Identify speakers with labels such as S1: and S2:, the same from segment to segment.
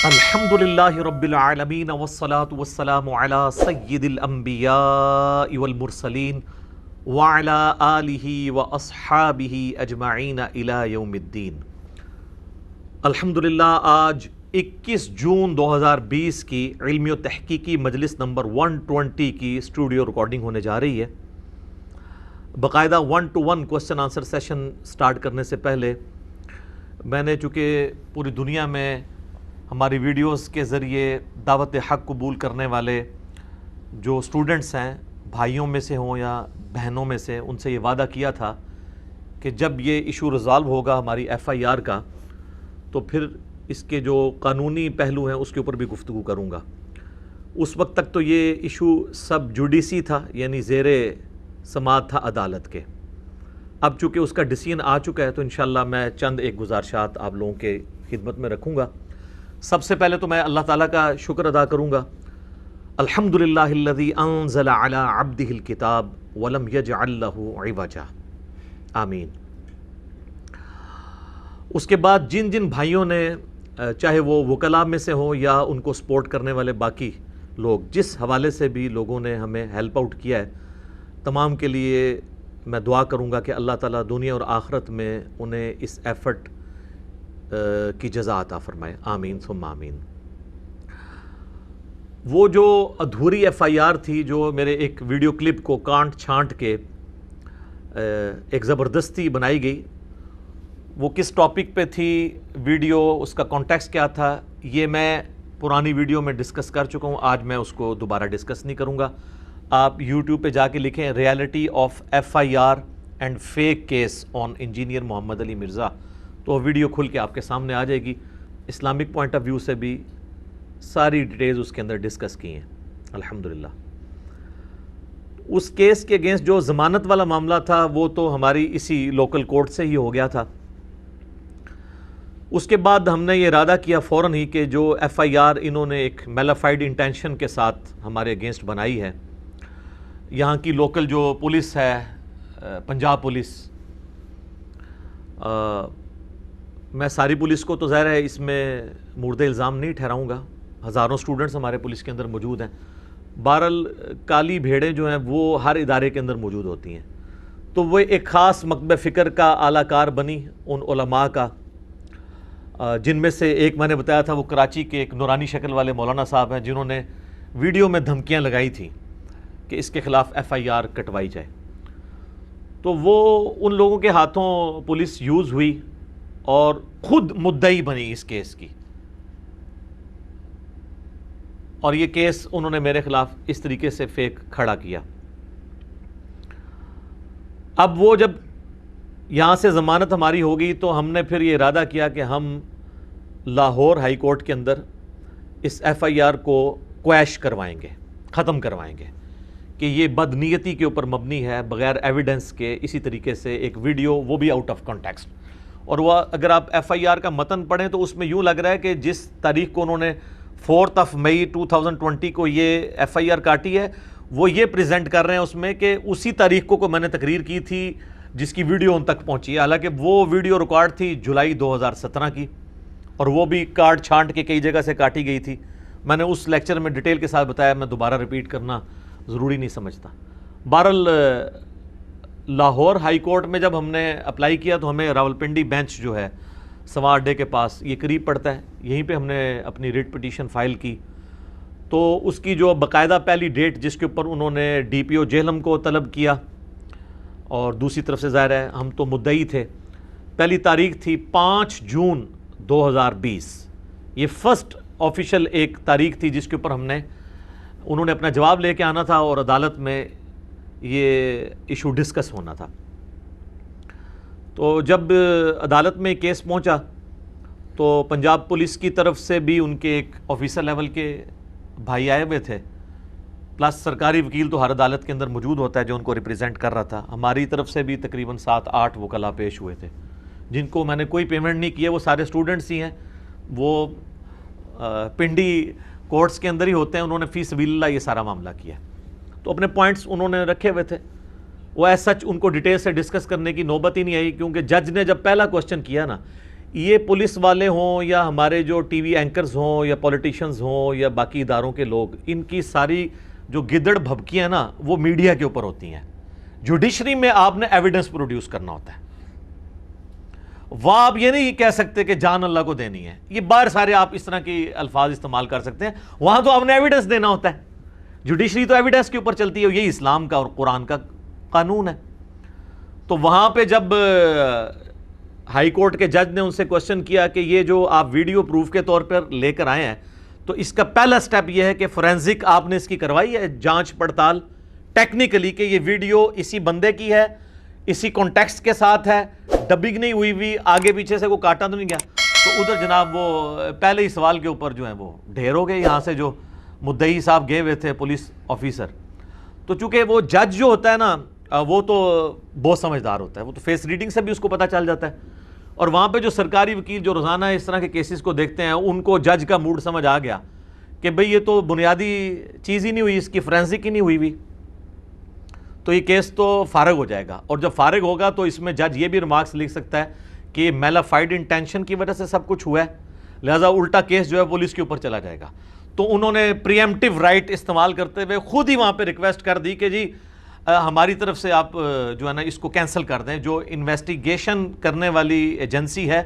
S1: الحمد للہ رب العالمین والصلاة والسلام علی سید الانبیاء والمرسلین وعلی آلہ واصحابہ اجمعین الی یوم الدین۔ الحمدللہ آج 21 جون 2020 کی علمی و تحقیقی مجلس نمبر 120 کی اسٹوڈیو ریکارڈنگ ہونے جا رہی ہے۔ باقاعدہ 1-to-1 question answer session start کرنے سے پہلے میں نے چونکہ پوری دنیا میں ہماری ویڈیوز کے ذریعے دعوت حق قبول کرنے والے جو اسٹوڈنٹس ہیں، بھائیوں میں سے ہوں یا بہنوں میں سے، ان سے یہ وعدہ کیا تھا کہ جب یہ ایشو ریزالو ہوگا ہماری FIR کا تو پھر اس کے جو قانونی پہلو ہیں اس کے اوپر بھی گفتگو کروں گا۔ اس وقت تک تو یہ ایشو سب جوڈیسی تھا، یعنی زیر سماعت تھا عدالت کے۔ اب چونکہ اس کا ڈیسیژن آ چکا ہے تو انشاءاللہ میں چند ایک گزارشات آپ لوگوں کے خدمت میں رکھوں گا۔ سب سے پہلے تو میں اللہ تعالیٰ کا شکر ادا کروں گا۔ الحمدللہ الذی انزل علی عبدہ الکتاب ولم یجعل لہ عوجا، آمین۔ اس کے بعد جن جن بھائیوں نے چاہے وہ وکلاء میں سے ہوں یا ان کو سپورٹ کرنے والے باقی لوگ، جس حوالے سے بھی لوگوں نے ہمیں ہیلپ آؤٹ کیا ہے، تمام کے لیے میں دعا کروں گا کہ اللہ تعالیٰ دنیا اور آخرت میں انہیں اس ایفرٹ کی جزا عطا فرمائے، آمین ثم آمین۔ وہ جو ادھوری FIR تھی جو میرے ایک ویڈیو کلپ کو کانٹ چھانٹ کے ایک زبردستی بنائی گئی، وہ کس ٹاپک پہ تھی، ویڈیو اس کا کانٹیکسٹ کیا تھا، یہ میں پرانی ویڈیو میں ڈسکس کر چکا ہوں، آج میں اس کو دوبارہ ڈسکس نہیں کروں گا۔ آپ YouTube پہ جا کے لکھیں reality of FIR and fake case on engineer Muhammad Ali Mirza, تو ویڈیو کھل کے آپ کے سامنے آ جائے گی۔ اسلامک پوائنٹ آف ویو سے بھی ساری ڈیٹیلز اس کے اندر ڈسکس کی ہیں الحمدللہ۔ اس کیس کے اگینسٹ جو ضمانت والا معاملہ تھا وہ تو ہماری اسی لوکل کورٹ سے ہی ہو گیا تھا۔ اس کے بعد ہم نے یہ ارادہ کیا فوراً ہی کہ جو FIR انہوں نے ایک میلافائڈ انٹینشن کے ساتھ ہمارے اگینسٹ بنائی ہے، یہاں کی لوکل جو پولیس ہے، پنجاب پولیس، میں ساری پولیس کو تو ظاہر ہے اس میں مورد الزام نہیں ٹھہراؤں گا، ہزاروں سٹوڈنٹس ہمارے پولیس کے اندر موجود ہیں، بہرحال کالی بھیڑیں جو ہیں وہ ہر ادارے کے اندر موجود ہوتی ہیں، تو وہ ایک خاص مکتب فکر کا اعلیٰ کار بنی ان علماء کا، جن میں سے ایک میں نے بتایا تھا وہ کراچی کے ایک نورانی شکل والے مولانا صاحب ہیں جنہوں نے ویڈیو میں دھمکیاں لگائی تھیں کہ اس کے خلاف FIR کٹوائی جائے، تو وہ ان لوگوں کے ہاتھوں پولیس یوز ہوئی اور خود مدعی بنی اس کیس کی، اور یہ کیس انہوں نے میرے خلاف اس طریقے سے فیک کھڑا کیا۔ اب وہ جب یہاں سے ضمانت ہماری ہو گئی تو ہم نے پھر یہ ارادہ کیا کہ ہم لاہور ہائی کورٹ کے اندر اس FIR کو کویش کروائیں گے، ختم کروائیں گے کہ یہ بدنیتی کے اوپر مبنی ہے، بغیر ایویڈنس کے اسی طریقے سے ایک ویڈیو، وہ بھی آؤٹ آف کانٹیکسٹ، اور وہ اگر آپ FIR کا متن پڑھیں تو اس میں یوں لگ رہا ہے کہ جس تاریخ کو انہوں نے 4 مئی 2020 کو یہ FIR کاٹی ہے، وہ یہ پریزنٹ کر رہے ہیں اس میں کہ اسی تاریخ کو میں نے تقریر کی تھی جس کی ویڈیو ان تک پہنچی ہے، حالانکہ وہ ویڈیو ریکارڈ تھی جولائی 2017 کی، اور وہ بھی کاٹ چھانٹ کے کئی جگہ سے کاٹی گئی تھی۔ میں نے اس لیکچر میں ڈیٹیل کے ساتھ بتایا، میں دوبارہ ریپیٹ کرنا ضروری نہیں سمجھتا۔ بہرحال لاہور ہائی کورٹ میں جب ہم نے اپلائی کیا تو ہمیں راولپنڈی بینچ جو ہے سوا اڈے کے پاس، یہ قریب پڑتا ہے، یہیں پہ ہم نے اپنی ریٹ پٹیشن فائل کی، تو اس کی جو باقاعدہ پہلی ڈیٹ جس کے اوپر انہوں نے DPO جہلم کو طلب کیا، اور دوسری طرف سے ظاہر ہے ہم تو مدعی تھے، پہلی تاریخ تھی 5 جون 2020، یہ فرسٹ آفیشیل ایک تاریخ تھی جس کے اوپر انہوں نے اپنا جواب لے کے آنا تھا اور عدالت میں یہ ایشو ڈسکس ہونا تھا۔ تو جب عدالت میں کیس پہنچا تو پنجاب پولیس کی طرف سے بھی ان کے ایک آفیسر لیول کے بھائی آئے ہوئے تھے، پلس سرکاری وکیل تو ہر عدالت کے اندر موجود ہوتا ہے جو ان کو ریپریزنٹ کر رہا تھا، ہماری طرف سے بھی تقریباً 7-8 وکلاء پیش ہوئے تھے جن کو میں نے کوئی پیمنٹ نہیں کی ہے، وہ سارے اسٹوڈنٹس ہی ہیں، وہ پنڈی کورٹس کے اندر ہی ہوتے ہیں، انہوں نے فی سبیل اللہ یہ سارا معاملہ کیا، تو اپنے پوائنٹس انہوں نے رکھے ہوئے تھے، وہ ایز سچ ان کو ڈیٹیل سے ڈسکس کرنے کی نوبت ہی نہیں آئی، کیونکہ جج نے جب پہلا کوسچن کیا نا یہ پولیس والے ہوں یا ہمارے جو ٹی وی اینکرز ہوں یا پولیٹیشنز ہوں یا باقی اداروں کے لوگ، ان کی ساری جو گدڑ بھبکیاں نا وہ میڈیا کے اوپر ہوتی ہیں. جوڈیشری میں آپ نے ایویڈنس پروڈیوس کرنا ہوتا ہے. وہ آپ یہ نہیں کہہ سکتے کہ جان اللہ کو دینی ہے. یہ باہر سارے آپ اس طرح کی الفاظ استعمال کر سکتے ہیں، وہاں تو آپ نے ایویڈنس دینا ہوتا ہے. جوڈیشری تو ایویڈنس کے اوپر چلتی ہے، یہی اسلام کا اور قرآن کا قانون ہے. تو وہاں پہ جب ہائی کورٹ کے جج نے ان سے کوشچن کیا کہ یہ جو آپ ویڈیو پروف کے طور پر لے کر آئے ہیں، تو اس کا پہلا سٹیپ یہ ہے کہ فورینزک آپ نے اس کی کروائی ہے جانچ پڑتال ٹیکنیکلی کہ یہ ویڈیو اسی بندے کی ہے، اسی کانٹیکسٹ کے ساتھ ہے، ڈبنگ نہیں ہوئی ہوئی، آگے پیچھے سے کوئی کاٹا تو نہیں گیا. تو ادھر جناب وہ پہلے ہی سوال کے اوپر جو ہیں وہ ڈھیر ہو گئے. یہاں سے جو مدعی صاحب گئے ہوئے تھے پولیس آفیسر، تو چونکہ وہ جج جو ہوتا ہے نا وہ تو بہت سمجھدار ہوتا ہے، وہ تو فیس ریڈنگ سے بھی اس کو پتہ چل جاتا ہے. اور وہاں پہ جو سرکاری وکیل جو روزانہ اس طرح کے کیسز کو دیکھتے ہیں، ان کو جج کا موڈ سمجھ آ گیا کہ بھئی یہ تو بنیادی چیز ہی نہیں ہوئی، اس کی فورینزک ہی نہیں ہوئی ہوئی، تو یہ کیس تو فارغ ہو جائے گا. اور جب فارغ ہوگا تو اس میں جج یہ بھی ریمارکس لکھ سکتا ہے کہ میلافائڈ انٹینشن کی وجہ سے سب کچھ ہوا ہے، لہٰذا الٹا کیس جو ہے پولیس کے اوپر چلا جائے گا. تو انہوں نے پری ایمپٹیو رائٹ استعمال کرتے ہوئے خود ہی وہاں پہ ریکویسٹ کر دی کہ جی ہماری طرف سے آپ جو ہے نا اس کو کینسل کر دیں. جو انویسٹیگیشن کرنے والی ایجنسی ہے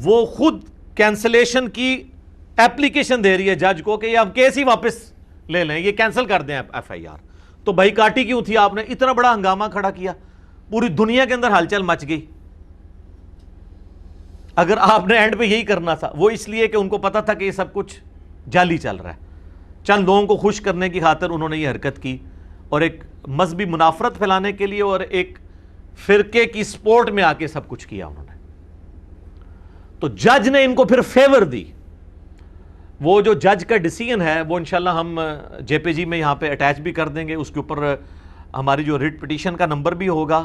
S1: وہ خود کینسلیشن کی اپلیکیشن دے رہی ہے جج کو کہ یہ آپ کیس ہی واپس لے لیں، یہ کینسل کر دیں ایف آئی آر. تو بھائی کاٹی کیوں تھی آپ نے؟ اتنا بڑا ہنگامہ کھڑا کیا، پوری دنیا کے اندر ہلچل مچ گئی. اگر آپ نے اینڈ پہ یہی کرنا تھا، وہ اس لیے کہ ان کو پتا تھا کہ یہ سب کچھ جعلی چل رہا ہے، چند لوگوں کو خوش کرنے کی خاطر انہوں نے یہ حرکت کی اور ایک مذہبی منافرت پھیلانے کے لیے اور ایک فرقے کی سپورٹ میں آ کے سب کچھ کیا انہوں نے. تو جج نے ان کو پھر فیور دی. وہ جو جج کا ڈیسیژن ہے وہ انشاءاللہ ہم جے پی جی میں یہاں پہ اٹیچ بھی کر دیں گے. اس کے اوپر ہماری جو ریٹ پٹیشن کا نمبر بھی ہوگا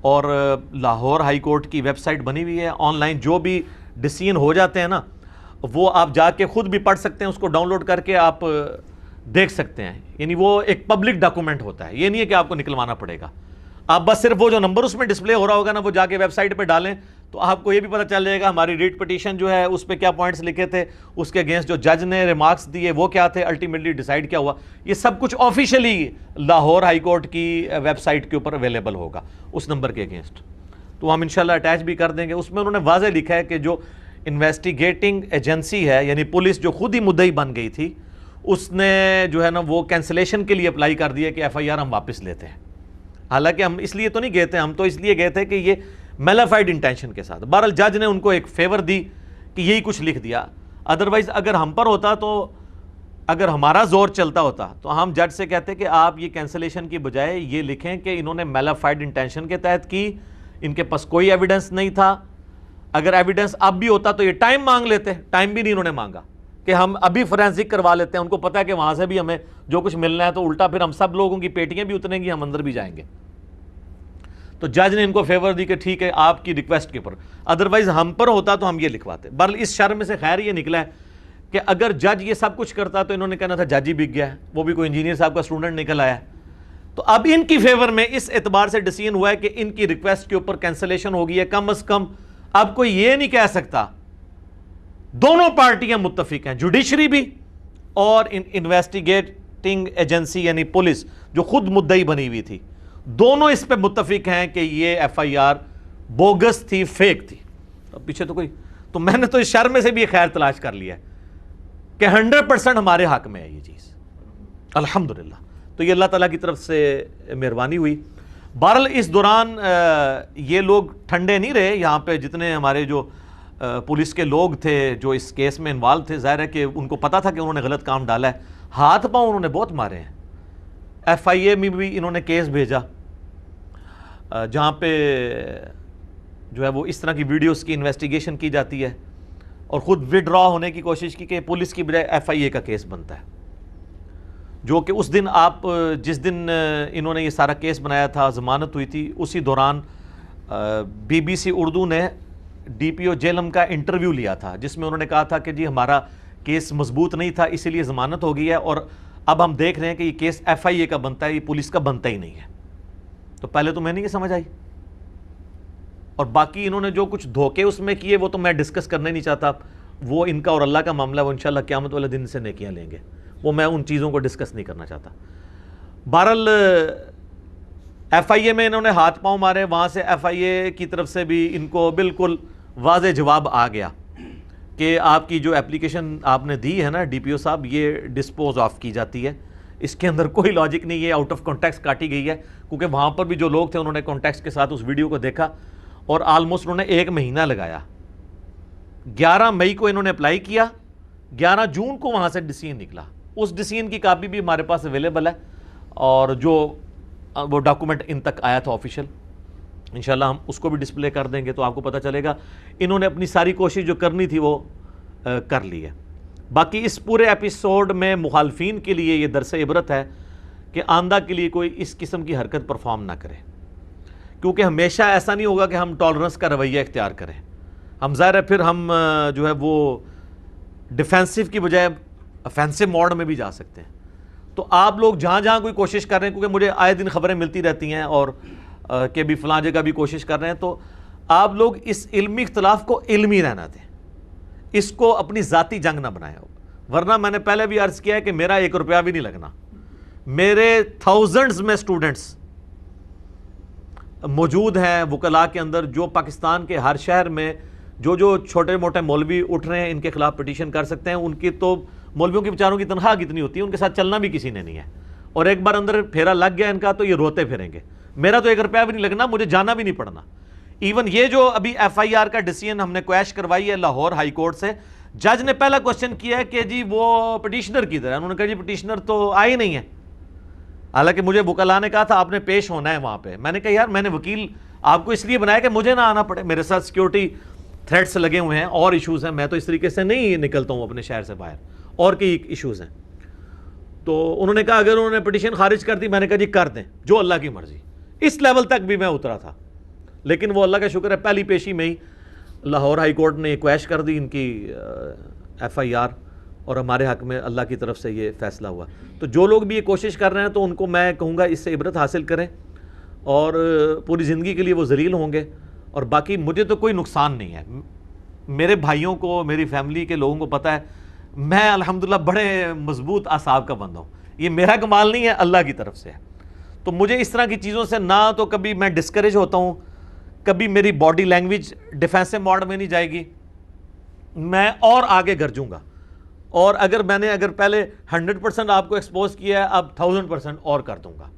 S1: اور لاہور ہائی کورٹ کی ویب سائٹ بنی ہوئی ہے. آن لائن جو بھی ڈیسیژن ہو جاتے ہیں نا وہ آپ جا کے خود بھی پڑھ سکتے ہیں، اس کو ڈاؤن لوڈ کر کے آپ دیکھ سکتے ہیں. یعنی وہ ایک پبلک ڈاکومنٹ ہوتا ہے، یہ نہیں ہے کہ آپ کو نکلوانا پڑے گا. آپ بس صرف وہ جو نمبر اس میں ڈسپلے ہو رہا ہوگا نا وہ جا کے ویب سائٹ پہ ڈالیں تو آپ کو یہ بھی پتہ چل جائے گا ہماری ریٹ پٹیشن جو ہے اس پہ کیا پوائنٹس لکھے تھے، اس کے اگینسٹ جو جج نے ریمارکس دیے وہ کیا تھے، الٹیمیٹلی ڈیسائیڈ کیا ہوا. یہ سب کچھ آفیشلی لاہور ہائی کورٹ کی ویب سائٹ کے اوپر اویلیبل ہوگا اس نمبر کے اگینسٹ. تو ہم انشاءاللہ اٹیچ بھی کر دیں گے. اس میں انہوں نے واضح لکھا ہے کہ جو انویسٹیگیٹنگ ایجنسی ہے یعنی پولیس جو خود ہی مدعی بن گئی تھی، اس نے جو ہے نا وہ کینسلیشن کے لیے اپلائی کر دیا کہ ایف آئی آر ہم واپس لیتے ہیں. حالانکہ ہم اس لیے تو نہیں گئے تھے، ہم تو اس لیے گئے تھے کہ یہ میلافائڈ انٹینشن کے ساتھ. بہرحال جج نے ان کو ایک فیور دی کہ یہی کچھ لکھ دیا. ادروائز اگر ہم پر ہوتا تو اگر ہمارا زور چلتا ہوتا تو ہم جج سے کہتے کہ آپ یہ کینسلیشن کی بجائے یہ لکھیں کہ انہوں نے میلافائڈ انٹینشن کے تحت کی، ان کے پاس کوئی ایویڈنس نہیں تھا. اگر ایویڈنس اب بھی ہوتا تو یہ ٹائم مانگ لیتے، ٹائم بھی نہیں انہوں نے مانگا کہ ہم ابھی فورینزک کروا لیتے ہیں. ان کو پتا ہے کہ وہاں سے بھی ہمیں جو کچھ ملنا ہے تو الٹا پھر ہم سب لوگوں کی پیٹیاں بھی اتریں گی، ہم اندر بھی جائیں گے. تو جج نے ان کو فیور دی کہ ٹھیک ہے آپ کی ریکویسٹ کے اوپر، ادروائز ہم پر ہوتا تو ہم یہ لکھواتے. بہرحال اس شر میں سے خیر یہ نکلا ہے کہ اگر جج یہ سب کچھ کرتا تو انہوں نے کہنا تھا جج ہی بک گیا ہے، وہ بھی کوئی انجینئر صاحب کا اسٹوڈنٹ نکل آیا. تو اب ان کی فیور میں اس اعتبار سے ڈیسیژن ہوا ہے کہ ان کی ریکویسٹ کے اوپر کینسلیشن ہو گئی ہے. کم از کم اب کوئی یہ نہیں کہہ سکتا، دونوں پارٹیاں متفق ہیں، جوڈیشری بھی اور انویسٹیگیٹنگ ایجنسی یعنی پولیس جو خود مدعی بنی ہوئی تھی، دونوں اس پہ متفق ہیں کہ یہ ایف آئی آر بوگس تھی، فیک تھی. اب پیچھے تو کوئی، تو میں نے تو اس شر میں سے بھی خیر تلاش کر لیا ہے کہ 100% ہمارے حق میں ہے یہ چیز، الحمدللہ. تو یہ اللہ تعالیٰ کی طرف سے مہربانی ہوئی. بہرحال اس دوران یہ لوگ ٹھنڈے نہیں رہے. یہاں پہ جتنے ہمارے جو پولیس کے لوگ تھے جو اس کیس میں انوالو تھے، ظاہر ہے کہ ان کو پتا تھا کہ انہوں نے غلط کام ڈالا ہے. ہاتھ پاؤں انہوں نے بہت مارے ہیں. ایف آئی اے میں بھی انہوں نے کیس بھیجا جہاں پہ جو ہے وہ اس طرح کی ویڈیوز کی انویسٹیگیشن کی جاتی ہے اور خود وڈرا ہونے کی کوشش کی کہ پولیس کی بجائے ایف آئی اے کا کیس بنتا ہے. جو کہ اس دن آپ جس دن انہوں نے یہ سارا کیس بنایا تھا، ضمانت ہوئی تھی، اسی دوران بی بی سی اردو نے ڈی پی او جیلم کا انٹرویو لیا تھا جس میں انہوں نے کہا تھا کہ جی ہمارا کیس مضبوط نہیں تھا اسی لیے ضمانت ہو گئی ہے اور اب ہم دیکھ رہے ہیں کہ یہ کیس ایف آئی اے کا بنتا ہے، یہ پولیس کا بنتا ہی نہیں ہے. تو پہلے تو میں نہیں یہ سمجھ آئی اور باقی انہوں نے جو کچھ دھوکے اس میں کیے وہ تو میں ڈسکس کرنا ہی نہیں چاہتا، وہ ان کا اور اللہ کا معاملہ ہے، وہ انشاءاللہ قیامت والے دن سے نیکیاں لیں گے، وہ میں ان چیزوں کو ڈسکس نہیں کرنا چاہتا۔ بہرحال ایف آئی اے میں انہوں نے ہاتھ پاؤں مارے، وہاں سے ایف آئی اے کی طرف سے بھی ان کو بالکل واضح جواب آ گیا کہ آپ کی جو اپلیکیشن آپ نے دی ہے نا ڈی پی او صاحب، یہ ڈسپوز آف کی جاتی ہے، اس کے اندر کوئی لاجک نہیں ہے، آؤٹ آف کانٹیکسٹ کاٹی گئی ہے، کیونکہ وہاں پر بھی جو لوگ تھے انہوں نے کانٹیکسٹ کے ساتھ اس ویڈیو کو دیکھا اور آلموسٹ انہوں نے 1 مہینہ لگایا۔ 11 مئی کو انہوں نے اپلائی کیا، 11 جون کو وہاں سے ڈیسیژن نکلا، اس ڈیسیژن کی کاپی بھی ہمارے پاس اویلیبل ہے، اور جو وہ ڈاکومنٹ ان تک آیا تھا آفیشیل، انشاءاللہ ہم اس کو بھی ڈسپلے کر دیں گے تو آپ کو پتہ چلے گا انہوں نے اپنی ساری کوشش جو کرنی تھی وہ کر لی ہے۔ باقی اس پورے ایپیسوڈ میں مخالفین کے لیے یہ درس عبرت ہے کہ آئندہ کے لیے کوئی اس قسم کی حرکت پرفارم نہ کرے، کیونکہ ہمیشہ ایسا نہیں ہوگا کہ ہم ٹالرنس کا رویہ اختیار کریں، ہم ظاہر ہے پھر ہم جو ہے وہ ڈیفینسو کی بجائے افینسو موڈ میں بھی جا سکتے ہیں۔ تو آپ لوگ جہاں جہاں کوئی کوشش کر رہے ہیں، کیونکہ مجھے آئے دن خبریں ملتی رہتی ہیں اور کہ بھی فلاں جگہ بھی کوشش کر رہے ہیں، تو آپ لوگ اس علمی اختلاف کو علمی رہنا دیں، اس کو اپنی ذاتی جنگ نہ بنائیں، ورنہ میں نے پہلے بھی عرض کیا ہے کہ میرا 1 روپیہ بھی نہیں لگنا، میرے تھاؤزنڈز میں سٹوڈنٹس موجود ہیں وکلاء کے اندر جو پاکستان کے ہر شہر میں جو چھوٹے موٹے مولوی اٹھ رہے ہیں ان کے خلاف پٹیشن کر سکتے ہیں۔ ان کی تو مولویوں کی بیچاروں کی تنخواہ کتنی ہوتی ہے، ان کے ساتھ چلنا بھی کسی نے نہیں ہے، اور ایک بار اندر پھیرا لگ گیا ان کا تو یہ روتے پھریں گے۔ میرا تو 1 روپیہ بھی نہیں لگنا، مجھے جانا بھی نہیں پڑنا۔ ایون یہ جو ابھی ایف آئی آر کا ڈیسیژن ہم نے کویش کروائی ہے لاہور ہائی کورٹ سے، جج نے پہلا کوسچن کیا ہے کہ جی وہ پٹیشنر کدھر ہے، انہوں نے کہا جی پٹیشنر تو آئی نہیں ہے، حالانکہ مجھے وکلاء نے کہا تھا آپ نے پیش ہونا ہے وہاں پہ۔ میں نے کہا یار میں نے وکیل آپ کو اس لیے بنایا کہ مجھے نہ آنا پڑے، میرے ساتھ سیکیورٹی تھریٹس لگے ہوئے ہیں اور ایشوز ہیں، میں تو اس طریقے سے نہیں نکلتا ہوں اپنے شہر سے باہر، اور کئی ایشوز ہیں۔ تو انہوں نے کہا اگر انہوں نے پٹیشن خارج کر دی، میں نے کہا جی کر دیں، جو اللہ کی مرضی۔ اس لیول تک بھی میں اترا تھا، لیکن وہ اللہ کا شکر ہے پہلی پیشی میں ہی لاہور ہائی کورٹ نے کویش کر دی ان کی ایف آئی آر، اور ہمارے حق میں اللہ کی طرف سے یہ فیصلہ ہوا۔ تو جو لوگ بھی یہ کوشش کر رہے ہیں تو ان کو میں کہوں گا اس سے عبرت حاصل کریں، اور پوری زندگی کے لیے وہ ذلیل ہوں گے۔ اور باقی مجھے تو کوئی نقصان نہیں ہے، میرے بھائیوں کو، میری فیملی کے لوگوں کو پتہ ہے میں الحمدللہ بڑے مضبوط اعصاب کا بندہ ہوں، یہ میرا کمال نہیں ہے، اللہ کی طرف سے ہے۔ تو مجھے اس طرح کی چیزوں سے نہ تو کبھی میں ڈسکریج ہوتا ہوں، کبھی میری باڈی لینگویج ڈیفینسو موڈ میں نہیں جائے گی، میں اور آگے گرجوں گا، اور اگر میں نے پہلے 100% آپ کو ایکسپوز کیا ہے، اب 1000% اور کر دوں گا۔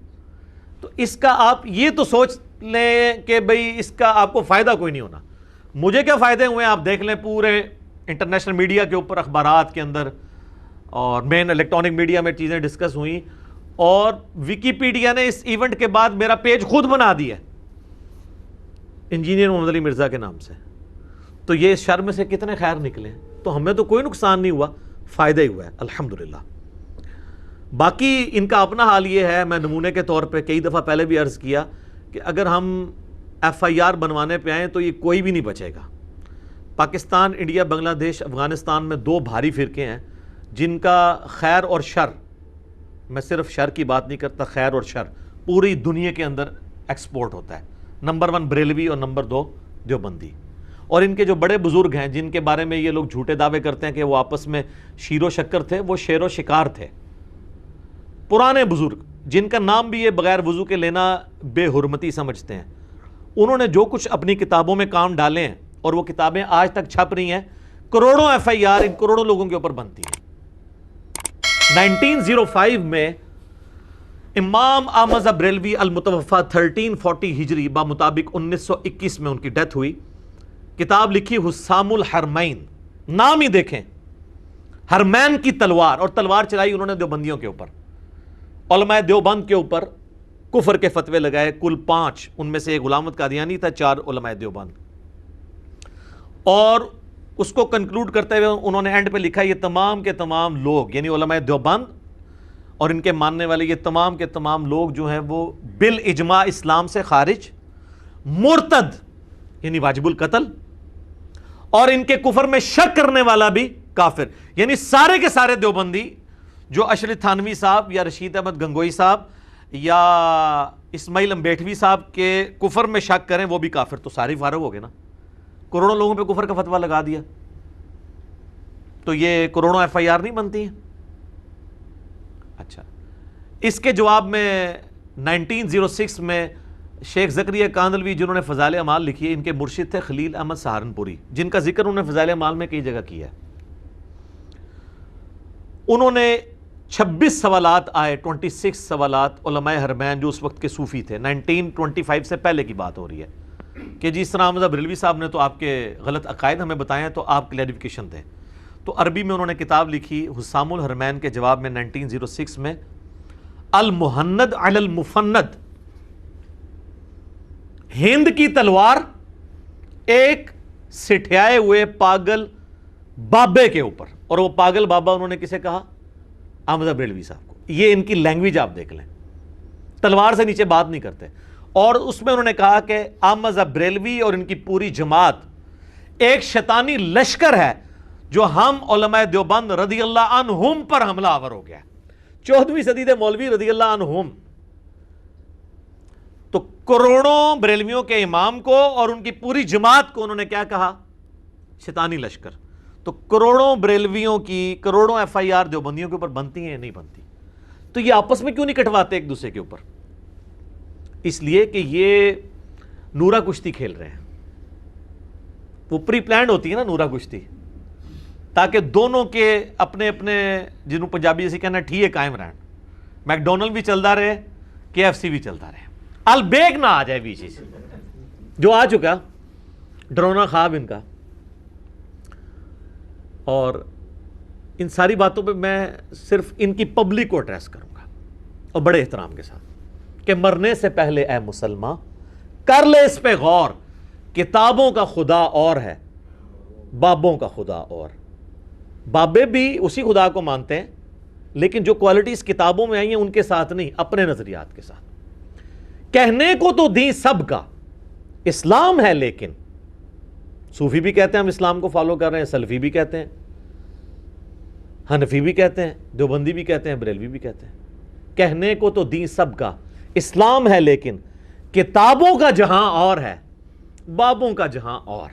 S1: تو اس کا آپ یہ تو سوچ لیں کہ بھئی اس کا آپ کو فائدہ کوئی نہیں ہونا۔ مجھے کیا فائدے ہوئے آپ دیکھ لیں، پورے انٹرنیشنل میڈیا کے اوپر، اخبارات کے اندر اور مین الیکٹرانک میڈیا میں چیزیں ڈسکس ہوئیں، اور ویکیپیڈیا نے اس ایونٹ کے بعد میرا پیج خود بنا دیا انجینئر محمد علی مرزا کے نام سے۔ تو یہ اس شر میں سے کتنے خیر نکلے، تو ہمیں تو کوئی نقصان نہیں ہوا، فائدہ ہی ہوا ہے الحمدللہ۔ باقی ان کا اپنا حال یہ ہے، میں نمونے کے طور پہ کئی دفعہ پہلے بھی عرض کیا کہ اگر ہم ایف آئی آر بنوانے پہ آئیں تو یہ کوئی بھی نہیں بچے گا۔ پاکستان، انڈیا، بنگلہ دیش، افغانستان میں 2 بھاری فرقے ہیں جن کا خیر اور شر، میں صرف شر کی بات نہیں کرتا، خیر اور شر پوری دنیا کے اندر ایکسپورٹ ہوتا ہے۔ نمبر 1 بریلوی اور نمبر 2 دیوبندی، اور ان کے جو بڑے بزرگ ہیں جن کے بارے میں یہ لوگ جھوٹے دعوے کرتے ہیں کہ وہ آپس میں شیر و شکر تھے، وہ شیر و شکار تھے، پرانے بزرگ جن کا نام بھی یہ بغیر وضو کے لینا بے حرمتی سمجھتے ہیں۔ انہوں نے جو کچھ اپنی کتابوں میں کام ڈالے ہیں، اور وہ کتابیں آج تک چھپ رہی ہیں، کروڑوں ایف آئی آر ان کروڑوں لوگوں کے اوپر بنتی ہیں۔ 1905 میں امام احمد بریلوی المتوفا 1340 ہجری بمطابق 1921 میں ان کی ڈیتھ ہوئی، کتاب لکھی حسام الحرمین، نام ہی دیکھیں، حرمین کی تلوار، اور تلوار چلائی انہوں نے دیوبندیوں کے اوپر، علماء دیوبند کے اوپر کفر کے فتوے لگائے، کل 5، ان میں سے ایک غلام احمد قادیانی تھا، 4 علماء دیوبند۔ اور اس کو کنکلوڈ کرتے ہوئے انہوں نے اینڈ پہ لکھا یہ تمام کے تمام لوگ، یعنی علماء دیوبند اور ان کے ماننے والے، یہ تمام کے تمام لوگ جو ہیں وہ بالاجماع اسلام سے خارج، مرتد یعنی واجب القتل، اور ان کے کفر میں شک کرنے والا بھی کافر۔ یعنی سارے کے سارے دیوبندی، جو اشرف تھانوی صاحب یا رشید احمد گنگوئی صاحب یا اسماعیل امبیٹوی صاحب کے کفر میں شک کریں وہ بھی کافر، تو سارے فارغ ہو گئے نا. کروڑوں لوگوں پہ کفر کا فتویٰ لگا دیا تو یہ کروڑوں ایف آئی آر نہیں بنتی ہیں. اچھا، اس کے جواب میں 1906 میں شیخ زکریا کاندلوی جنہوں نے فضائل اعمال لکھی ہے، ان کے مرشد تھے خلیل احمد سہارنپوری، جن کا ذکر انہوں نے فضائل اعمال میں کئی جگہ کیا ہے. انہوں نے 26 سوالات آئے، 26 سوالات علماء حرمین جو اس وقت کے صوفی تھے، 1925 سے پہلے کی بات ہو رہی ہے کہ جس طرح احمد بریلوی صاحب نے تو آپ کے غلط عقائد ہمیں بتائے ہیں تو آپ کلیریفیکیشن دیں. تو عربی میں انہوں نے کتاب لکھی حسام الحرمین کے جواب میں 1906 میں، المہند علی المفند، ہند کی تلوار ایک سٹھیائے ہوئے پاگل بابے کے اوپر. اور وہ پاگل بابا انہوں نے کسے کہا؟ احمد بریلوی صاحب کو. یہ ان کی لینگویج آپ دیکھ لیں، تلوار سے نیچے بات نہیں کرتے. اور اس میں انہوں نے کہا کہ احمد بریلوی اور ان کی پوری جماعت ایک شیطانی لشکر ہے جو ہم علماء دیوبند رضی اللہ عنہم پر حملہ آور ہو گیا. 14ویں صدی دے مولوی رضی اللہ عنہم. تو کروڑوں بریلویوں کے امام کو اور ان کی پوری جماعت کو انہوں نے کیا کہا؟ شیطانی لشکر. تو کروڑوں بریلویوں کی، کروڑوں ایف آئی آر دیوبندیوں کے اوپر بنتی ہیں یا نہیں بنتی؟ تو یہ آپس میں کیوں نہیں کٹواتے ایک دوسرے کے اوپر؟ اس لیے کہ یہ نورا کشتی کھیل رہے ہیں. وہ پری پلانڈ ہوتی ہے نا نورا کشتی، تاکہ دونوں کے اپنے اپنے، جنہوں پنجابی جیسے کہنا ٹھیے قائم رہن. میکڈونلڈ بھی چلتا رہے، کے ایف سی بھی چلتا رہے، البیگ نہ آ جائے بیچ سے، جو آ چکا ڈرونا خواب ان کا. اور ان ساری باتوں پہ میں صرف ان کی پبلک کو ایڈریس کروں گا اور بڑے احترام کے ساتھ کہ مرنے سے پہلے اے مسلمان کر لے اس پہ غور، کتابوں کا خدا اور ہے، بابوں کا خدا اور. بابے بھی اسی خدا کو مانتے ہیں لیکن جو کوالٹیز کتابوں میں آئی ہیں ان کے ساتھ نہیں، اپنے نظریات کے ساتھ. کہنے کو تو دین سب کا اسلام ہے، لیکن صوفی بھی کہتے ہیں ہم اسلام کو فالو کر رہے ہیں، سلفی بھی کہتے ہیں، حنفی بھی کہتے ہیں، دیوبندی بھی کہتے ہیں، بریلوی بھی کہتے ہیں. کہنے کو تو دین سب کا اسلام ہے، لیکن کتابوں کا جہاں اور ہے، بابوں کا جہاں اور.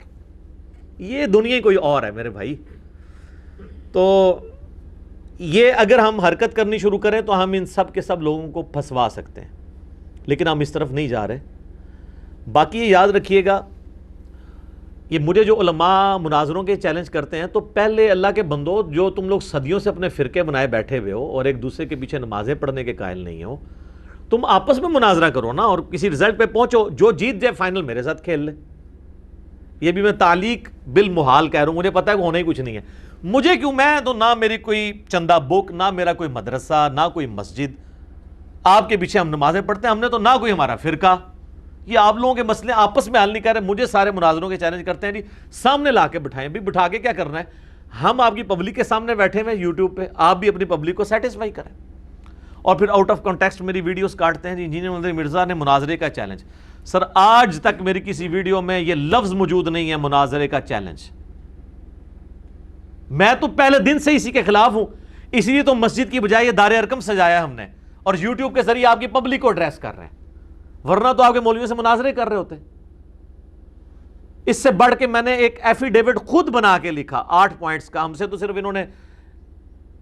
S1: یہ دنیا کوئی اور ہے میرے بھائی. تو یہ اگر ہم حرکت کرنی شروع کریں تو ہم ان سب کے سب لوگوں کو پھنسوا سکتے ہیں، لیکن ہم اس طرف نہیں جا رہے. باقی یہ یاد رکھیے گا، یہ مجھے جو علماء مناظروں کے چیلنج کرتے ہیں، تو پہلے اللہ کے بندو جو تم لوگ صدیوں سے اپنے فرقے بنائے بیٹھے ہوئے ہو اور ایک دوسرے کے پیچھے نمازیں پڑھنے کے قائل نہیں ہو، تم آپس میں مناظرہ کرو نا اور کسی رزلٹ پہ پہنچو. جو جیت جائے فائنل میرے ساتھ کھیل لے. یہ بھی میں تعلیق بالمحال کہہ رہا ہوں، مجھے پتا ہے کہ ہونا ہی کچھ نہیں ہے. مجھے کیوں، میں تو نہ میری کوئی چندہ بک، نہ میرا کوئی مدرسہ، نہ کوئی مسجد. آپ کے پیچھے ہم نمازیں پڑھتے ہیں، ہم نے تو نہ کوئی ہمارا فرقہ. یہ آپ لوگوں کے مسئلے آپس میں حل نہیں کر رہے. مجھے سارے مناظروں کے چیلنج کرتے ہیں جی سامنے لا کے بٹھائیں. بھی بٹھا کے کیا کرنا ہے؟ ہم آپ کی پبلک کے سامنے بیٹھے ہوئے یوٹیوب پہ، آپ بھی اپنی پبلک کو سیٹسفائی کریں. اور پھر آؤٹ آف کانٹیکسٹ میری ویڈیوز کاٹتے ہیں جی انجینئر مدنی مرزا نے مناظرے کا چیلنج. سر آج تک میری کسی ویڈیو میں یہ لفظ موجود نہیں ہے مناظرے کا چیلنج. میں تو پہلے دن سے اسی کے خلاف ہوں. اسی لیے تو مسجد کی بجائے یہ دار ارقم سجایا ہم نے اور یوٹیوب کے ذریعے آپ کی پبلک کو ایڈریس کر رہے ہیں. ورنہ تو آپ کے مولویوں سے مناظرے کر رہے ہوتے. اس سے بڑھ کے میں نے ایک ایفیڈیوٹ خود بنا کے لکھا 8 پوائنٹس کا. ہم سے تو صرف انہوں نے،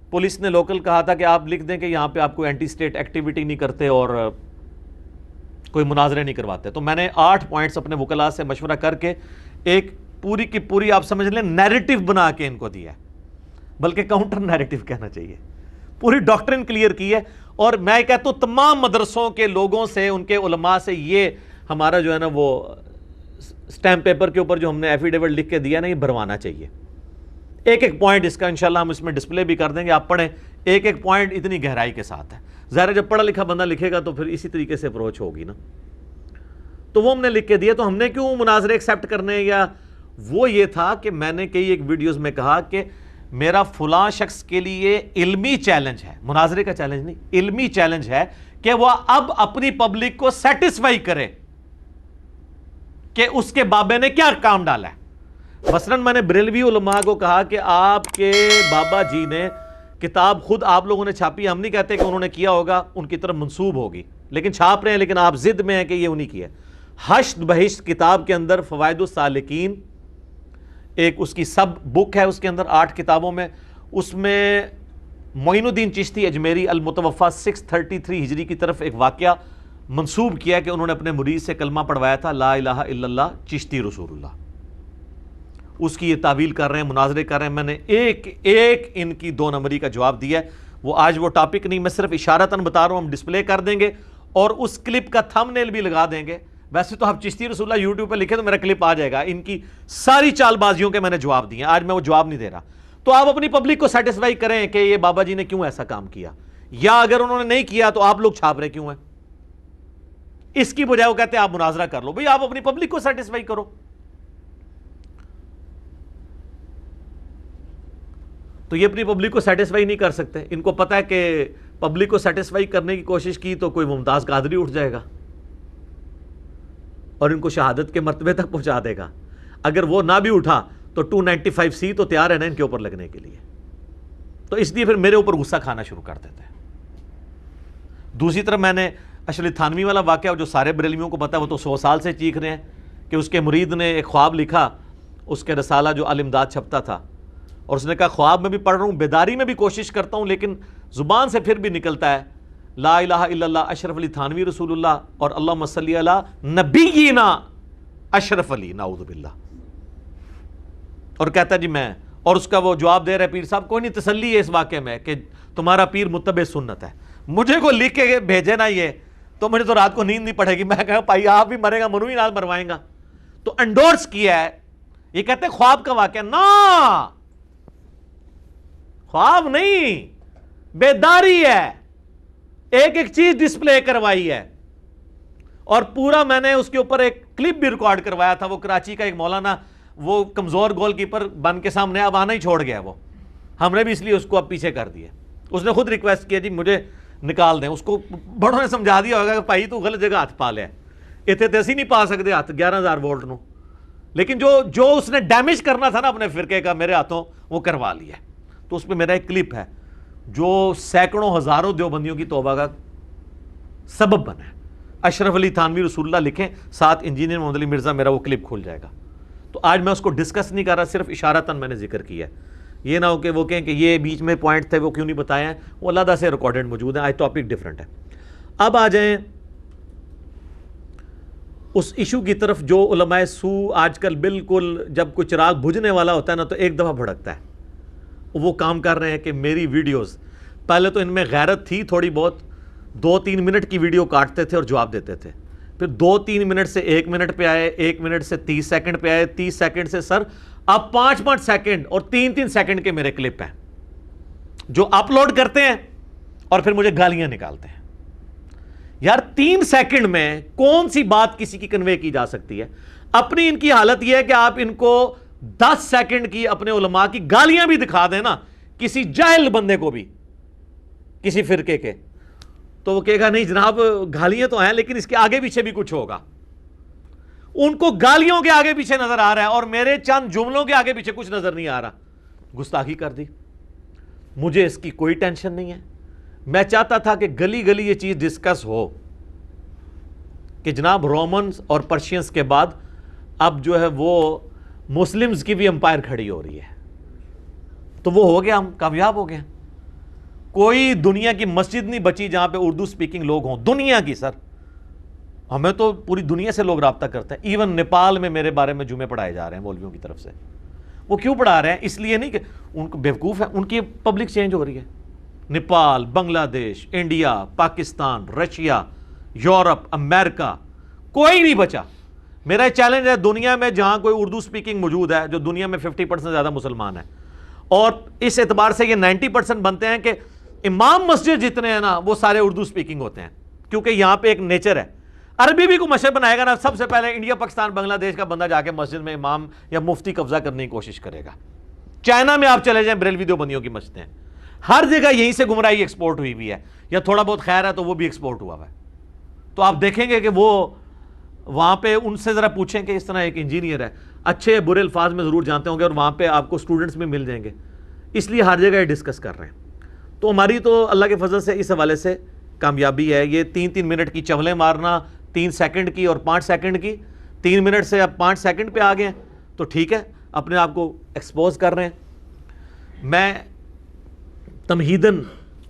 S1: پولیس نے لوکل کہا تھا کہ آپ لکھ دیں کہ یہاں پہ آپ کو اینٹی سٹیٹ ایکٹیویٹی نہیں کرتے اور کوئی مناظرے نہیں کرواتے. تو میں نے 8 پوائنٹس اپنے وکلاء سے مشورہ کر کے ایک پوری کی پوری آپ سمجھ لیں نیریٹو بنا کے ان کو دیا ہے، بلکہ کاؤنٹر نیریٹو کہنا چاہیے. پوری ڈاکٹرن کلیئر کی ہے. اور میں کہتا ہوں تمام مدرسوں کے لوگوں سے، ان کے علماء سے، یہ ہمارا جو ہے نا وہ سٹیمپ پیپر کے اوپر جو ہم نے ایفیڈیوٹ لکھ کے دیا نا، یہ بھروانا چاہیے. ایک ایک پوائنٹ اس کا انشاءاللہ ہم اس میں ڈسپلے بھی کر دیں گے، آپ پڑھیں. ایک ایک پوائنٹ اتنی گہرائی کے ساتھ ہے. ظاہر ہے جب پڑھا لکھا بندہ لکھے گا تو پھر اسی طریقے سے اپروچ ہوگی نا. تو وہ ہم نے لکھ کے دیا. تو ہم نے کیوں مناظرے ایکسیپٹ کرنے، یا وہ یہ تھا کہ میں نے کئی ایک ویڈیوز میں کہا کہ میرا فلاں شخص کے لیے علمی چیلنج ہے، مناظرے کا چیلنج نہیں، علمی چیلنج ہے کہ وہ اب اپنی پبلک کو سیٹسفائی کرے کہ اس کے بابے نے کیا کام ڈالا ہے. مثلا میں نے بریلوی علماء کو کہا کہ آپ کے بابا جی نے کتاب خود آپ لوگوں نے چھاپی، ہم نہیں کہتے کہ انہوں نے کیا ہوگا، ان کی طرف منسوب ہوگی، لیکن چھاپ رہے ہیں، لیکن آپ ضد میں ہیں کہ یہ انہی کی ہے۔ حشد بہشت کتاب کے اندر فوائد السالکین ایک اس کی سب بک ہے، اس کے اندر 8 کتابوں میں، اس میں معین الدین چشتی اجمیری المتوفا 633 ہجری کی طرف ایک واقعہ منسوب کیا کہ انہوں نے اپنے مرید سے کلمہ پڑھوایا تھا لا الہ الا اللہ چشتی رسول اللہ۔ اس کی یہ تعویل کر رہے ہیں، مناظرے کر رہے ہیں۔ میں نے ایک ان کی 2 نمبری کا جواب دیا ہے، وہ آج وہ ٹاپک نہیں، میں صرف اشارتاً بتا رہا ہوں، ہم ڈسپلے کر دیں گے اور اس کلپ کا تھم نیل بھی لگا دیں گے۔ ویسے تو آپ چشتی رسول اللہ یوٹیوب پہ لکھیں تو میرا کلپ آ جائے گا، ان کی ساری چال بازیوں کے میں نے جواب دیے ہیں، آج میں وہ جواب نہیں دے رہا۔ تو آپ اپنی پبلک کو سیٹسفائی کریں کہ یہ بابا جی نے کیوں ایسا کام کیا، یا اگر انہوں نے نہیں کیا تو آپ لوگ چھاپ رہے کیوں ہیں؟ اس کی بجائے وہ کہتے ہیں آپ مناظرہ کر لو، بھئی آپ اپنی پبلک کو سیٹسفائی کرو۔ تو یہ اپنی پبلک کو سیٹسفائی نہیں کر سکتے، ان کو پتہ ہے کہ پبلک کو سیٹسفائی کرنے کی کوشش کی تو کوئی ممتاز قادری اٹھ جائے گا اور ان کو شہادت کے مرتبے تک پہنچا دے گا۔ اگر وہ نہ بھی اٹھا تو 295C تو تیار ہے نا ان کے اوپر لگنے کے لیے، تو اس لیے پھر میرے اوپر غصہ کھانا شروع کر دیتے ہیں۔ دوسری طرف میں نے اشرف علی تھانوی والا واقعہ جو سارے بریلویوں کو پتا ہے، وہ تو 100 سال سے چیخ رہے ہیں کہ اس کے مرید نے ایک خواب لکھا، اس کے رسالہ جو الامداد چھپتا تھا، اور اس نے کہا خواب میں بھی پڑھ رہا ہوں، بیداری میں بھی کوشش کرتا ہوں، لیکن زبان سے پھر بھی نکلتا ہے لا الہ الا اللہ اشرف علی تھانوی رسول اللہ اور اللہم صلی علی نبینا اشرف علی نعوذ باللہ، اور کہتا ہے جی میں، اور اس کا وہ جواب دے رہے پیر صاحب کوئی نہیں، تسلی ہے اس واقعے میں کہ تمہارا پیر متبع سنت ہے، مجھے کو لکھ کے بھیجے نا یہ تو مجھے تو رات کو نیند نہیں پڑے گی، میں کہا بھائی آپ بھی مرے گا، منو بھی نال مروائیں گا۔ تو انڈورس کیا ہے، یہ کہتے ہیں خواب کا واقعہ، نا خواب نہیں، بیداری ہے، ایک ایک چیز ڈسپلے کروائی ہے، اور پورا میں نے اس کے اوپر ایک کلپ بھی ریکارڈ کروایا تھا۔ وہ کراچی کا ایک مولانا، وہ کمزور گول کیپر بن کے سامنے اب آنا ہی چھوڑ گیا، وہ ہم نے بھی اس لیے اس کو اب پیچھے کر دیا۔ اس نے خود ریکویسٹ کیا جی مجھے نکال دیں، اس کو بڑوں نے سمجھا دیا ہوگا کہ بھائی تو غلط جگہ ہاتھ پا لیا، اتنے تیسی نہیں پا سکتے ہاتھ 11,000 وولٹ نو، لیکن جو اس نے ڈیمیج کرنا تھا نا اپنے فرقے کا میرے ہاتھوں وہ کروا لیا۔ تو اس پہ میرا ایک کلپ ہے جو سینکڑوں ہزاروں دیوبندیوں کی توبہ کا سبب بنا ہے۔ اشرف علی تھانوی رسول اللہ لکھیں، ساتھ انجینئر محمد علی مرزا، میرا وہ کلپ کھل جائے گا۔ تو آج میں اس کو ڈسکس نہیں کر رہا، صرف اشارتاً میں نے ذکر کیا ہے، یہ نہ ہو کہ وہ کہیں کہ یہ بیچ میں پوائنٹ تھے وہ کیوں نہیں بتائے ہیں، وہ علیحدہ سے ریکارڈڈ موجود ہیں، آج ٹاپک ڈیفرنٹ ہے۔ اب آ جائیں اس ایشو کی طرف جو علماء سو آج کل بالکل جب کوئی چراغ بجھنے والا ہوتا ہے نا تو ایک دفعہ بھڑکتا ہے، وہ کام کر رہے ہیں کہ میری ویڈیوز، پہلے تو ان میں غیرت تھی تھوڑی بہت، 2-3 منٹ کی ویڈیو کاٹتے تھے اور جواب دیتے تھے، پھر 2-3 منٹ سے 1 منٹ پہ آئے، 1 منٹ سے 30 سیکنڈ پہ آئے، 30 سیکنڈ سے سر اب 5-5 سیکنڈ اور 3-3 سیکنڈ کے میرے کلپ ہیں جو اپلوڈ کرتے ہیں اور پھر مجھے گالیاں نکالتے ہیں۔ یار 3 سیکنڈ میں کون سی بات کسی کی کنوے کی جا سکتی ہے؟ اپنی ان کی حالت یہ ہے کہ آپ ان کو 10 سیکنڈ کی اپنے علماء کی گالیاں بھی دکھا دیں نا کسی جاہل بندے کو بھی، کسی فرقے کے، تو وہ کہے گا نہیں جناب گالیاں تو ہیں لیکن اس کے آگے پیچھے بھی کچھ ہوگا۔ ان کو گالیوں کے آگے پیچھے نظر آ رہا ہے اور میرے چند جملوں کے آگے پیچھے کچھ نظر نہیں آ رہا۔ گستاخی کر دی، مجھے اس کی کوئی ٹینشن نہیں ہے۔ میں چاہتا تھا کہ گلی گلی یہ چیز ڈسکس ہو کہ جناب رومنز اور پرشینز کے بعد اب جو ہے وہ مسلمز کی بھی امپائر کھڑی ہو رہی ہے، تو وہ ہو گیا، ہم کامیاب ہو گئے۔ کوئی دنیا کی مسجد نہیں بچی جہاں پہ اردو سپیکنگ لوگ ہوں، دنیا کی سر، ہمیں تو پوری دنیا سے لوگ رابطہ کرتے ہیں۔ ایون نیپال میں میرے بارے میں جمعے پڑھائے جا رہے ہیں مولویوں کی طرف سے۔ وہ کیوں پڑھا رہے ہیں؟ اس لیے نہیں کہ ان کو بیوقوف ہے، ان کی پبلک چینج ہو رہی ہے۔ نیپال، بنگلہ دیش، انڈیا، پاکستان، رشیا، یورپ، امریکہ، کوئی نہیں بچا۔ میرا چیلنج ہے دنیا میں جہاں کوئی اردو سپیکنگ موجود ہے، جو دنیا میں 50% زیادہ مسلمان ہیں، اور اس اعتبار سے یہ 90% بنتے ہیں کہ امام مسجد جتنے ہیں نا وہ سارے اردو سپیکنگ ہوتے ہیں، کیونکہ یہاں پہ ایک نیچر ہے۔ عربی بھی کو مشہد بنائے گا نا، سب سے پہلے انڈیا، پاکستان، بنگلہ دیش کا بندہ جا کے مسجد میں امام یا مفتی قبضہ کرنے کی کوشش کرے گا۔ چائنا میں آپ چلے جائیں، بریلوی دیوبندیوں کی مسجدیں، ہر جگہ یہیں سے گمراہی ایکسپورٹ ہوئی ہوئی ہے، یا تھوڑا بہت خیر ہے تو وہ بھی ایکسپورٹ ہوا ہوا ہے۔ تو آپ دیکھیں گے کہ وہ وہاں پہ ان سے ذرا پوچھیں کہ اس طرح ایک انجینئر ہے، اچھے برے الفاظ میں ضرور جانتے ہوں گے، اور وہاں پہ آپ کو اسٹوڈنٹس بھی مل جائیں گے، اس لیے ہر جگہ یہ ڈسکس کر رہے ہیں۔ تو ہماری تو اللہ کے فضل سے اس حوالے سے کامیابی ہے. یہ 3 منٹ کی چولیں مارنا 3 سیکنڈ کی اور 5 سیکنڈ کی, 3 منٹ سے اب 5 سیکنڈ پہ آ گئے ہیں تو ٹھیک ہے, اپنے آپ کو ایکسپوز کر رہے ہیں. میں تمہیداً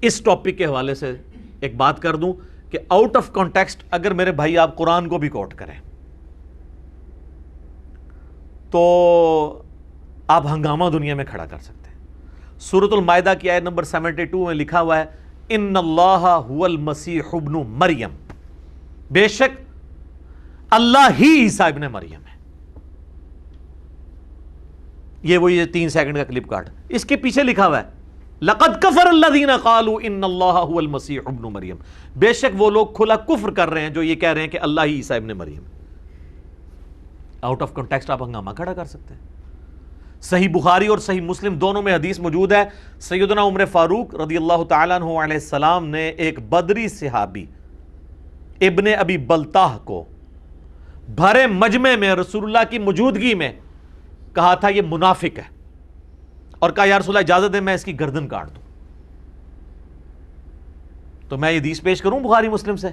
S1: اس ٹاپک کے حوالے سے ایک بات کر دوں کہ آؤٹ آف کانٹیکسٹ اگر میرے بھائی آپ قرآن کو بھی کوٹ کریں تو آپ ہنگامہ دنیا میں کھڑا کر سکتے ہیں. سورۃ المائدہ کی آیت نمبر 72 میں لکھا ہوا ہے ان اللہ هو المسیح ابن مریم, بے شک اللہ ہی عیسیٰ ابن مریم ہے. یہ وہی 3 سیکنڈ کا کلپ کاٹ, اس کے پیچھے لکھا ہوا ہے لقد کفر الذین قالوا ان اللہ هو المسیح ابن مریم, بے شک وہ لوگ کھلا کفر کر رہے ہیں جو یہ کہہ رہے ہیں کہ اللہ ہی عیسیٰ ابن مریم. آؤٹ آف کنٹیکسٹ آپ ہنگامہ کھڑا کر سکتے ہیں. صحیح بخاری اور صحیح مسلم دونوں میں حدیث موجود ہے, سیدنا عمر فاروق رضی اللہ تعالیٰ عنہ علیہ السلام نے ایک بدری صحابی ابن ابی بلتاہ کو بھرے مجمع میں رسول اللہ کی موجودگی میں کہا تھا یہ منافق ہے, اور کہا یا رسول اللہ اجازت دے میں اس کی گردن کاٹ دوں. تو میں یہ حدیث پیش کروں بخاری مسلم سے,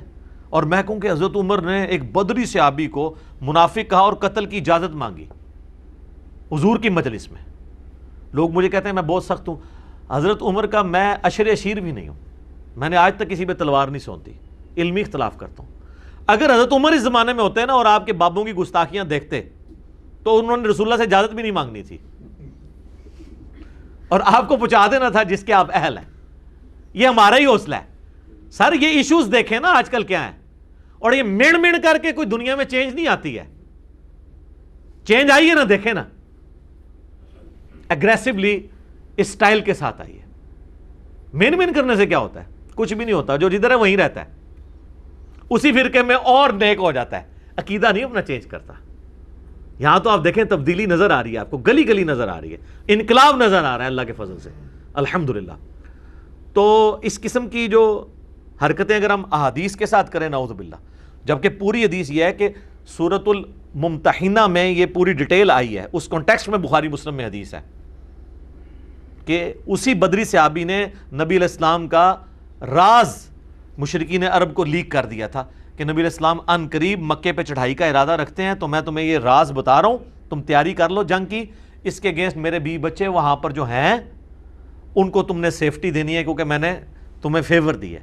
S1: اور میں کہوں کہ حضرت عمر نے ایک بدری صحابی کو منافق کہا اور قتل کی اجازت مانگی حضور کی مجلس میں. لوگ مجھے کہتے ہیں میں بہت سخت ہوں. حضرت عمر کا میں عشر اشیر بھی نہیں ہوں, میں نے آج تک کسی پہ تلوار نہیں سونتی, علمی اختلاف کرتا ہوں. اگر حضرت عمر اس زمانے میں ہوتے نا اور آپ کے بابوں کی گستاخیاں دیکھتے تو انہوں نے رسول اللہ سے اجازت بھی نہیں مانگنی تھی اور آپ کو پہنچا دینا تھا جس کے آپ اہل ہیں. یہ ہمارا ہی حوصلہ ہے سر. یہ ایشوز دیکھیں نا آج کل کیا ہیں, اور یہ مڑ کر کے کوئی دنیا میں چینج نہیں آتی ہے. چینج آئی ہے نا, دیکھیں نا, اگریسولی اسٹائل کے ساتھ آئی ہے. مین کرنے سے کیا ہوتا ہے, کچھ بھی نہیں ہوتا. جو جدھر ہے وہیں رہتا ہے, اسی فرقے میں اور نیک ہو جاتا ہے. عقیدہ نہیں اپنا چینج کرتا. یہاں تو آپ دیکھیں تبدیلی نظر آ رہی ہے آپ کو, گلی گلی نظر آ رہی ہے, انقلاب نظر آ رہا ہے اللہ کے فضل سے الحمدللہ. تو اس قسم کی جو حرکتیں اگر ہم احادیث کے ساتھ کریں نعوذ باللہ, جبکہ پوری حدیث یہ ہے کہ سورۃ الممتحنہ میں یہ پوری ڈیٹیل آئی ہے, اس کانٹیکسٹ میں بخاری مسلم میں حدیث ہے کہ اسی بدری صحابی نے نبی علیہ السلام کا راز مشرکین عرب کو لیک کر دیا تھا کہ نبی علیہ السلام ان قریب مکے پہ چڑھائی کا ارادہ رکھتے ہیں, تو میں تمہیں یہ راز بتا رہا ہوں, تم تیاری کر لو جنگ کی. اس کے اگینسٹ میرے بیوی بچے وہاں پر جو ہیں ان کو تم نے سیفٹی دینی ہے کیونکہ میں نے تمہیں فیور دی ہے.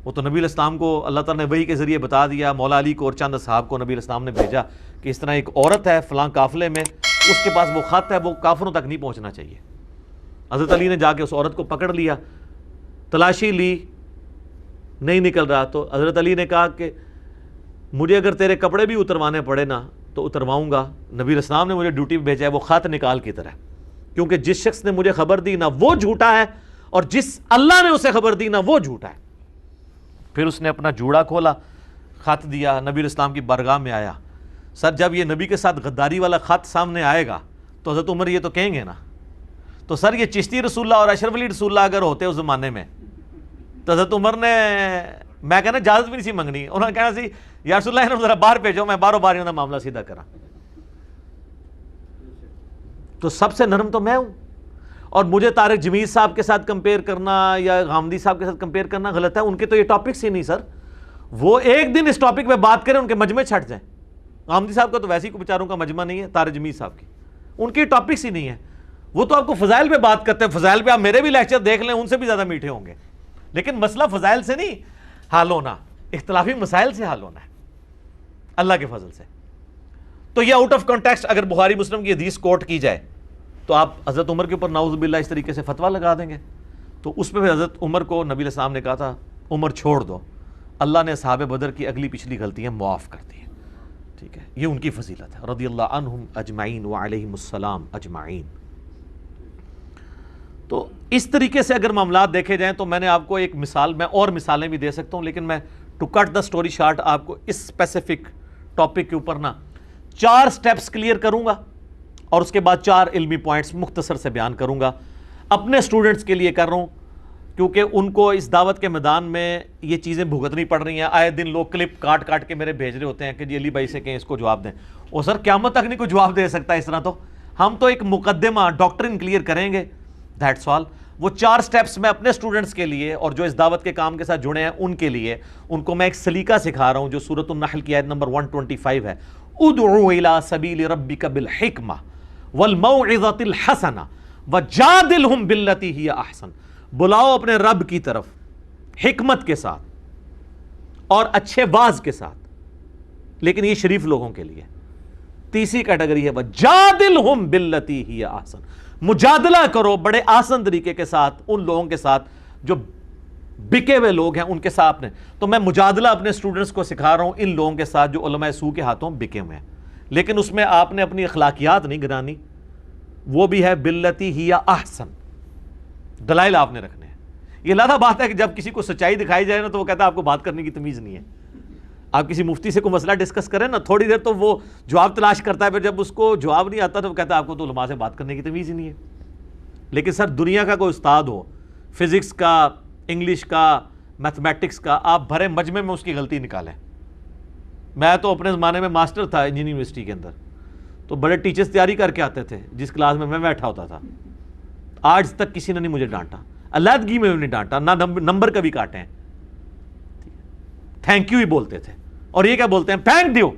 S1: وہ تو نبی علیہ السلام کو اللہ تعالیٰ نے وحی کے ذریعے بتا دیا. مولا علی کو اور چند اصحاب کو نبی علیہ السلام نے بھیجا کہ اس طرح ایک عورت ہے فلاں قافلے میں, اس کے پاس وہ خط ہے, وہ کافروں تک نہیں پہنچنا چاہیے. حضرت علی نے جا کے اس عورت کو پکڑ لیا, تلاشی لی, نہیں نکل رہا. تو حضرت علی نے کہا کہ مجھے اگر تیرے کپڑے بھی اتروانے پڑے نا تو اترواؤں گا. نبی علیہ السلام نے مجھے ڈیوٹی پہ بھیجا ہے, وہ خط نکال کی طرح, کیونکہ جس شخص نے مجھے خبر دی نہ وہ جھوٹا ہے اور جس اللہ نے اسے خبر دی نہ وہ جھوٹا ہے. پھر اس نے اپنا جوڑا کھولا, خط دیا, نبی علیہ السلام کی بارگاہ میں آیا. سر جب یہ نبی کے ساتھ غداری والا خط سامنے آئے گا تو حضرت عمر یہ تو کہیں گے نا, تو سر یہ چشتی رسول اللہ اور اشرف علی رسول اللہ اگر ہوتے اس زمانے میں تو حضرت عمر نے, میں کہنا اجازت بھی نہیں سی منگنی, انہوں نے کہنا سی یا رسول اللہ ذرا باہر بھیجو, میں باروں بار انہوں معاملہ سیدھا کرا. تو سب سے نرم تو میں ہوں, اور مجھے طارق جمیل صاحب کے ساتھ کمپیئر کرنا یا غامدی صاحب کے ساتھ کمپیئر کرنا غلط ہے. ان کے تو یہ ٹاپکس ہی نہیں سر, وہ ایک دن اس ٹاپک پہ بات کریں ان کے مجمع چھٹ جائیں. غامدی صاحب کا تو ویسے ہی بیچاروں کا مجمع نہیں ہے, طارق جمیل صاحب کی ان کے ٹاپکس ہی نہیں ہے. وہ تو آپ کو فضائل پہ بات کرتے ہیں, فضائل پہ آپ میرے بھی لیکچر دیکھ لیں, ان سے بھی زیادہ میٹھے ہوں گے. لیکن مسئلہ فضائل سے نہیں حل ہونا, اختلافی مسائل سے حل ہونا ہے اللہ کے فضل سے. تو یہ آؤٹ آف کانٹیکسٹ اگر بخاری مسلم کی حدیث کوٹ کی جائے تو آپ حضرت عمر کے اوپر نعوذ باللہ اس طریقے سے فتویٰ لگا دیں گے. تو اس پہ حضرت عمر کو نبی علیہ السلام نے کہا تھا عمر چھوڑ دو, اللہ نے اصحاب بدر کی اگلی پچھلی غلطیاں معاف کر دی ہیں. ٹھیک ہے, یہ ان کی فضیلت ہے رضی اللہ عنہم اجمعین وعلیہم السلام اجمعین. تو اس طریقے سے اگر معاملات دیکھے جائیں تو میں نے آپ کو ایک مثال, میں اور مثالیں بھی دے سکتا ہوں, لیکن میں to cut the story short آپ کو اس اسپیسیفک ٹاپک کے اوپر نا 4 سٹیپس کلیئر کروں گا اور اس کے بعد 4 علمی پوائنٹس مختصر سے بیان کروں گا. اپنے اسٹوڈنٹس کے لیے کر رہا ہوں کیونکہ ان کو اس دعوت کے میدان میں یہ چیزیں بھگتنی پڑ رہی ہیں. آئے دن لوگ کلپ کاٹ کاٹ کے میرے بھیج رہے ہوتے ہیں کہ جی علی بھائی سے کہیں اس کو جواب دیں. اور سر قیامت تک نہیں کوئی جواب دے سکتا اس طرح. تو ہم تو ایک مقدمہ ڈاکٹرن کلیئر کریں گے, دیٹس آل. وہ 4 سٹیپس میں اپنے اسٹوڈنٹس کے لیے اور جو اس دعوت کے کام کے ساتھ جڑے ہیں ان کے لیے ان کو میں ایک سلیقہ سکھا رہا ہوں جو سورۃ النحل کی آیت نمبر 125 ہے. ادعو الی سبیل ربک بالحکمہ والموعظۃ الحسنہ وجادلہم باللتی ہی احسن. بلاؤ اپنے رب کی طرف حکمت کے ساتھ اور اچھے واعظ کے ساتھ, لیکن یہ شریف لوگوں کے لیے. تیسری کیٹیگری ہے وجادلہم باللتی ہی احسن, مجادلہ کرو بڑے آسان طریقے کے ساتھ ان لوگوں کے ساتھ جو بکے ہوئے لوگ ہیں ان کے ساتھ. تو میں مجادلہ اپنے اسٹوڈنٹس کو سکھا رہا ہوں ان لوگوں کے ساتھ جو علماء سو کے ہاتھوں بکے ہوئے ہیں, لیکن اس میں آپ نے اپنی اخلاقیات نہیں گرانی, وہ بھی ہے باللتی ہی احسن, دلائل آپ نے رکھنے ہیں. یہ لادہ بات ہے کہ جب کسی کو سچائی دکھائی جائے نا تو وہ کہتا ہے آپ کو بات کرنے کی تمیز نہیں ہے. آپ کسی مفتی سے کوئی مسئلہ ڈسکس کریں نا, تھوڑی دیر تو وہ جواب تلاش کرتا ہے, پھر جب اس کو جواب نہیں آتا تو وہ کہتا ہے آپ کو تو علماء سے بات کرنے کی تمیز ہی نہیں ہے. لیکن سر دنیا کا کوئی استاد ہو, فزکس کا, انگلش کا, میتھمیٹکس کا, آپ بھرے مجمع میں اس کی غلطی نکالیں. میں تو اپنے زمانے میں ماسٹر تھا انجینئرنگ یونیورسٹی کے اندر, تو بڑے ٹیچرز تیاری کر کے آتے تھے جس کلاس میں بیٹھا ہوتا تھا. آج تک کسی نے نہیں مجھے ڈانٹا, علیحدگی میں بھی نہیں ڈانٹا, نہ نمبر کبھی کاٹے ہیں. تھینک یو ہی بولتے تھے, اور یہ کیا بولتے ہیں پھینک دیو,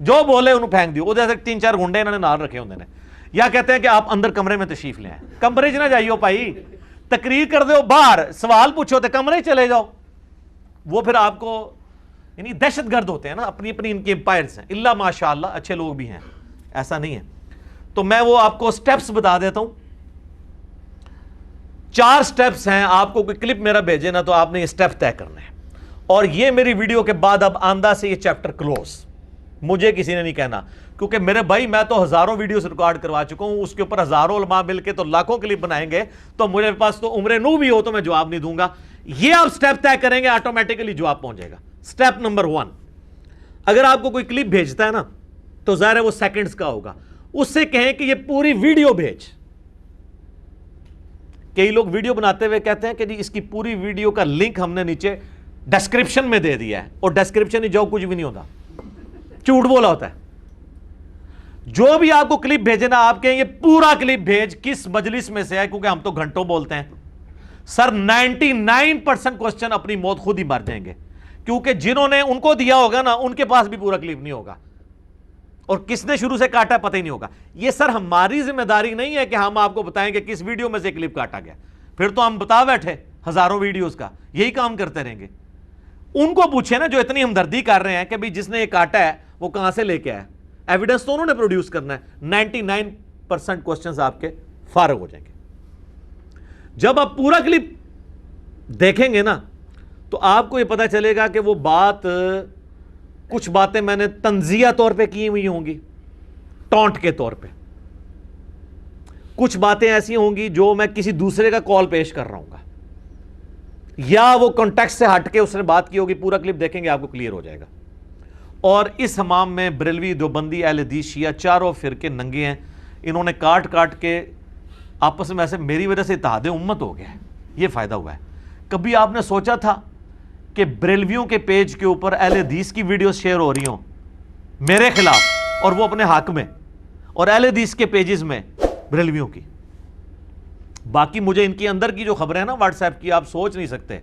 S1: جو بولے انہوں پھینک دیو. وہ جیسے 3-4 گنڈے انہوں نے نال رکھے ہوندے نے, یا کہتے ہیں کہ آپ اندر کمرے میں تشریف لے آئیں. کمرے چ نہ جائیو بھائی, تقریر کر دو باہر, سوال پوچھو تو کمرے چلے جاؤ. وہ پھر آپ کو یعنی دہشت گرد ہوتے ہیں نا, اپنی اپنی ان کے امپائرز ہیں. اللہ ماشاء اللہ اچھے لوگ بھی ہیں, ایسا نہیں ہے. تو میں وہ آپ کو سٹیپس بتا دیتا ہوں. 4 سٹیپس ہیں, آپ کو کوئی کلپ میرا بھیجے نا تو آپ نے یہ سٹیپ طے کرنا ہے, اور یہ میری ویڈیو کے بعد اب آندہ سے یہ چیپٹر کلوز. مجھے کسی نے نہیں کہنا, کیونکہ میرے بھائی میں تو ہزاروں ویڈیوز ریکارڈ کروا چکا ہوں, اس کے اوپر ہزاروں علماء مل کے تو لاکھوں کلپ بنائیں گے, تو میرے پاس تو عمر نو بھی ہو تو میں جواب نہیں دوں گا. یہ آپ سٹیپ طے کریں گے آٹومیٹکلی جواب پہنچ جائے گا. سٹیپ نمبر 1, اگر آپ کو کوئی کلپ بھیجتا ہے نا تو ظاہر ہے وہ سیکنڈز کا ہوگا, اس سے کہیں کہ یہ پوری ویڈیو بھیج. کئی لوگ ویڈیو بناتے ہوئے کہتے ہیں کہ جی اس کی پوری ویڈیو کا لنک ہم نے نیچے ڈسکرپشن میں دے دیا ہے, اور ڈسکرپشن ہی جو کچھ بھی نہیں ہوتا, جھوٹ بولا ہوتا ہے. جو بھی آپ کو کلپ بھیجے نا آپ کہیں یہ پورا کلپ بھیج, کس مجلس میں سے ہے, کیونکہ ہم تو گھنٹوں بولتے ہیں. سر 99% کوسچن اپنی موت خود ہی مر جائیں گے, کیونکہ جنہوں نے ان کو دیا ہوگا نا ان کے پاس بھی پورا کلپ نہیں ہوگا, اور کس نے شروع سے کاٹا پتہ ہی نہیں ہوگا. یہ سر ہماری ذمہ داری نہیں ہے کہ ہم آپ کو بتائیں کہ کس ویڈیو میں سے کلپ کاٹا گیا, پھر تو ہم بتا بیٹھے ہزاروں ویڈیوز کا, یہی کام کرتے رہیں گے. ان کو پوچھیں نا جو اتنی ہمدردی کر رہے ہیں کہ بھی جس نے یہ کاٹا ہے وہ کہاں سے لے کے آیا, ایویڈنس تو انہوں نے پروڈیوس کرنا ہے. 99% کوسچنز آپ کے فارغ ہو جائیں گے. جب آپ پورا کلپ دیکھیں گے نا تو آپ کو یہ پتا چلے گا کہ وہ بات, کچھ باتیں میں نے تنزیہ طور پہ کی ہوئی ہوں گی, ٹونٹ کے طور پہ. کچھ باتیں ایسی ہوں گی جو میں کسی دوسرے کا کال پیش کر رہا ہوں گا, یا وہ کانٹیکسٹ سے ہٹ کے اس نے بات کی ہوگی. پورا کلپ دیکھیں گے آپ کو کلیئر ہو جائے گا. اور اس حمام میں بریلوی, دیوبندی, اہل حدیث, شیعہ چاروں فرقے ننگے ہیں. انہوں نے کاٹ کاٹ کے آپس میں ایسے میری وجہ سے اتحاد امت ہو گیا ہے, یہ فائدہ ہوا ہے. کبھی آپ نے سوچا تھا کہ بریلویوں کے پیج کے اوپر اہل حدیث کی ویڈیوز شیئر ہو رہی ہوں میرے خلاف, اور وہ اپنے حق میں, اور اہل حدیث کے پیجز میں بریلویوں کی. باقی مجھے ان کی اندر کی جو خبریں ہیں نا واٹس ایپ کی, آپ سوچ نہیں سکتے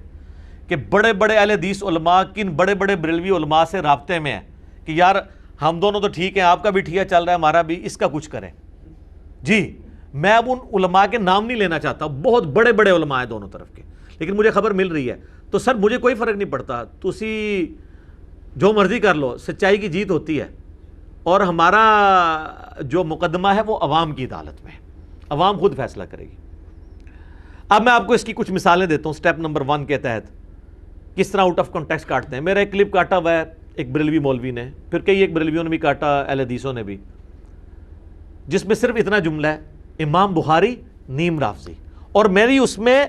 S1: کہ بڑے بڑے اہل حدیث علماء کن بڑے بڑے بریلوی علماء سے رابطے میں ہیں کہ یار ہم دونوں تو ٹھیک ہیں, آپ کا بھی ٹھیک چل رہا ہے, ہمارا بھی, اس کا کچھ کریں. جی میں اب ان علماء کے نام نہیں لینا چاہتا, بہت بڑے بڑے علماء ہیں دونوں طرف کے, لیکن مجھے خبر مل رہی ہے. تو سر مجھے کوئی فرق نہیں پڑتا, تسی جو مرضی کر لو, سچائی کی جیت ہوتی ہے. اور ہمارا جو مقدمہ ہے وہ عوام کی عدالت میں, عوام خود فیصلہ کرے گی. اب میں آپ کو اس کی کچھ مثالیں دیتا ہوں. سٹیپ نمبر 1 کے تحت کس طرح آؤٹ آف کانٹیکسٹ کاٹتے ہیں. میرا ایک کلپ کاٹا ہوا ہے ایک بریلوی مولوی نے, پھر کئی ایک بریلویوں نے بھی کاٹا, اہل حدیثوں نے بھی, جس میں صرف اتنا جملہ ہے امام بخاری نیم رافضی, اور میری اس میں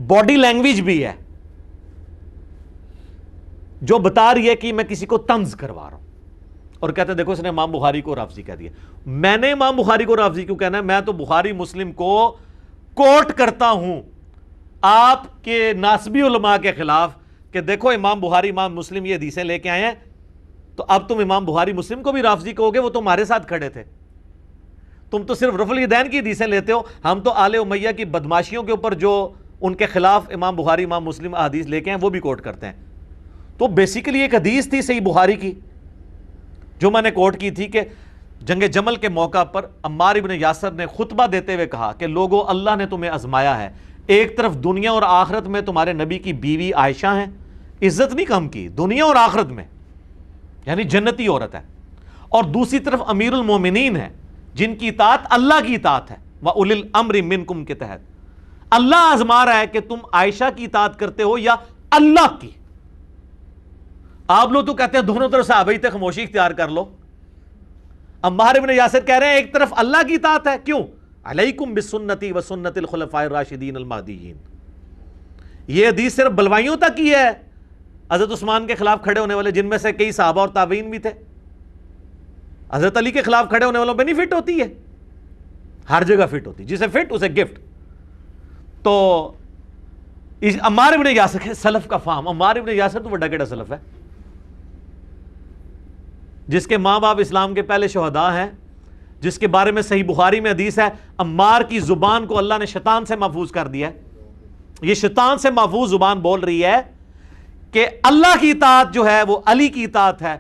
S1: باڈی لینگویج بھی ہے جو بتا رہی ہے کہ میں کسی کو طنز کروا رہا ہوں, اور کہتے ہیں دیکھو اس نے امام بخاری کو رافضی کہہ دیا. میں نے امام بخاری کو رافضی کیوں کہنا ہے, میں تو بخاری مسلم کو کوٹ کرتا ہوں آپ کے ناسبی علماء کے خلاف کہ دیکھو امام بخاری امام مسلم یہ حدیثیں لے کے آئے ہیں, تو اب تم امام بخاری مسلم کو بھی رافضی کہو گے, وہ تمہارے ساتھ کھڑے تھے. تم تو صرف رفع الیدین کی حدیثیں لیتے ہو، ہم تو آل امیہ کی بدماشیوں کے اوپر جو ان کے خلاف امام بخاری امام مسلم احادیث لے کے ہیں وہ بھی کوٹ کرتے ہیں۔ تو بیسیکلی ایک حدیث تھی صحیح بخاری کی جو میں نے کوٹ کی تھی کہ جنگ جمل کے موقع پر عمار ابن یاسر نے خطبہ دیتے ہوئے کہا کہ لوگو اللہ نے تمہیں آزمایا ہے، ایک طرف دنیا اور آخرت میں تمہارے نبی کی بیوی عائشہ ہیں، عزت نہیں کم کی دنیا اور آخرت میں، یعنی جنتی عورت ہے، اور دوسری طرف امیر المومنین ہے جن کی اطاعت اللہ کی اطاعت ہے، وَأُولِي الْأَمْرِ مِنْكُمْ کے تحت اللہ آزما رہا ہے کہ تم عائشہ کی اطاعت کرتے ہو یا اللہ کی۔ آپ لوگ تو کہتے ہیں دونوں طرف صحابہ تک خاموشی اختیار کر لو، عمار ابن یاسر کہہ رہے ہیں ایک طرف اللہ کی اطاعت ہے، کیوں؟ علیکم بسنتی و سنت الخلفاء الراشدین المہدیین۔ یہ حدیث صرف بلوائیوں تک ہی ہے، حضرت عثمان کے خلاف کھڑے ہونے والے جن میں سے کئی صحابہ اور تابعین بھی تھے، حضرت علی کے خلاف کھڑے ہونے والوں پہ نہیں فٹ ہوتی ہے، ہر جگہ فٹ ہوتی، جسے فٹ اسے گفٹ۔ تو عمار ابن یاسر کے سلف کا فہم، عمار ابن یاسر تو بڑا کیڑا سلف ہے جس کے ماں باپ اسلام کے پہلے شہداء ہیں، جس کے بارے میں صحیح بخاری میں حدیث ہے عمار کی زبان کو اللہ نے شیطان سے محفوظ کر دیا ہے، یہ شیطان سے محفوظ زبان بول رہی ہے کہ اللہ کی اطاعت جو ہے وہ علی کی اطاعت ہے،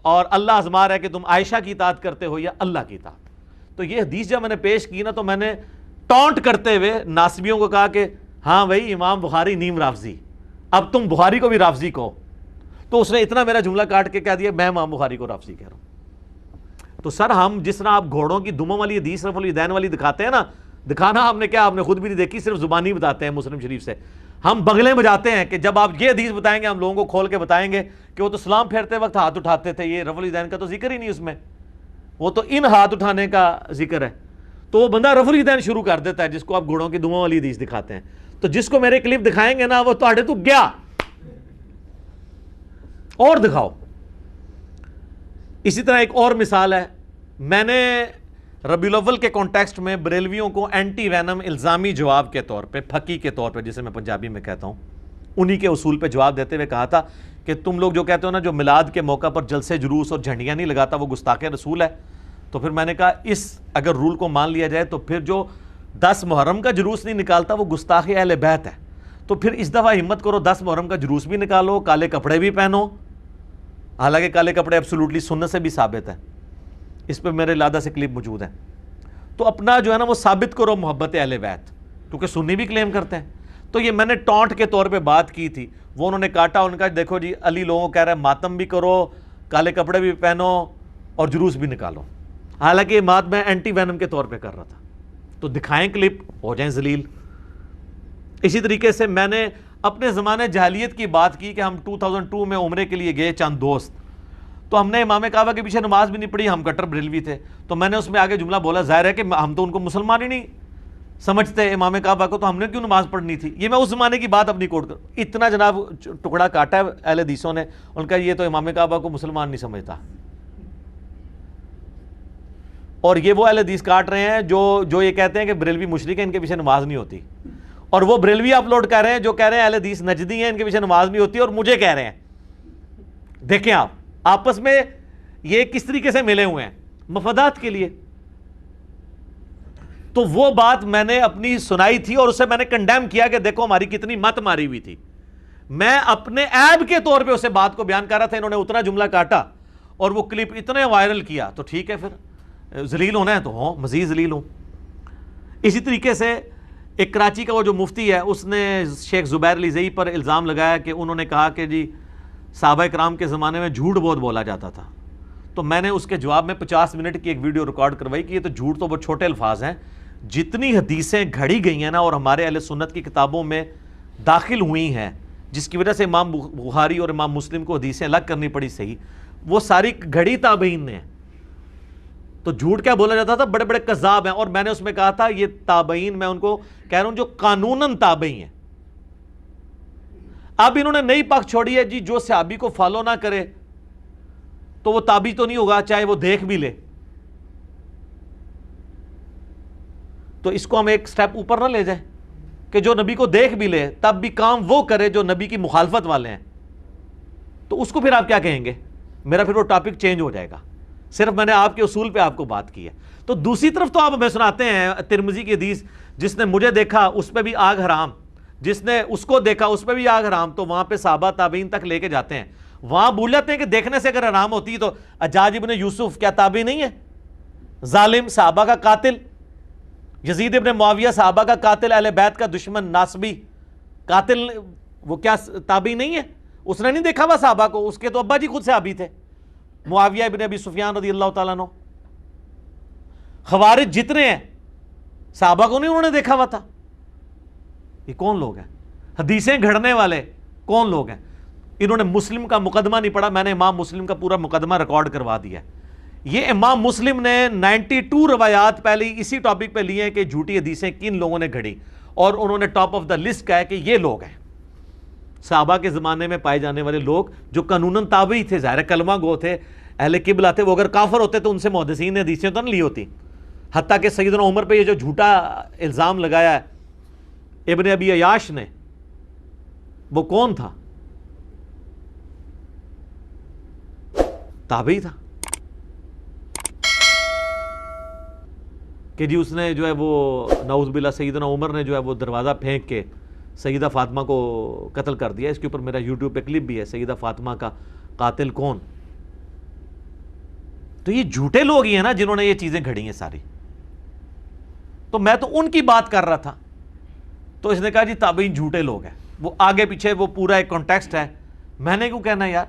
S1: اور اللہ آزما رہا ہے کہ تم عائشہ کی اطاعت کرتے ہو یا اللہ کی اطاعت۔ تو یہ حدیث جب میں نے پیش کی نا تو میں نے ٹونٹ کرتے ہوئے ناصبیوں کو کہا کہ ہاں بھائی امام بخاری نیم رافضی، اب تم بخاری کو بھی رافضی کہو۔ تو اس نے اتنا میرا جملہ کاٹ کے کہہ دیا میں امام بخاری کو رافضی کہہ رہا ہوں۔ تو سر ہم جس طرح آپ گھوڑوں کی دموں والی حدیث رفع الیدین والی دکھاتے ہیں نا، دکھانا ہم نے کیا، آپ نے خود بھی نہیں دیکھی، صرف زبانی بتاتے ہیں مسلم شریف سے، ہم بغلیں بجاتے ہیں کہ جب آپ یہ حدیث بتائیں گے ہم لوگوں کو کھول کے بتائیں گے کہ وہ تو سلام پھیرتے وقت ہاتھ اٹھاتے تھے، یہ رفع الیدین کا تو ذکر ہی نہیں اس میں، وہ تو ان ہاتھ اٹھانے کا ذکر ہے۔ تو وہ بندہ رفع الیدین شروع کر دیتا ہے جس کو آپ گھوڑوں کی دموں والی حدیث دکھاتے ہیں۔ تو جس کو میرے کلپ دکھائیں گے نا وہ تہاڈے تو گیا، اور دکھاؤ۔ اسی طرح ایک اور مثال ہے، میں نے ربیع الاول کے کانٹیکسٹ میں بریلویوں کو اینٹی وینم الزامی جواب کے طور پہ، پھکی کے طور پہ جسے میں پنجابی میں کہتا ہوں، انہی کے اصول پہ جواب دیتے ہوئے کہا تھا کہ تم لوگ جو کہتے ہو نا جو میلاد کے موقع پر جلسے جلوس اور جھنڈیاں نہیں لگاتا وہ گستاخ رسول ہے۔ تو پھر میں نے کہا اس اگر رول کو مان لیا جائے تو پھر جو 10 محرم کا جلوس نہیں نکالتا وہ گستاخ اہل بیت ہے، تو پھر اس دفعہ ہمت کرو 10 محرم کا جلوس بھی نکالو، کالے کپڑے بھی پہنو، حالانکہ کالے کپڑے ایبسولوٹلی سنت سے بھی ثابت ہے، اس پہ میرے لادہ سے کلپ موجود ہے۔ تو اپنا جو ہے نا وہ ثابت کرو محبت اہل بیت، کیونکہ سنی بھی کلیم کرتے ہیں۔ تو یہ میں نے ٹونٹ کے طور پہ بات کی تھی، وہ انہوں نے کاٹا، ان کا دیکھو جی علی لوگوں کو کہہ رہا ہے ماتم بھی کرو، کالے کپڑے بھی پہنو اور جلوس بھی نکالو، حالانکہ یہ بات میں اینٹی وینم کے طور پہ کر رہا تھا۔ تو دکھائیں کلپ، ہو جائیں ذلیل۔ اسی طریقے سے میں نے اپنے زمانے جاہلیت کی بات کی کہ ہم 2002 میں عمرے کے لیے گئے چند دوست، تو ہم نے امام کعبہ کے پیچھے نماز بھی نہیں پڑھی، ہم کٹر بریلوی تھے، تو میں نے اس میں آگے جملہ بولا ظاہر ہے کہ ہم تو ان کو مسلمان ہی نہیں سمجھتے امام کعبہ کو، تو ہم نے کیوں نماز پڑھنی تھی۔ یہ میں اس زمانے کی بات اپنی کوٹ کر، اتنا جناب ٹکڑا کاٹا ہے اہل حدیثوں نے، ان کا یہ تو امام کعبہ کو مسلمان نہیں سمجھتا۔ اور یہ وہ اہل حدیث کاٹ رہے ہیں جو یہ کہتے ہیں کہ بریلوی مشرک ہیں، ان کے پیچھے نماز نہیں ہوتی، اور وہ بریلوی اپلوڈ کر رہے ہیں جو کہہ رہے ہیں اہل حدیث نجدی ہیں، ان کے پیچھے نماز نہیں ہوتی، اور مجھے کہہ رہے ہیں۔ دیکھیں آپ آپس میں یہ کس طریقے سے ملے ہوئے ہیں مفادات کے لیے۔ تو وہ بات میں نے اپنی سنائی تھی اور اسے میں نے کنڈیم کیا کہ دیکھو ہماری کتنی مت ماری ہوئی تھی، میں اپنے عیب کے طور پہ اسے بات کو بیان کر رہا تھا، انہوں نے اتنا جملہ کاٹا اور وہ کلپ اتنے وائرل کیا، تو ٹھیک ہے پھر ذلیل ہونا ہے تو ہوں مزید ذلیل ہوں۔ اسی طریقے سے ایک کراچی کا وہ جو مفتی ہے اس نے شیخ زبیر علی زئی پر الزام لگایا کہ انہوں نے کہا کہ جی صحابہ کرام کے زمانے میں جھوٹ بہت بولا جاتا تھا، تو میں نے اس کے جواب میں 50 منٹ کی ایک ویڈیو ریکارڈ کروائی کہ یہ تو جھوٹ تو بہت چھوٹے الفاظ ہیں، جتنی حدیثیں گھڑی گئی ہیں نا اور ہمارے اہل سنت کی کتابوں میں داخل ہوئی ہیں جس کی وجہ سے امام بخاری اور امام مسلم کو حدیثیں الگ کرنی پڑی صحیح، وہ ساری گھڑی تابعین نے ہیں۔ تو جھوٹ کیا بولا جاتا تھا، بڑے بڑے کذاب ہیں، اور میں نے اس میں کہا تھا یہ تابعین میں ان کو کہہ رہا ہوں جو قانوناً تابعی ہیں۔ اب انہوں نے نئی پک چھوڑی ہے جی جو صحابی کو فالو نہ کرے تو وہ تابعی تو نہیں ہوگا چاہے وہ دیکھ بھی لے، تو اس کو ہم ایک سٹیپ اوپر نہ لے جائیں کہ جو نبی کو دیکھ بھی لے تب بھی کام وہ کرے جو نبی کی مخالفت والے ہیں، تو اس کو پھر آپ کیا کہیں گے؟ میرا پھر وہ ٹاپک چینج ہو جائے گا صرف میں نے آپ کے اصول پہ آپ کو بات کی ہے. تو دوسری طرف تو آپ ہمیں سناتے ہیں ترمذی کی حدیث, جس نے مجھے دیکھا اس پہ بھی آگ حرام, جس نے اس کو دیکھا اس پہ بھی آگ حرام. تو وہاں پہ صحابہ تابعین تک لے کے جاتے ہیں, وہاں بھول جاتے ہیں کہ دیکھنے سے اگر حرام ہوتی تو حجاج ابن یوسف کیا تابعی نہیں ہے؟ ظالم, صحابہ کا قاتل. یزید ابن معاویہ صحابہ کا قاتل, اہل بیت کا دشمن, ناصبی قاتل, وہ کیا تابعی نہیں ہے؟ اس نے نہیں دیکھا ہوا صحابہ کو, اس کے تو ابا جی خود صحابی تھے, معاویہ ابن ابی سفیان رضی اللہ تعالیٰ عنہ. خوارج جتنے ہیں صحابہ کو نہیں انہوں نے دیکھا ہوا تھا. یہ کون لوگ ہیں؟ حدیثیں گھڑنے والے کون لوگ ہیں؟ انہوں نے مسلم کا مقدمہ نہیں پڑھا. میں نے امام مسلم کا پورا مقدمہ ریکارڈ کروا دیا ہے. یہ امام مسلم نے 92 روایات پہلے اسی ٹاپک پہ لیے ہیں کہ جھوٹی حدیثیں کن لوگوں نے گھڑی, اور انہوں نے ٹاپ آف دا لسٹ کہا ہے کہ یہ لوگ ہیں صحابہ کے زمانے میں پائے جانے والے لوگ جو قانوناً تابعی تھے, ظاہر کلمہ گو تھے, اہل قبلہ تھے. وہ اگر کافر ہوتے تو ان سے محدثین نے حدیثیں تو نہیں لی ہوتی. حتیٰ کہ سیدنا عمر پہ یہ جو جھوٹا الزام لگایا ہے ابن ابی عیاش نے, وہ کون تھا؟ تابعی تھا کہ جی اس نے جو ہے وہ نعوذ باللہ سیدنا عمر نے جو ہے وہ دروازہ پھینک کے سیدہ فاطمہ کو قتل کر دیا. اس کے اوپر میرا یوٹیوب پہ کلپ بھی ہے, سیدہ فاطمہ کا قاتل کون. تو یہ جھوٹے لوگ ہی ہیں نا جنہوں نے یہ چیزیں گھڑی ہیں ساری. تو میں تو ان کی بات کر رہا تھا, تو اس نے کہا جی تابعین جھوٹے لوگ ہیں. وہ آگے پیچھے وہ پورا ایک کانٹیکسٹ ہے. میں نے کیوں کہنا یار,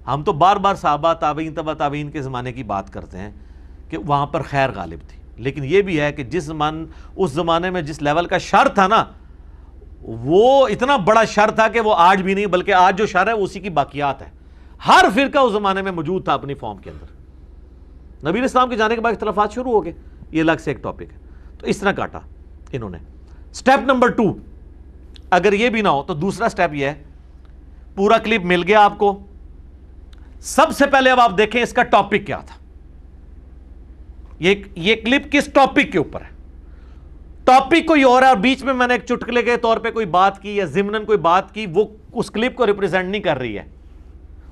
S1: ہم تو بار بار صحابہ تابعین تبع تابعین کے زمانے کی بات کرتے ہیں کہ وہاں پر خیر غالب تھی. لیکن یہ بھی ہے کہ اس زمانے میں جس لیول کا شر تھا نا, وہ اتنا بڑا شر تھا کہ وہ آج بھی نہیں, بلکہ آج جو شر ہے اسی کی باقیات ہے. ہر فرقہ اس زمانے میں موجود تھا اپنی فارم کے اندر. نبی علیہ السلام کے جانے کے بعد اختلافات شروع ہو گئے, یہ الگ سے ایک ٹاپک ہے. تو اس طرح کاٹا انہوں نے. سٹیپ نمبر 2, اگر یہ بھی نہ ہو تو دوسرا سٹیپ یہ ہے, پورا کلپ مل گیا آپ کو. سب سے پہلے اب آپ دیکھیں اس کا ٹاپک کیا تھا. یہ کلپ کس ٹاپک کے اوپر ہے؟ ٹاپک کوئی اور ہے, اور بیچ میں نے ایک چٹکلے کے طور پہ کوئی بات کی یا ضمناً کوئی بات کی, وہ اس کلپ کو ریپرزینٹ نہیں کر رہی ہے.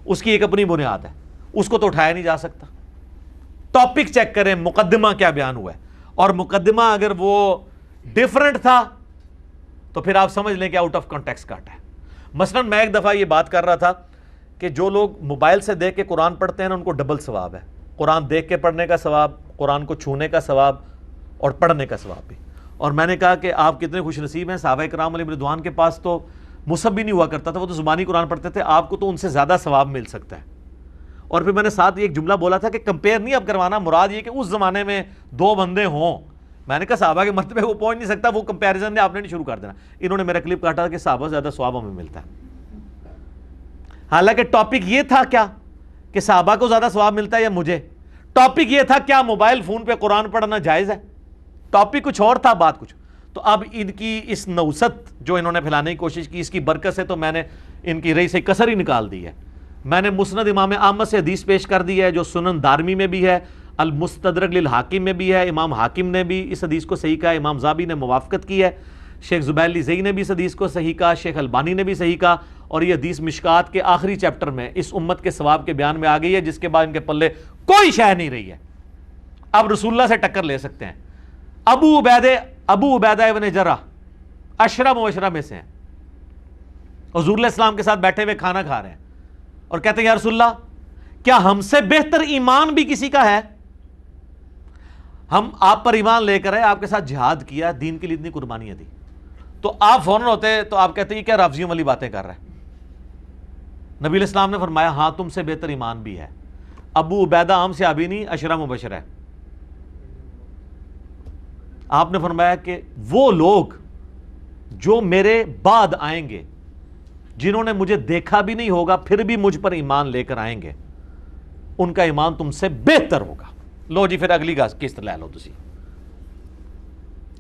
S1: اس کی ایک اپنی بنیاد ہے, اس کو تو اٹھایا نہیں جا سکتا. ٹاپک چیک کریں, مقدمہ کیا بیان ہوا ہے, اور مقدمہ اگر وہ ڈیفرنٹ تھا تو پھر آپ سمجھ لیں کہ آؤٹ آف کانٹیکسٹ کاٹا ہے. مثلا میں ایک دفعہ یہ بات کر رہا تھا کہ جو لوگ موبائل سے دیکھ کے قرآن پڑھتے ہیں ان کو ڈبل ثواب ہے. قرآن دیکھ کے پڑھنے کا ثواب, قرآن کو چھونے کا ثواب, اور پڑھنے کا ثواب بھی. اور میں نے کہا کہ آپ کتنے خوش نصیب ہیں, صحابہ کرام علیہم رضوان کے پاس تو مصحف بھی نہیں ہوا کرتا تھا, وہ تو زبانی قرآن پڑھتے تھے, آپ کو تو ان سے زیادہ ثواب مل سکتا ہے. اور پھر میں نے ساتھ یہ ایک جملہ بولا تھا کہ کمپیئر نہیں اب کروانا, مراد یہ کہ اس زمانے میں 2 بندے ہوں. میں نے کہا صحابہ کے مرتبے وہ پہنچ نہیں سکتا, وہ کمپیریزن نے آپ نے نہیں شروع کر دینا. انہوں نے میرا کلپ کاٹا کہ صحابہ سے زیادہ ثواب ہمیں ملتا ہے. حالانکہ ٹاپک یہ تھا کیا کہ صحابہ کو زیادہ ثواب ملتا ہے یا مجھے. ٹاپک یہ تھا کیا موبائل فون پہ قرآن پڑھنا جائز ہے. ٹاپک کچھ اور تھا, بات کچھ. تو اب ان کی اس نوست جو انہوں نے پھیلانے کی کوشش کی, اس کی برکت سے تو میں نے ان کی رئی سے کسر ہی نکال دی ہے. میں نے مسند امام احمد سے حدیث پیش کر دی ہے جو سنن دارمی میں بھی ہے, المستدرک للحاکم میں بھی ہے, امام حاکم نے بھی اس حدیث کو صحیح کہا, امام ذابی نے موافقت کی ہے, شیخ زبیر زئی نے بھی اس حدیث کو صحیح کہا, شیخ البانی نے بھی صحیح کہا. اور یہ حدیث مشکات کے آخری چیپٹر میں اس امت کے ثواب کے بیان میں آ گئی ہے, جس کے بعد ان کے پلے کوئی شے نہیں رہی ہے. اب رسول اللہ سے ٹکر لے سکتے ہیں. ابو عبیدہ ابن جرح عشرہ مبشرہ میں سے ہیں, حضور علیہ السلام کے ساتھ بیٹھے ہوئے کھانا کھا رہے ہیں اور کہتے ہیں یا رسول اللہ کیا ہم سے بہتر ایمان بھی کسی کا ہے؟ ہم آپ پر ایمان لے کر آئے, آپ کے ساتھ جہاد کیا, دین کے لیے اتنی قربانیاں دی. تو آپ فوراً ہوتے تو آپ کہتے ہیں کیا رافضیوں والی باتیں کر رہے ہیں. نبی علیہ السلام نے فرمایا ہاں تم سے بہتر ایمان بھی ہے. ابو عبیدہ عام صحابی نہیں, عشرہ مبشرہ ہے. آپ نے فرمایا کہ وہ لوگ جو میرے بعد آئیں گے, جنہوں نے مجھے دیکھا بھی نہیں ہوگا پھر بھی مجھ پر ایمان لے کر آئیں گے, ان کا ایمان تم سے بہتر ہوگا. لو جی پھر اگلی قسط لے لو تسی.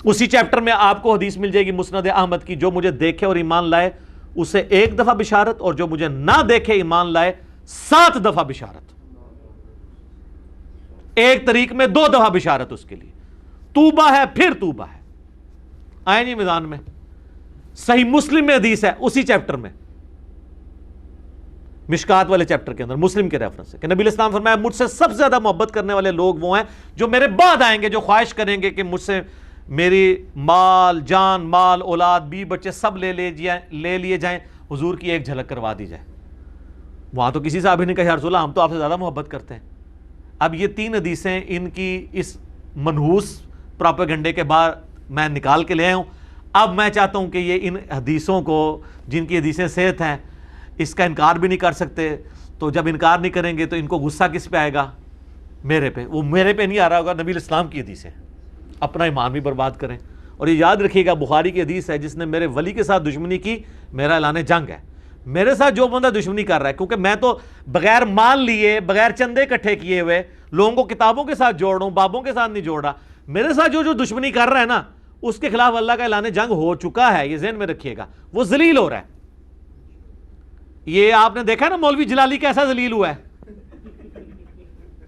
S1: اسی چیپٹر میں آپ کو حدیث مل جائے گی مسند احمد کی, جو مجھے دیکھے اور ایمان لائے اسے 1 دفعہ بشارت, اور جو مجھے نہ دیکھے ایمان لائے 7 دفعہ بشارت. ایک طریق میں 2 دفعہ بشارت اس کے لیے. توبہ ہے پھر توبہ ہے. آئیں جی میدان میں. صحیح مسلم میں حدیث ہے اسی چیپٹر میں, مشکات والے چیپٹر کے اندر مسلم کے ریفرنس سے کہ نبی علیہ السلام فرمایا مجھ سے سب سے زیادہ محبت کرنے والے لوگ وہ ہیں جو میرے بعد آئیں گے، جو خواہش کریں گے کہ مجھ سے میری مال جان مال اولاد بی بچے سب لے لیے جائیں، حضور کی ایک جھلک کروا دی جائے۔ وہاں تو کسی صحابی نے کہا یا رسول اللہ ہم تو آپ سے زیادہ محبت کرتے ہیں۔ اب یہ 3 حدیثیں ان کی اس منحوس پراپیگنڈے کے بعد میں نکال کے لے آیا ہوں۔ اب میں چاہتا ہوں کہ یہ ان حدیثوں کو، جن کی حدیثیں صحت ہیں، اس کا انکار بھی نہیں کر سکتے، تو جب انکار نہیں کریں گے تو ان کو غصہ کس پہ آئے گا؟ میرے پہ۔ وہ میرے پہ نہیں آ رہا ہوگا، نبی علیہ السلام کی حدیثیں، اپنا ایمان بھی برباد کریں۔ اور یہ یاد رکھیے گا بخاری کی حدیث ہے، جس نے میرے ولی کے ساتھ دشمنی کی میرا اعلان جنگ ہے۔ میرے ساتھ جو بندہ دشمنی کر رہا ہے، کیونکہ میں تو بغیر مال لیے، بغیر چندے اکٹھے کیے ہوئے لوگوں کو کتابوں کے ساتھ جوڑ رہا ہوں، بابوں کے ساتھ نہیں جوڑ رہا۔ میرے ساتھ جو دشمنی کر رہا ہے نا، اس کے خلاف اللہ کا اعلان جنگ ہو چکا ہے، یہ ذہن میں رکھیے گا۔ وہ ذلیل ہو رہا ہے۔ یہ آپ نے دیکھا نا مولوی جلالی کیسا ذلیل ہوا ہے،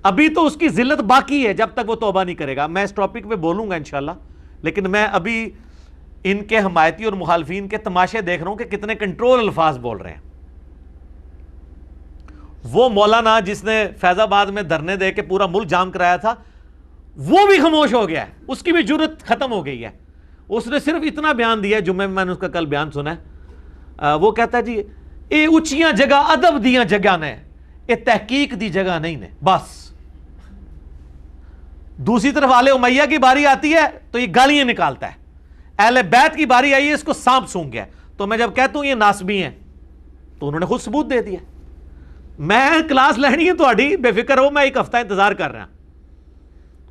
S1: ابھی تو اس کی ذلت باقی ہے جب تک وہ توبہ نہیں کرے گا۔ میں اس ٹاپک پہ بولوں گا انشاءاللہ، لیکن میں ابھی ان کے حمایتی اور مخالفین کے تماشے دیکھ رہا ہوں کہ کتنے کنٹرول الفاظ بول رہے ہیں۔ وہ مولانا جس نے فیض آباد میں دھرنے دے کے پورا ملک جام کرایا تھا، وہ بھی خاموش ہو گیا ہے، اس کی بھی جرت ختم ہو گئی ہے۔ اس نے صرف اتنا بیان دیا ہے، جمعے میں نے اس کا کل بیان سنا ہے، وہ کہتا ہے جی اے اچیاں جگہ ادب دیاں جگہ نے، اے تحقیق دی جگہ نہیں نے، بس۔ دوسری طرف آل امیہ کی باری آتی ہے تو یہ گالیاں نکالتا ہے، اہل بیت کی باری آئی ہے اس کو سانپ سونگ گیا۔ تو میں جب کہتا ہوں یہ ناسبی ہیں تو انہوں نے خود ثبوت دے دیا۔ میں کلاس لینی ہے تہاڈی، بے فکر ہو، میں ایک ہفتہ انتظار کر رہا ہوں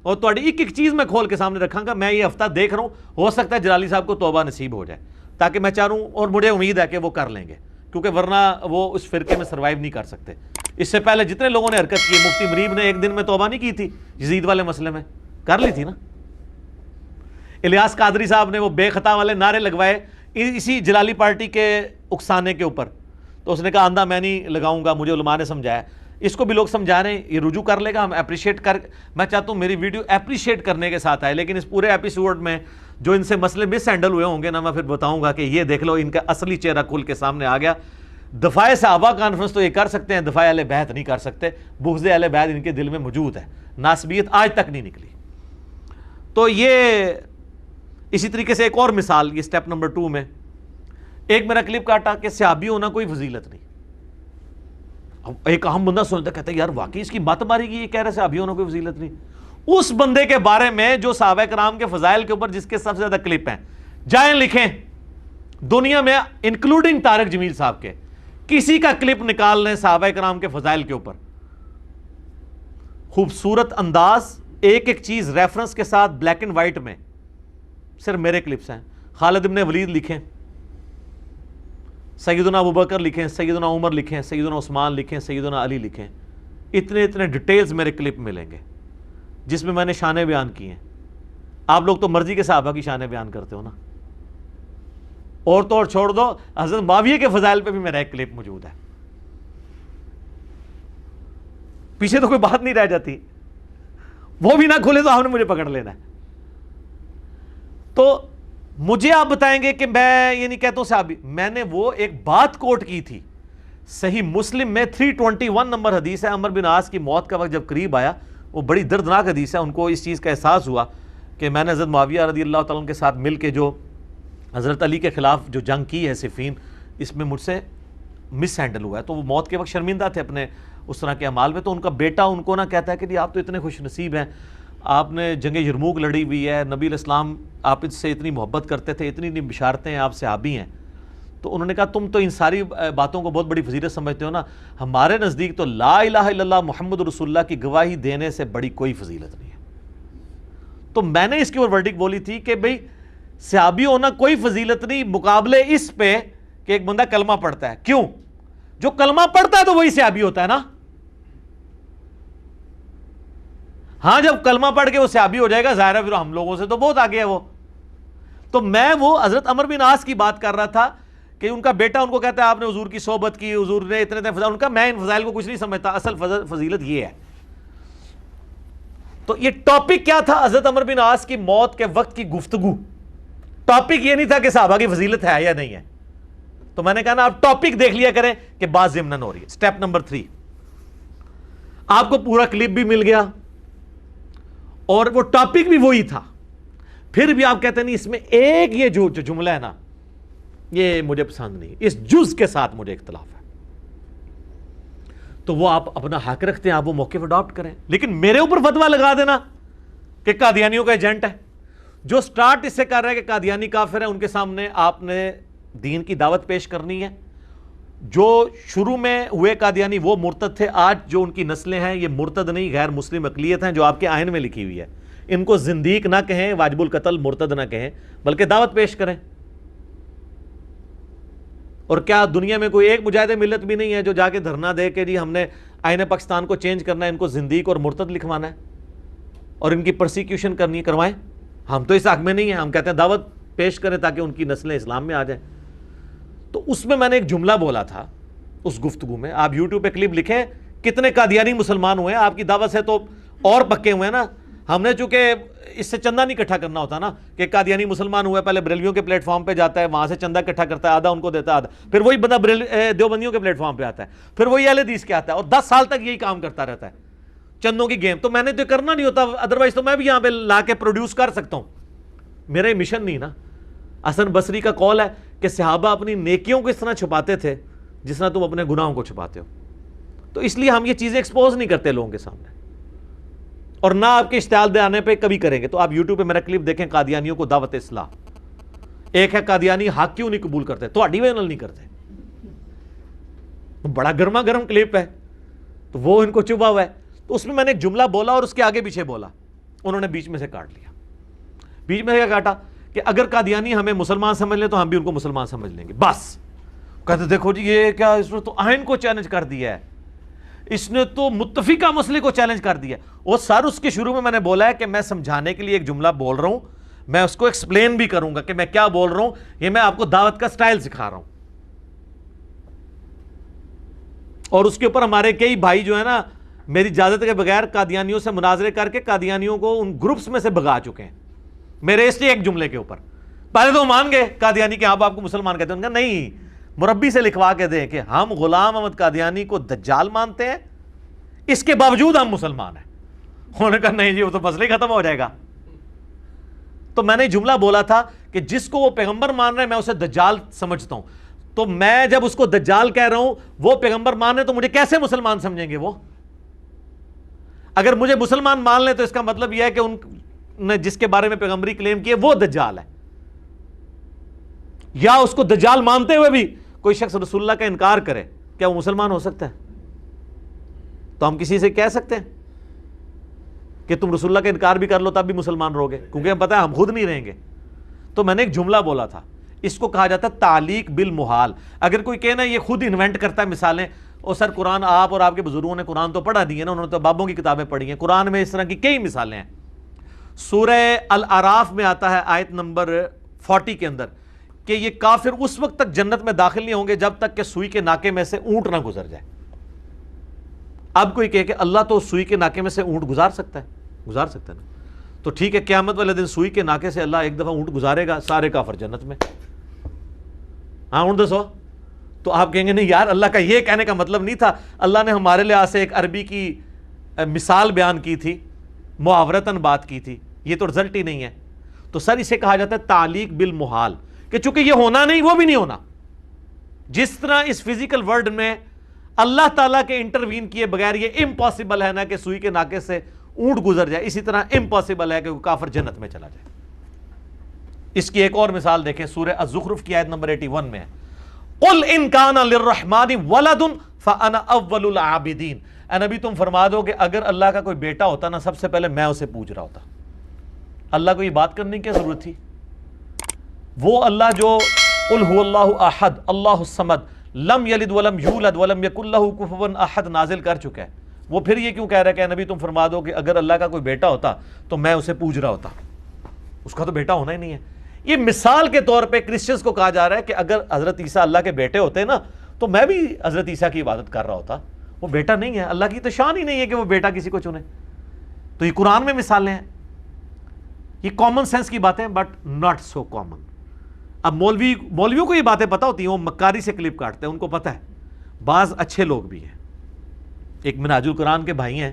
S1: اور تہاڈی ایک ایک چیز میں کھول کے سامنے رکھاں گا۔ میں یہ ہفتہ دیکھ رہا ہوں، ہو سکتا ہے جلالی صاحب کو توبہ نصیب ہو جائے، تاکہ میں چاہوں، اور مجھے امید ہے کہ وہ کر لیں گے، کیونکہ ورنہ وہ اس فرقے میں سروائیو نہیں کر سکتے۔ اس سے پہلے جتنے لوگوں نے حرکت کی، مفتی مریب نے ایک دن میں توبہ نہیں کی تھی، یزید والے مسئلے میں کر لی تھی نا۔ الیاس قادری صاحب نے وہ بے خطا والے نعرے لگوائے اسی جلالی پارٹی کے اکسانے کے اوپر، تو اس نے کہا آندھا میں نہیں لگاؤں گا، مجھے علماء نے سمجھایا۔ اس کو بھی لوگ سمجھا رہے ہیں، یہ رجوع کر لے گا، ہم اپریشیٹ کر، میں چاہتا ہوں میری ویڈیو اپریشیٹ کرنے کے ساتھ آئے، لیکن اس پورے ایپیسوڈ میں جو ان سے مسئلے مس ہینڈل ہوئے ہوں گے نا، میں پھر بتاؤں گا کہ یہ دیکھ لو ان کا اصلی چہرہ کھل کے سامنے آ گیا۔ دفاع صحابہ کانفرنس تو یہ کر سکتے ہیں، دفاع اہل بیت نہیں کر سکتے۔ بغض اہل بیت ان کے دل میں موجود ہے، ناسبیت آج تک نہیں نکلی۔ تو یہ اسی طریقے سے ایک اور مثال، یہ سٹیپ نمبر 2 میں ایک میرا کلپ کاٹا کہ صحابی ہونا کوئی فضیلت نہیں۔ اب ایک عام بندہ سنتا کہتا ہے یار واقعی اس کی بات ماری گئی، یہ کہہ رہے صحابی ہونا کوئی فضیلت نہیں۔ اس بندے کے بارے میں جو صحابہ کرام کے فضائل کے اوپر جس کے سب سے زیادہ کلپ ہیں، جائیں لکھیں دنیا میں انکلوڈنگ طارق جمیل صاحب کے، کسی کا کلپ نکال لیں صحابہ کرام کے فضائل کے اوپر، خوبصورت انداز، ایک ایک چیز ریفرنس کے ساتھ بلیک اینڈ وائٹ میں، صرف میرے کلپس ہیں۔ خالد ابن ولید لکھیں، سیدنا ابوبکر لکھیں، سیدنا عمر لکھیں، سیدنا عثمان لکھیں، سیدنا علی لکھیں، اتنے اتنے ڈیٹیلز میرے کلپ ملیں گے جس میں نے شانیں بیان کی ہیں۔ آپ لوگ تو مرضی کے صحابہ کی شانیں بیان کرتے ہو نا، اور تو اور چھوڑ دو، حضرت معاویہ کے فضائل پہ بھی میرا ایک کلپ موجود ہے، پیچھے تو کوئی بات نہیں رہ جاتی، وہ بھی نہ کھلے تو آپ نے مجھے پکڑ لینا ہے۔ تو مجھے آپ بتائیں گے کہ میں یہ نہیں کہتا ہوں صحابی، میں نے وہ ایک بات کوٹ کی تھی صحیح مسلم میں 321 نمبر حدیث ہے، عمر بن عاص کی موت کا وقت جب قریب آیا، وہ بڑی دردناک حدیث ہے، ان کو اس چیز کا احساس ہوا کہ میں نے حضرت معاویہ رضی اللہ تعالیٰ عنہ کے ساتھ مل کے جو حضرت علی کے خلاف جو جنگ کی ہے صفین، اس میں مجھ سے مس ہینڈل ہوا ہے۔ تو وہ موت کے وقت شرمندہ تھے اپنے اس طرح کے اعمال میں، تو ان کا بیٹا ان کو نہ کہتا ہے کہ جی آپ تو اتنے خوش نصیب ہیں، آپ نے جنگ یرموک لڑی ہوئی ہے، نبی علیہ السلام آپ اس سے اتنی محبت کرتے تھے، اتنی بشارتیں ہیں، آپ صحابی ہیں۔ تو انہوں نے کہا تم تو ان ساری باتوں کو بہت بڑی فضیلت سمجھتے ہو نا، ہمارے نزدیک تو لا الہ الا اللہ محمد رسول اللہ کی گواہی دینے سے بڑی کوئی فضیلت نہیں ہے۔ تو میں نے اس کی اور ورڈک بولی تھی کہ بھئی صحابی ہونا کوئی فضیلت نہیں، مقابلے اس پہ کہ ایک بندہ کلمہ پڑھتا ہے۔ کیوں؟ جو کلمہ پڑھتا ہے تو وہی صحابی ہوتا ہے نا۔ ہاں جب کلمہ پڑھ کے وہ صحابی ہو جائے گا، ظاہر ہے پھر ہم لوگوں سے تو بہت آگے ہے وہ۔ تو میں وہ حضرت عمر بن عاص کی بات کر رہا تھا کہ ان کا بیٹا ان کو کہتا ہے آپ نے حضور کی صحبت کی، حضور نے اتنے اتنے فضائل، ان کا میں ان فضائل کو کچھ نہیں سمجھتا، اصل فضیلت یہ ہے۔ تو یہ ٹاپک کیا تھا؟ حضرت عمر بن عاص کی موت کے وقت کی گفتگو۔ ٹاپک یہ نہیں تھا کہ صحابہ کی فضیلت ہے یا نہیں ہے، تو میں نے کہا نا آپ ٹاپک دیکھ لیا کریں کہ بات ضمناً ہو رہی ہے. سٹیپ نمبر 3, آپ کو پورا کلپ بھی مل گیا اور وہ ٹاپک بھی وہی تھا, پھر بھی آپ کہتے ہیں نہیں اس میں ایک یہ جو جملہ ہے نا یہ مجھے پسند نہیں, اس جز کے ساتھ مجھے اختلاف ہے, تو وہ آپ اپنا حق رکھتے ہیں, آپ وہ موقف اڈاپٹ کریں. لیکن میرے اوپر فتویٰ لگا دینا کہ قادیانیوں کا ایجنٹ ہے, جو سٹارٹ اس سے کر رہا ہے کہ قادیانی کافر ہیں, ان کے سامنے آپ نے دین کی دعوت پیش کرنی ہے. جو شروع میں ہوئے قادیانی وہ مرتد تھے, آج جو ان کی نسلیں ہیں یہ مرتد نہیں غیر مسلم اقلیت ہیں جو آپ کے آئین میں لکھی ہوئی ہے. ان کو زندیق نہ کہیں, واجب القتل مرتد نہ کہیں, بلکہ دعوت پیش کریں. اور کیا دنیا میں کوئی ایک مجاہد ملت بھی نہیں ہے جو جا کے دھرنا دے کہ جی ہم نے آئین پاکستان کو چینج کرنا ہے, ان کو زندیق اور مرتد لکھوانا ہے اور ان کی پرسیکیوشن کرنی ہے, کروائیں. ہم تو اس حق میں نہیں ہیں, ہم کہتے ہیں دعوت پیش کریں تاکہ ان کی نسلیں اسلام میں آ جائیں. تو اس میں نے ایک جملہ بولا تھا اس گفتگو میں, آپ یوٹیوب پہ کلپ لکھیں کتنے قادیانی مسلمان ہوئے ہیں, آپ کی دعوت سے تو اور پکے ہوئے ہیں نا. ہم نے چونکہ اس سے چندہ نہیں اکٹھا کرنا ہوتا نا کہ قادیانی مسلمان ہوئے, پہلے بریلویوں کے پلیٹ فارم پہ جاتا ہے, وہاں سے چندہ اکٹھا کرتا ہے, آدھا ان کو دیتا ہے, آدھا پھر وہی بندہ دیوبندیوں کے پلیٹ فارم پہ آتا ہے, پھر وہی اہل حدیث کے آتا ہے, اور 10 سال تک یہی کام کرتا رہتا ہے, چندوں کی گیم. تو میں نے تو کرنا نہیں ہوتا, ادروائز تو میں بھی یہاں پہ لا کے پروڈیوس کر سکتا ہوں, میرا یہ مشن نہیں نا. حسن بصری کا قول ہے کہ صحابہ اپنی نیکیوں کو اس طرح چھپاتے تھے جس طرح تم اپنے گناہوں کو چھپاتے ہو. تو اس لیے ہم یہ چیزیں ایکسپوز نہیں کرتے لوگوں کے سامنے, اور نہ آپ کے اشتعال دلانے پہ کبھی کریں گے. تو آپ یوٹیوب پہ میرا کلپ دیکھیں, قادیانیوں کو دعوت اصلاح. ایک ہے قادیانی حق کیوں نہیں قبول کرتے, تو اڈی وینل نہیں کرتے, بڑا گرما گرم کلپ ہے, تو وہ ان کو چبھا ہوا ہے. تو اس میں نے ایک جملہ بولا اور اس کے آگے پیچھے بولا, انہوں نے بیچ میں سے کاٹ لیا. بیچ میں سے کیا کاٹا کہ اگر قادیانی ہمیں مسلمان سمجھ لیں تو ہم بھی ان کو مسلمان سمجھ لیں گے, بس. کہتے دیکھو جی یہ کیا, اس نے تو آئین کو چیلنج کر دیا ہے, اس نے تو متفقہ مسئلے کو چیلنج کر دیا. اور سر اس کے شروع میں نے بولا ہے کہ میں سمجھانے کے لیے ایک جملہ بول رہا ہوں, میں اس کو ایکسپلین بھی کروں گا کہ میں کیا بول رہا ہوں, یہ میں آپ کو دعوت کا سٹائل سکھا رہا ہوں. اور اس کے اوپر ہمارے کئی بھائی جو ہے نا میری اجازت کے بغیر قادیانیوں سے مناظرے کر کے قادیانیوں کو ان گروپس میں سے بھگا چکے ہیں میرے اس ایک جملے کے اوپر. پہلے تو مان گئے قادیانی کہ آپ کو مسلمان کہتے ہیں, ان کا نہیں, مربی سے لکھوا کے دیں کہ ہم غلام احمد قادیانی کو دجال مانتے ہیں, اس کے باوجود ہم مسلمان ہیں. انہوں نے کہا نہیں جی وہ تو مسئلہ ہی ختم ہو جائے گا. تو میں نے جملہ بولا تھا کہ جس کو وہ پیغمبر مان رہے ہیں میں اسے دجال سمجھتا ہوں, تو میں جب اس کو دجال کہہ رہا ہوں وہ پیغمبر مان رہے تو مجھے کیسے مسلمان سمجھیں گے وہ؟ اگر مجھے مسلمان مان لیں تو اس کا مطلب یہ ہے کہ ان نے جس کے بارے میں پیغمبری کلیم کی ہے وہ دجال ہے. یا اس کو دجال مانتے ہوئے بھی کوئی شخص رسول اللہ کا انکار کرے, کیا وہ مسلمان ہو سکتا ہے؟ تو ہم کسی سے کہہ سکتے ہیں کہ تم رسول اللہ کا انکار بھی کر لو تب بھی مسلمان رہو گے, کیونکہ ہم پتہ ہے ہم خود نہیں رہیں گے. تو میں نے ایک جملہ بولا تھا, اس کو کہا جاتا ہے تعلیق بالمحال. اگر کوئی کہنا یہ خود انوینٹ کرتا ہے مثالیں, اور سر قرآن آپ اور آپ کے بزرگوں نے قرآن تو پڑھا دی ہے نا, انہوں نے تو بابوں کی کتابیں پڑھی ہیں, قرآن میں اس طرح کی کئی مثالیں ہیں. سورہ الاعراف میں آتا ہے آیت نمبر 40 کے اندر کہ یہ کافر اس وقت تک جنت میں داخل نہیں ہوں گے جب تک کہ سوئی کے ناکے میں سے اونٹ نہ گزر جائے. اب کوئی کہے کہ اللہ تو سوئی کے ناکے میں سے اونٹ گزار سکتا ہے نا, تو ٹھیک ہے قیامت والے دن سوئی کے ناکے سے اللہ ایک دفعہ اونٹ گزارے گا, سارے کافر جنت میں. ہاں اونٹ دسو. تو آپ کہیں گے نہیں یار اللہ کا یہ کہنے کا مطلب نہیں تھا, اللہ نے ہمارے لحاظ سے ایک عربی کی مثال بیان کی تھی, محاورتاً بات کی تھی, یہ تو رزلٹ ہی نہیں ہے. تو سر اسے کہا جاتا ہے تعلیق بالمحال, کہ چونکہ یہ ہونا نہیں وہ بھی نہیں ہونا. جس طرح اس فزیکل ورلڈ میں اللہ تعالیٰ کے انٹروین کیے بغیر یہ امپاسبل ہے نا کہ سوئی کے ناکے سے اونٹ گزر جائے, اسی طرح امپاسبل ہے کہ کافر جنت میں چلا جائے. اس کی ایک اور مثال دیکھیں, سورہ الزخرف کی آیت نمبر 81 میں ہے, قل ان کان للرحمن ولد فانا اول العابدین. اے نبی تم فرما دو کہ اگر اللہ کا کوئی بیٹا ہوتا نا سب سے پہلے میں اسے پوج رہا ہوتا. اللہ کو یہ بات کرنے کی کیا ضرورت تھی؟ وہ اللہ جو قل هو اللہ احد اللہ الصمد لم یلد ولم یولد ولم یکن لہ کفوا احد نازل کر چکا ہے, وہ پھر یہ کیوں کہہ رہا ہے کہ نبی تم فرما دو کہ اگر اللہ کا کوئی بیٹا ہوتا تو میں اسے پوج رہا ہوتا؟ اس کا تو بیٹا ہونا ہی نہیں ہے. یہ مثال کے طور پہ کرسچنز کو کہا جا رہا ہے کہ اگر حضرت عیسیٰ اللہ کے بیٹے ہوتے نا تو میں بھی حضرت عیسیٰ کی عبادت کر رہا ہوتا. وہ بیٹا نہیں ہے, اللہ کی تو شان ہی نہیں ہے کہ وہ بیٹا کسی کو چنے. تو یہ قرآن میں مثالیں ہیں, یہ کامن سینس کی باتیں, بٹ ناٹ سو کامن. اب مولویوں کو یہ باتیں پتہ ہوتی ہیں، وہ مکاری سے کلپ کاٹتے ہیں، ان کو پتہ ہے. بعض اچھے لوگ بھی ہیں. ایک منہاج القرآن کے بھائی ہیں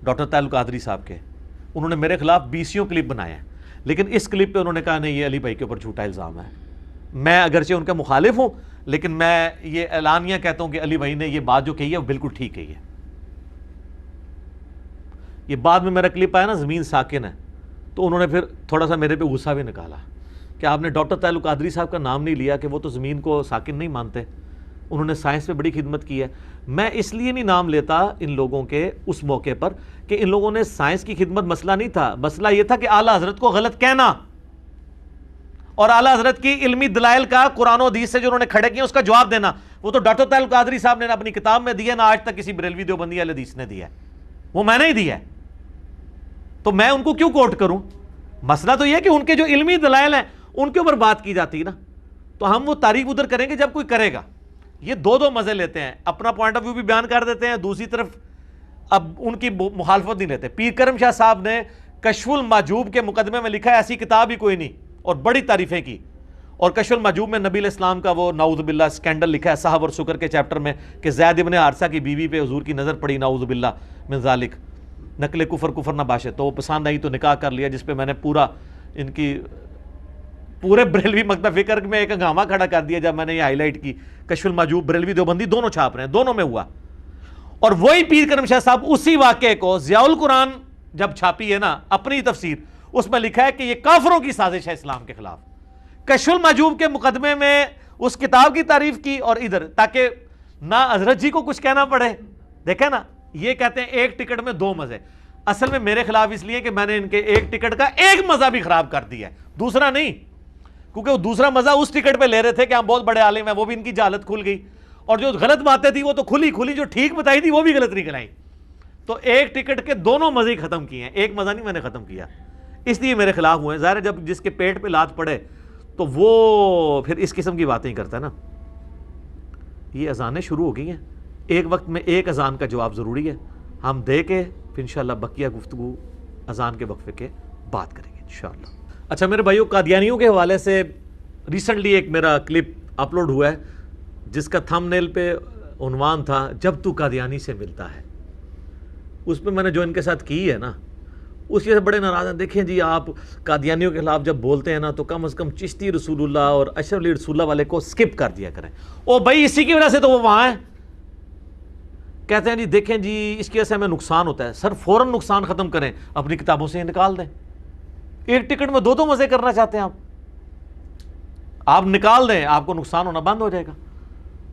S1: ڈاکٹر طاہر القادری صاحب کے، انہوں نے میرے خلاف 20 کلپ بنائے ہیں، لیکن اس کلپ پہ انہوں نے کہا نہیں یہ علی بھائی کے اوپر جھوٹا الزام ہے. میں اگرچہ ان کا مخالف ہوں، لیکن میں یہ اعلانیہ کہتا ہوں کہ علی بھائی نے یہ بات جو کہی ہے وہ بالکل ٹھیک کہی ہے. یہ بعد میں میرا کلپ آیا نا زمین ساکن ہے، تو انہوں نے پھر تھوڑا سا میرے پہ غصہ بھی نکالا کہ آپ نے ڈاکٹر طاہر القادری صاحب کا نام نہیں لیا کہ وہ تو زمین کو ساکن نہیں مانتے، انہوں نے سائنس پہ بڑی خدمت کی ہے. میں اس لیے نہیں نام لیتا ان لوگوں کے اس موقع پر کہ ان لوگوں نے سائنس کی خدمت مسئلہ نہیں تھا، مسئلہ یہ تھا کہ اعلیٰ حضرت کو غلط کہنا اور اعلیٰ حضرت کی علمی دلائل کا قرآن و حدیث سے جو انہوں نے کھڑے کیے اس کا جواب دینا. وہ تو ڈاکٹر طاہر القادری صاحب نے اپنی کتاب میں دیا، نہ آج تک کسی بریلوی دیوبندی اہل حدیث نے دیا ہے، وہ میں نے ہی دیا ہے. تو میں ان کو کیوں کوٹ کروں؟ مسئلہ تو یہ کہ ان کے جو علمی دلائل ہیں ان کے اوپر بات کی جاتی ہے نا، تو ہم وہ تعریف ادھر کریں گے جب کوئی کرے گا. یہ دو مزے لیتے ہیں، اپنا پوائنٹ آف ویو بھی بیان کر دیتے ہیں، دوسری طرف اب ان کی مخالفت نہیں لیتے. پیر کرم شاہ صاحب نے کشف المحجوب کے مقدمے میں لکھا ہے ایسی کتاب ہی کوئی نہیں، اور بڑی تعریفیں کی. اور کشف المحجوب میں نبی علیہ السلام کا وہ نعوذ باللہ اسکینڈل لکھا ہے صحب اور شکر کے چیپٹر میں کہ زید ابن حارثہ کی بیوی پہ حضور کی نظر پڑی، نعوذ باللہ من ذالک، نقل کفر نہ باشے، تو وہ پسند آئی تو نکاح کر لیا، جس پہ میں نے پورا ان کی پورے بریلوی مکتب فکر میں ایک ہنگامہ کھڑا کر دیا جب میں نے یہ ہائی لائٹ کی. کشف المحجوب بریلوی دیوبندی دونوں چھاپ رہے ہیں، دونوں میں ہوا. اور وہی پیر کرم شاہ صاحب اسی واقعے کو ضیاء القرآن جب چھاپی ہے نا اپنی تفسیر، اس میں لکھا ہے کہ یہ کافروں کی سازش ہے اسلام کے خلاف. کشف المحجوب کے مقدمے میں اس کتاب کی تعریف کی، اور ادھر تاکہ نہ حضرت جی کو کچھ کہنا پڑے. دیکھیں نا، یہ کہتے ہیں ایک ٹکٹ میں دو مزے. اصل میں میرے خلاف اس لیے کہ میں نے ان کے ایک ٹکٹ کا ایک مزہ بھی خراب کر دیا ہے، دوسرا نہیں، کیونکہ وہ دوسرا مزہ اس ٹکٹ پہ لے رہے تھے کہ ہم بہت بڑے عالم ہیں، وہ بھی ان کی جہالت کھل گئی، اور جو غلط باتیں تھی وہ تو کھلی جو ٹھیک بتائی تھی وہ بھی غلط نکل آئی. تو ایک ٹکٹ کے دونوں مزے ہی ختم کیے ہیں، ایک مزہ نہیں میں نے ختم کیا، اس لیے میرے خلاف ہوئے. ظاہر ہے جب جس کے پیٹ پہ لات پڑے تو وہ پھر اس قسم کی باتیں ہی کرتا ہے نا. یہ اذانیں شروع ہو گئی ہیں، ایک وقت میں ایک اذان کا جواب ضروری ہے، ہم دے کے پھر انشاءاللہ بقیہ گفتگو اذان کے وقفے کے بات کریں گے انشاءاللہ. اچھا میرے بھائیو، قادیانیوں کے حوالے سے ریسنٹلی ایک میرا کلپ اپلوڈ ہوا ہے جس کا تھم نیل پہ عنوان تھا جب تو قادیانی سے ملتا ہے. اس پہ میں نے جو ان کے ساتھ کی ہے نا، اس سے بڑے ناراض ہیں. دیکھیں جی، آپ قادیانیوں کے خلاف جب بولتے ہیں نا تو کم از کم چشتی رسول اللہ اور اشرف علی رسول اللہ والے کو سکپ کر دیا کریں. او بھائی، اسی کی وجہ سے تو وہ وہاں ہیں. کہتے ہیں جی دیکھیں جی اس کی وجہ سے ہمیں نقصان ہوتا ہے. سر فوراً نقصان ختم کریں، اپنی کتابوں سے نکال دیں. ایک ٹکٹ میں دو مزے کرنا چاہتے ہیں آپ نکال دیں، آپ کو نقصان ہونا بند ہو جائے گا.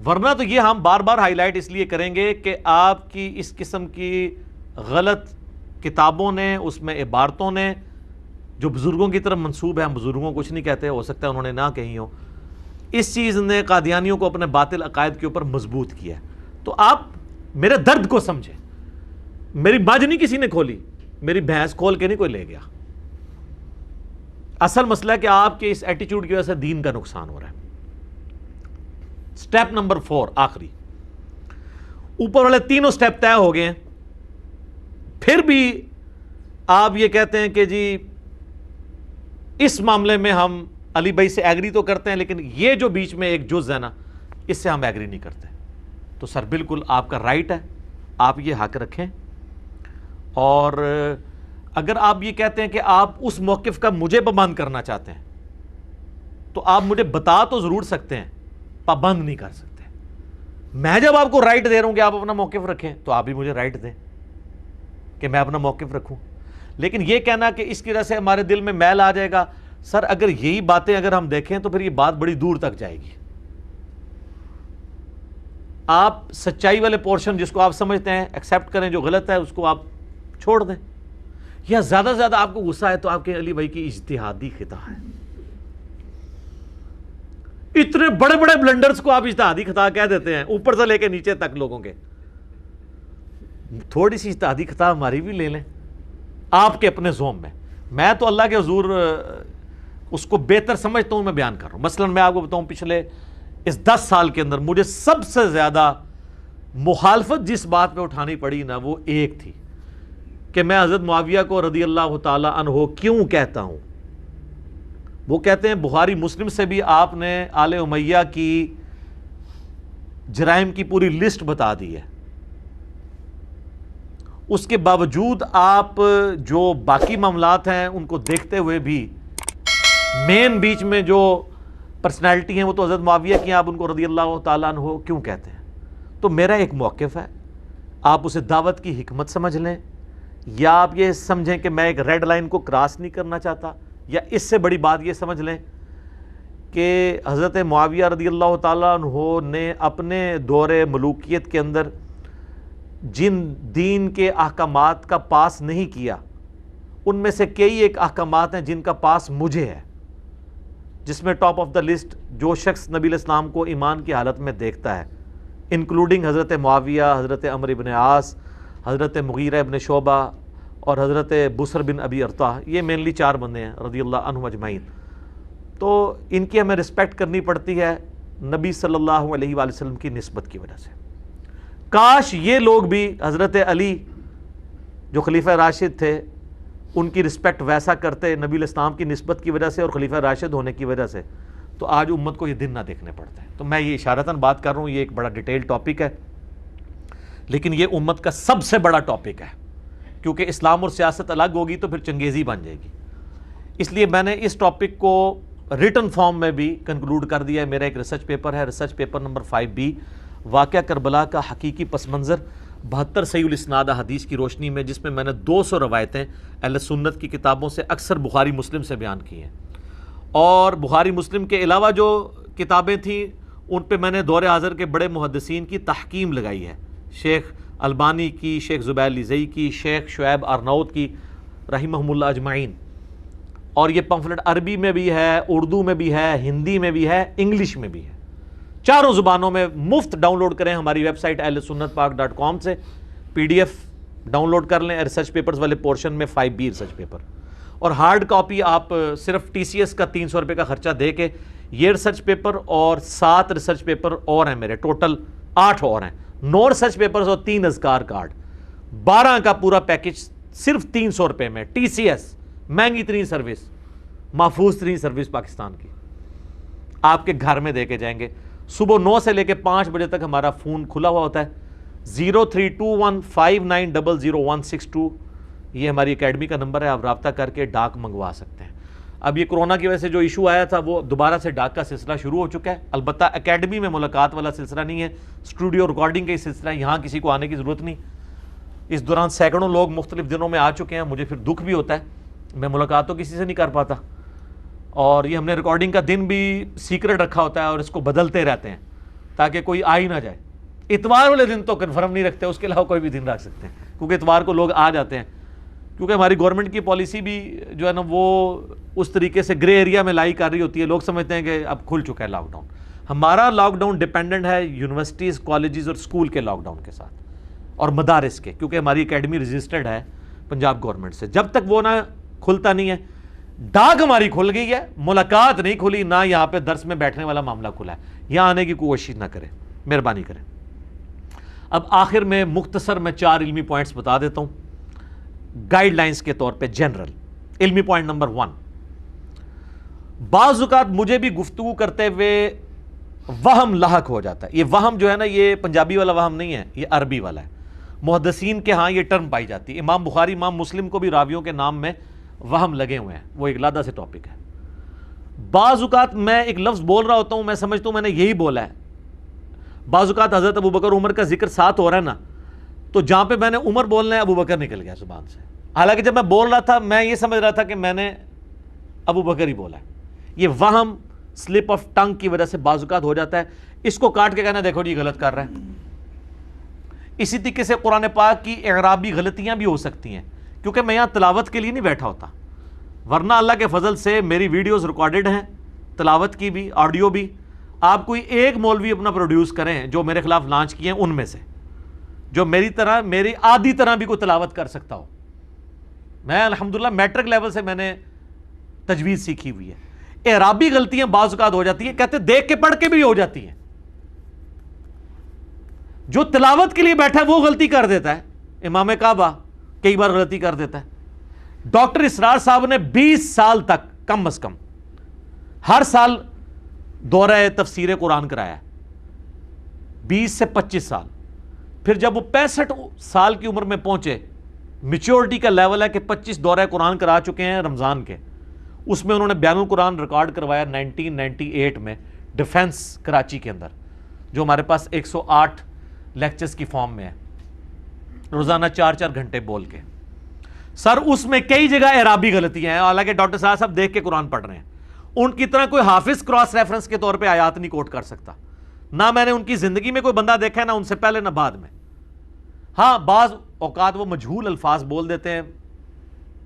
S1: ورنہ تو یہ ہم بار بار ہائی لائٹ اس لیے کریں گے کہ آپ کی اس قسم کی غلط کتابوں نے، اس میں عبارتوں نے جو بزرگوں کی طرف منسوب ہے، ہم بزرگوں کو کچھ نہیں کہتے، ہو سکتا ہے انہوں نے نہ کہی ہو، اس چیز نے قادیانیوں کو اپنے باطل عقائد کے اوپر مضبوط کیا ہے. تو آپ میرے درد کو سمجھیں. میری باج نہیں کسی نے کھولی، میری بھینس کھول کے نہیں کوئی لے گیا. اصل مسئلہ ہے کہ آپ کے اس ایٹیچیوڈ کی وجہ سے دین کا نقصان ہو رہا ہے. سٹیپ نمبر 4 آخری، اوپر والے تینوں سٹیپ طے ہو گئے ہیں، پھر بھی آپ یہ کہتے ہیں کہ جی اس معاملے میں ہم علی بھائی سے ایگری تو کرتے ہیں، لیکن یہ جو بیچ میں ایک جز ہے نا، اس سے ہم ایگری نہیں کرتے. تو سر بالکل آپ کا رائٹ ہے، آپ یہ حق رکھیں. اور اگر آپ یہ کہتے ہیں کہ آپ اس موقف کا مجھے پابند کرنا چاہتے ہیں تو آپ مجھے بتا تو ضرور سکتے ہیں، پابند نہیں کر سکتے. میں جب آپ کو رائٹ دے رہا ہوں کہ آپ اپنا موقف رکھیں تو آپ بھی مجھے رائٹ دیں کہ میں اپنا موقف رکھوں. لیکن یہ کہنا کہ اس کی وجہ سے ہمارے دل میں میل آ جائے گا، سر اگر یہی باتیں اگر ہم دیکھیں تو پھر یہ بات بڑی دور تک جائے گی. آپ سچائی والے پورشن جس کو آپ سمجھتے ہیں ایکسیپٹ کریں، جو غلط ہے اس کو آپ چھوڑ دیں. یا زیادہ سے زیادہ آپ کو غصہ ہے تو آپ کے علی بھائی کی اجتہادی خطا ہے. اتنے بڑے بڑے بلنڈرز کو آپ اجتہادی خطا کہہ دیتے ہیں، اوپر سے لے کے نیچے تک لوگوں کے. تھوڑی سی اجتہادی خطا ہماری بھی لے لیں آپ کے اپنے زوم میں. میں تو اللہ کے حضور اس کو بہتر سمجھتا ہوں، میں بیان کر رہا ہوں. مثلا میں آپ کو بتاؤں، پچھلے اس 10 سال کے اندر مجھے سب سے زیادہ مخالفت جس بات پہ اٹھانی پڑی نا، وہ ایک تھی کہ میں حضرت معاویہ کو رضی اللہ تعالی عنہ کیوں کہتا ہوں. وہ کہتے ہیں بخاری مسلم سے بھی آپ نے آل امیہ کی جرائم کی پوری لسٹ بتا دی ہے، اس کے باوجود آپ جو باقی معاملات ہیں ان کو دیکھتے ہوئے بھی مین بیچ میں جو پرسنالٹی ہیں وہ تو حضرت معاویہ کی ہیں، آپ ان کو رضی اللہ تعالیٰ عنہ کیوں کہتے ہیں؟ تو میرا ایک موقف ہے، آپ اسے دعوت کی حکمت سمجھ لیں، یا آپ یہ سمجھیں کہ میں ایک ریڈ لائن کو کراس نہیں کرنا چاہتا، یا اس سے بڑی بات یہ سمجھ لیں کہ حضرت معاویہ رضی اللہ تعالیٰ عنہ نے اپنے دور ملوکیت کے اندر جن دین کے احکامات کا پاس نہیں کیا، ان میں سے کئی ایک احکامات ہیں جن کا پاس مجھے ہے، جس میں ٹاپ آف دا لسٹ جو شخص نبی علیہ السلام کو ایمان کی حالت میں دیکھتا ہے، انکلوڈنگ حضرت معاویہ، حضرت عمرو بن عاص، حضرت مغیرہ بن شعبہ اور حضرت بصر بن ابی ارطاح، یہ مینلی 4 بندے ہیں رضی اللہ عنہم اجمعین۔ تو ان کی ہمیں رسپیکٹ کرنی پڑتی ہے نبی صلی اللہ علیہ وآلہ وسلم کی نسبت کی وجہ سے۔ کاش یہ لوگ بھی حضرت علی جو خلیفہ راشد تھے ان کی رسپیکٹ ویسا کرتے نبی علیہ السلام کی نسبت کی وجہ سے اور خلیفہ راشد ہونے کی وجہ سے، تو آج امت کو یہ دن نہ دیکھنے پڑتے ہیں۔ تو میں یہ اشارتاً بات کر رہا ہوں، یہ ایک بڑا ڈیٹیل ٹاپک ہے، لیکن یہ امت کا سب سے بڑا ٹاپک ہے، کیونکہ اسلام اور سیاست الگ ہوگی تو پھر چنگیزی بن جائے گی۔ اس لیے میں نے اس ٹاپک کو ریٹن فارم میں بھی کنکلوڈ کر دیا ہے۔ میرا ایک ریسرچ پیپر ہے، ریسرچ پیپر نمبر 5B، واقعہ کربلا کا حقیقی پس منظر 72 صحیح الاسناد احادیث کی روشنی میں، جس میں میں نے 200 روایتیں اہل سنت کی کتابوں سے اکثر بخاری مسلم سے بیان کی ہیں، اور بخاری مسلم کے علاوہ جو کتابیں تھیں ان پہ میں نے دور حاضر کے بڑے محدثین کی تحکیم لگائی ہے، شیخ البانی کی، شیخ زبیر لیزئی کی، شیخ شعیب ارناؤت کی رحمہم اللہ اجمعین۔ اور یہ پمفلٹ عربی میں بھی ہے، اردو میں بھی ہے، ہندی میں بھی ہے، انگلش میں بھی ہے، 4 زبانوں میں مفت ڈاؤن لوڈ کریں ہماری ویب سائٹ ahlsunnatpak.com سے، PDF ڈاؤن لوڈ کر لیں ریسرچ پیپرز والے پورشن میں 5B ریسرچ پیپر، اور ہارڈ کاپی آپ صرف TCS کا 300 روپے کا خرچہ دے کے یہ ریسرچ پیپر اور 7 ریسرچ پیپر اور ہیں میرے، ٹوٹل 8 اور ہیں، 9 ریسرچ پیپرز اور 3 اذکار کارڈ، 12 کا پورا پیکج صرف 300 روپے میں۔ TCS مہنگی ترین سروس، محفوظ ترین سروس پاکستان کی، آپ کے گھر میں دے کے جائیں گے۔ صبح 9 سے لے کے 5 بجے تک ہمارا فون کھلا ہوا ہوتا ہے، 0321590162، یہ ہماری اکیڈمی کا نمبر ہے، آپ رابطہ کر کے ڈاک منگوا سکتے ہیں۔ اب یہ کرونا کی وجہ سے جو ایشو آیا تھا وہ دوبارہ سے ڈاک کا سلسلہ شروع ہو چکا ہے، البتہ اکیڈمی میں ملاقات والا سلسلہ نہیں ہے، اسٹوڈیو ریکارڈنگ کا ہی سلسلہ ہے، یہاں کسی کو آنے کی ضرورت نہیں۔ اس دوران سینکڑوں لوگ مختلف دنوں میں آ چکے ہیں، مجھے پھر دکھ بھی ہوتا ہے، میں ملاقات تو کسی سے نہیں کر پاتا، اور یہ ہم نے ریکارڈنگ کا دن بھی سیکرٹ رکھا ہوتا ہے اور اس کو بدلتے رہتے ہیں تاکہ کوئی آ ہی نہ جائے۔ اتوار والے دن تو کنفرم نہیں رکھتے، اس کے علاوہ کوئی بھی دن رکھ سکتے ہیں، کیونکہ اتوار کو لوگ آ جاتے ہیں، کیونکہ ہماری گورنمنٹ کی پالیسی بھی جو ہے نا وہ اس طریقے سے گرے ایریا میں لائی کر رہی ہوتی ہے، لوگ سمجھتے ہیں کہ اب کھل چکا ہے لاک ڈاؤن۔ ہمارا لاک ڈاؤن ڈیپینڈنٹ ہے یونیورسٹیز، کالجز اور اسکول کے لاک ڈاؤن کے ساتھ، اور مدارس کے، کیونکہ ہماری اکیڈمی رجسٹرڈ ہے پنجاب گورنمنٹ سے۔ جب تک وہ نہ کھلتا نہیں ہے، ڈاک ہماری کھل گئی ہے، ملاقات نہیں کھلی، نہ یہاں پہ درس میں بیٹھنے والا معاملہ کھلا ہے، یہاں آنے کی کوشش نہ کریں، مہربانی کریں۔ اب آخر میں مختصر میں 4 علمی پوائنٹس بتا دیتا ہوں گائیڈ لائنز کے طور پہ جنرل۔ علمی پوائنٹ نمبر 1، بعض اوقات مجھے بھی گفتگو کرتے ہوئے وہم لاحق ہو جاتا ہے۔ یہ وہم جو ہے نا، یہ پنجابی والا وہم نہیں ہے، یہ عربی والا ہے، محدثین کے ہاں یہ ٹرم پائی جاتی ہے۔ امام بخاری، امام مسلم کو بھی راویوں کے نام میں وہم لگے ہوئے ہیں، وہ ایک علیحدہ سے ٹاپک ہے۔ بعض اوقات میں ایک لفظ بول رہا ہوتا ہوں، میں سمجھتا ہوں میں نے یہی بولا ہے، بعض اوقات حضرت ابوبکر عمر کا ذکر ساتھ ہو رہا ہے نا، تو جہاں پہ میں نے عمر بولنا ہے ابوبکر نکل گیا زبان سے، حالانکہ جب میں بول رہا تھا میں یہ سمجھ رہا تھا کہ میں نے ابوبکر ہی بولا ہے۔ یہ وہم، سلپ آف ٹنگ کی وجہ سے بعض اوقات ہو جاتا ہے، اس کو کاٹ کے کہنا دیکھو جی غلط کر رہا ہے۔ اسی طریقے سے قرآن پاک کی اعرابی غلطیاں بھی ہو سکتی ہیں، کیونکہ میں یہاں تلاوت کے لیے نہیں بیٹھا ہوتا، ورنہ اللہ کے فضل سے میری ویڈیوز ریکارڈڈ ہیں، تلاوت کی بھی، آڈیو بھی۔ آپ کوئی ایک مولوی اپنا پروڈیوس کریں جو میرے خلاف لانچ کیے ہیں ان میں سے، جو میری طرح، میری آدھی طرح بھی کوئی تلاوت کر سکتا ہو۔ میں الحمدللہ میٹرک لیول سے میں نے تجوید سیکھی ہوئی ہے۔ اعرابی غلطیاں بعض اوقات ہو جاتی ہیں، کہتے دیکھ کے پڑھ کے بھی ہو جاتی ہیں، جو تلاوت کے لیے بیٹھا ہے وہ غلطی کر دیتا ہے۔ امام کعبہ کئی بار غلطی کر دیتا ہے۔ ڈاکٹر اسرار صاحب نے 20 سال تک کم از کم ہر سال دورہ تفسیر قرآن کرایا ہے، 20 سے 25 سال. پھر جب وہ 65 سال کی عمر میں پہنچے، میچورٹی کا لیول ہے کہ 25 دورہ قرآن کرا چکے ہیں رمضان کے. اس میں انہوں نے بیان القرآن ریکارڈ کروایا 1998 میں ڈیفنس کراچی کے اندر، جو ہمارے پاس 108 لیکچرز کی فارم میں ہے، روزانہ 4 گھنٹے بول کے. سر اس میں کئی جگہ اعرابی غلطیاں ہیں، حالانکہ ڈاکٹر صاحب دیکھ کے قرآن پڑھ رہے ہیں. ان کی طرح کوئی حافظ کراس ریفرنس کے طور پہ آیات نہیں کوٹ کر سکتا. نہ میں نے ان کی زندگی میں کوئی بندہ دیکھا ہے، نہ ان سے پہلے نہ بعد میں. ہاں بعض اوقات وہ مجہول الفاظ بول دیتے ہیں،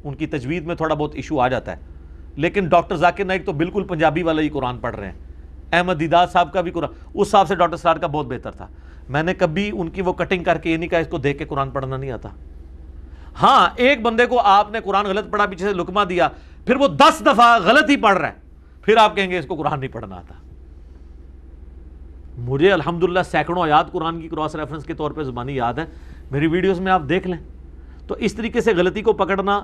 S1: ان کی تجوید میں تھوڑا بہت ایشو آ جاتا ہے. لیکن ڈاکٹر ذاکر نائک تو بالکل پنجابی والا ہی قرآن پڑھ رہے ہیں. احمد دیدار صاحب کا بھی قرآن اس صاحب سے ڈاکٹر سرار کا بہت بہتر تھا. میں نے کبھی ان کی وہ کٹنگ کر کے یہ نہیں کہا اس کو دیکھ کے قرآن پڑھنا نہیں آتا. ہاں ایک بندے کو آپ نے قرآن غلط پڑھا، پیچھے سے لقمہ دیا، پھر وہ 10 دفعہ غلط ہی پڑھ رہا ہے، پھر آپ کہیں گے اس کو قرآن نہیں پڑھنا آتا. مجھے الحمدللہ سینکڑوں آیات قرآن کی کراس ریفرنس کے طور پہ زبانی یاد ہے، میری ویڈیوز میں آپ دیکھ لیں. تو اس طریقے سے غلطی کو پکڑنا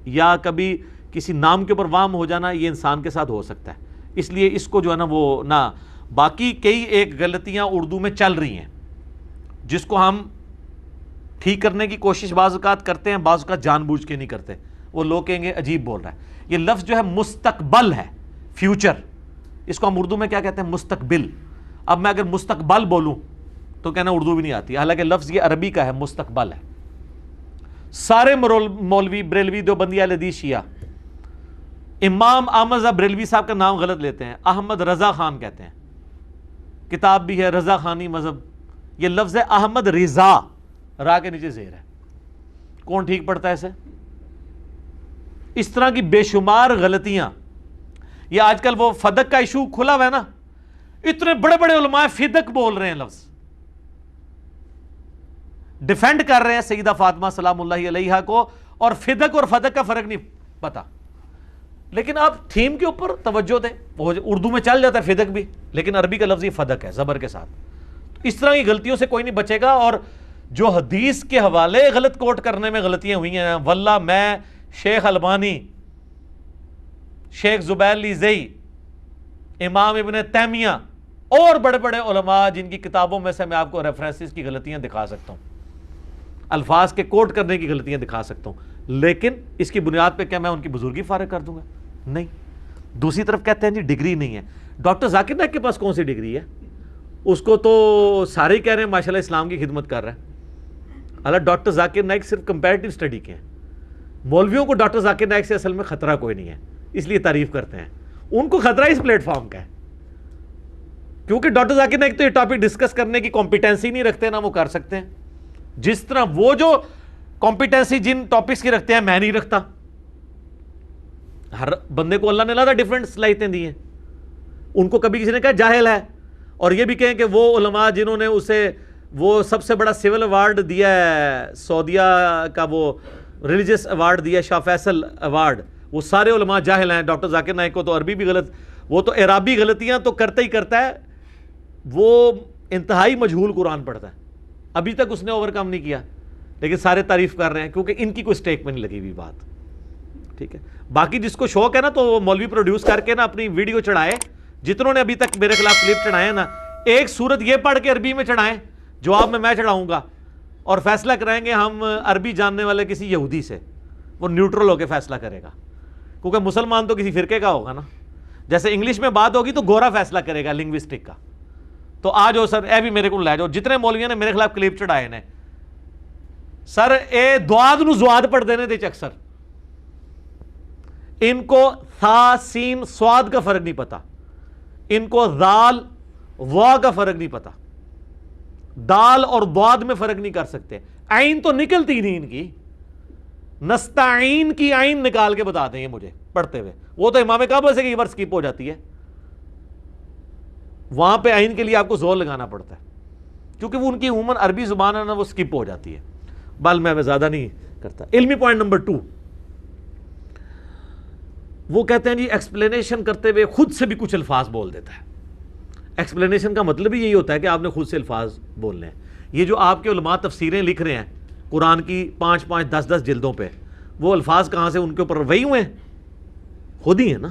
S1: یا کبھی کسی نام کے اوپر وام ہو جانا، یہ انسان کے ساتھ ہو سکتا ہے. اس لیے اس کو جو ہے نا وہ نہ، باقی کئی ایک غلطیاں اردو میں چل رہی ہیں جس کو ہم ٹھیک کرنے کی کوشش بعض اوقات کرتے ہیں، بعض اوقات جان بوجھ کے نہیں کرتے. وہ لوگ کہیں گے عجیب بول رہا ہے. یہ لفظ جو ہے مستقبل ہے، فیوچر، اس کو ہم اردو میں کیا کہتے ہیں؟ مستقبل. اب میں اگر مستقبل بولوں تو کہنا اردو بھی نہیں آتی، حالانکہ لفظ یہ عربی کا ہے، مستقبل ہے. سارے مولوی بریلوی دیوبندی اہل حدیث شیعہ امام احمد رضا بریلوی صاحب کا نام غلط لیتے ہیں، احمد رضا خان کہتے ہیں. کتاب بھی ہے رضا خانی مذہب، یہ لفظ ہے احمد رضا، را کے نیچے زیر ہے. کون ٹھیک پڑتا ہے اسے؟ اس طرح کی بے شمار غلطیاں. یہ آج کل وہ فدق کا ایشو کھلا ہوا ہے نا، اتنے بڑے بڑے علماء فدق بول رہے ہیں، لفظ ڈیفینڈ کر رہے ہیں سیدہ فاطمہ سلام اللہ علیہا کو، اور فدق اور فدق کا فرق نہیں پتا. لیکن آپ تھیم کے اوپر توجہ دیں. وہ اردو میں چل جاتا ہے فدق بھی، لیکن عربی کا لفظ یہ فدق ہے زبر کے ساتھ. اس طرح کی غلطیوں سے کوئی نہیں بچے گا. اور جو حدیث کے حوالے غلط کوٹ کرنے میں غلطیاں ہوئی ہیں، واللہ میں، شیخ البانی، شیخ زبیر لیزئی، امام ابن تیمیہ اور بڑے بڑے علماء جن کی کتابوں میں سے میں آپ کو ریفرنسز کی غلطیاں دکھا سکتا ہوں، الفاظ کے کوٹ کرنے کی غلطیاں دکھا سکتا ہوں. لیکن اس کی بنیاد پہ کیا میں ان کی بزرگی فارغ کر دوں گا؟ نہیں. دوسری طرف کہتے ہیں جی ڈگری نہیں ہے. ڈاکٹر ذاکر نائک کے پاس کون سی ڈگری ہے؟ اس کو تو سارے ہی کہہ رہے ہیں ماشاءاللہ اسلام کی خدمت کر رہا ہے. اللہ ڈاکٹر ذاکر نائک صرف کمپیریٹیو اسٹڈی کے ہیں. مولویوں کو ڈاکٹر ذاکر نائک سے اصل میں خطرہ کوئی نہیں ہے، اس لیے تعریف کرتے ہیں. ان کو خطرہ اس پلیٹ فارم کا ہے، کیونکہ ڈاکٹر ذاکر نائک تو یہ ٹاپک ڈسکس کرنے کی کمپیٹنسی نہیں رکھتے، نہ وہ کر سکتے ہیں. جس طرح وہ جو کمپیٹنسی جن ٹاپکس کی رکھتے ہیں میں نہیں رکھتا. ہر بندے کو اللہ نے علیحدہ ڈیفرنٹ صلاحیتیں دی ہیں. ان کو کبھی کسی نے کہا جاہل ہے، اور یہ بھی کہیں کہ وہ علماء جنہوں نے اسے وہ سب سے بڑا سول ایوارڈ دیا ہے، سعودیہ کا وہ ریلیجس ایوارڈ دیا ہے، شاہ فیصل ایوارڈ، وہ سارے علماء جاہل ہیں. ڈاکٹر ذاکر نائک کو تو عربی بھی غلط، وہ تو اعرابی غلطیاں تو کرتا ہی کرتا ہے. وہ انتہائی مجہول قرآن پڑھتا ہے، ابھی تک اس نے اوور کم نہیں کیا، لیکن سارے تعریف کر رہے ہیں کیونکہ ان کی کوئی سٹیک میں نہیں لگی ہوئی بات. ٹھیک ہے. باقی جس کو شوق ہے نا تو وہ مولوی پروڈیوس کر کے نا اپنی ویڈیو چڑھائے. جتنوں نے ابھی تک میرے خلاف کلپ چڑھائے نا، ایک صورت یہ پڑھ کے عربی میں چڑھائیں، جواب میں چڑھاؤں گا، اور فیصلہ کرائیں گے ہم عربی جاننے والے کسی یہودی سے. وہ نیوٹرل ہو کے فیصلہ کرے گا، کیونکہ مسلمان تو کسی فرقے کا ہوگا نا. جیسے انگلش میں بات ہوگی تو گورا فیصلہ کرے گا لنگوسٹک کا. تو آ جاؤ سر، اے بھی میرے کو لے جاؤ. جتنے مولویوں نے میرے خلاف کلپ چڑھائے نے، سر اے دواد نو زواد پڑھ دینے دے اکثر. ان کو تھا سین سواد کا فرق نہیں پتا، ان کو ذال وا کا فرق نہیں پتا، دال اور دواد میں فرق نہیں کر سکتے. عین تو نکلتی نہیں ان کی، نستعین کی عین نکال کے بتا دیں مجھے پڑھتے ہوئے. وہ تو امام کعبہ سے کئی بار سکپ ہو جاتی ہے، وہاں پہ عین کے لیے آپ کو زور لگانا پڑتا ہے، کیونکہ وہ ان کی عموماً عربی زبان ہے نا، وہ سکپ ہو جاتی ہے. بل میں زیادہ نہیں کرتا. علمی پوائنٹ نمبر 2، وہ کہتے ہیں جی ایکسپلینیشن کرتے ہوئے خود سے بھی کچھ الفاظ بول دیتا ہے. ایکسپلینیشن کا مطلب ہی یہی ہوتا ہے کہ آپ نے خود سے الفاظ بولنے ہیں. یہ جو آپ کے علماء تفسیریں لکھ رہے ہیں قرآن کی 5-5 10-10 جلدوں پہ، وہ الفاظ کہاں سے ان کے اوپر وہی ہوئے ہیں؟ خود ہی ہیں نا.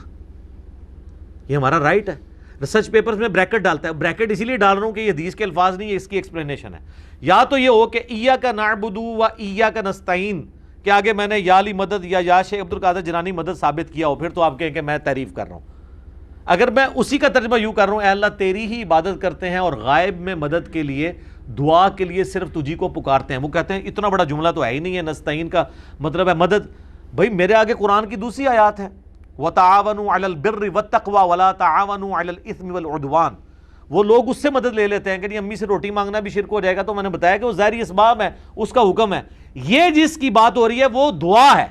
S1: یہ ہمارا رائٹ ہے. ریسرچ پیپرز میں بریکٹ ڈالتا ہے. بریکٹ اسی لیے ڈال رہا ہوں کہ یہ حدیث کے الفاظ نہیں ہے, اس کی ایکسپلینیشن ہے. یا تو یہ ہو کہ ایاک نعبد و ایاک نستعین کہ آگے میں نے یا علی مدد یا شیخ عبد القادر جیلانی مدد ثابت کیا ہو, پھر تو آپ کہیں کہ میں تعریف کر رہا ہوں. اگر میں اسی کا ترجمہ یوں کر رہا ہوں, اے اللہ تیری ہی عبادت کرتے ہیں اور غائب میں مدد کے لیے, دعا کے لیے صرف تجھی کو پکارتے ہیں. وہ کہتے ہیں اتنا بڑا جملہ تو ہے ہی نہیں ہے, نستعین کا مطلب ہے مدد. بھائی میرے آگے قرآن کی دوسری آیات ہے, وَتَعَاوَنُوا عَلَى الْبِرِّ وَالتَّقْوَى وَلَا تَعَاوَنُوا عَلَى الْإِثْمِ وَالْعُدْوَانِ. وہ لوگ اس سے مدد لے لیتے ہیں کہ نہیں امی سے روٹی مانگنا بھی شرک ہو جائے گا, تو میں نے بتایا کہ وہ ظاہری اسباب ہے, اس کا حکم ہے. یہ جس کی بات ہو رہی ہے وہ دعا ہے,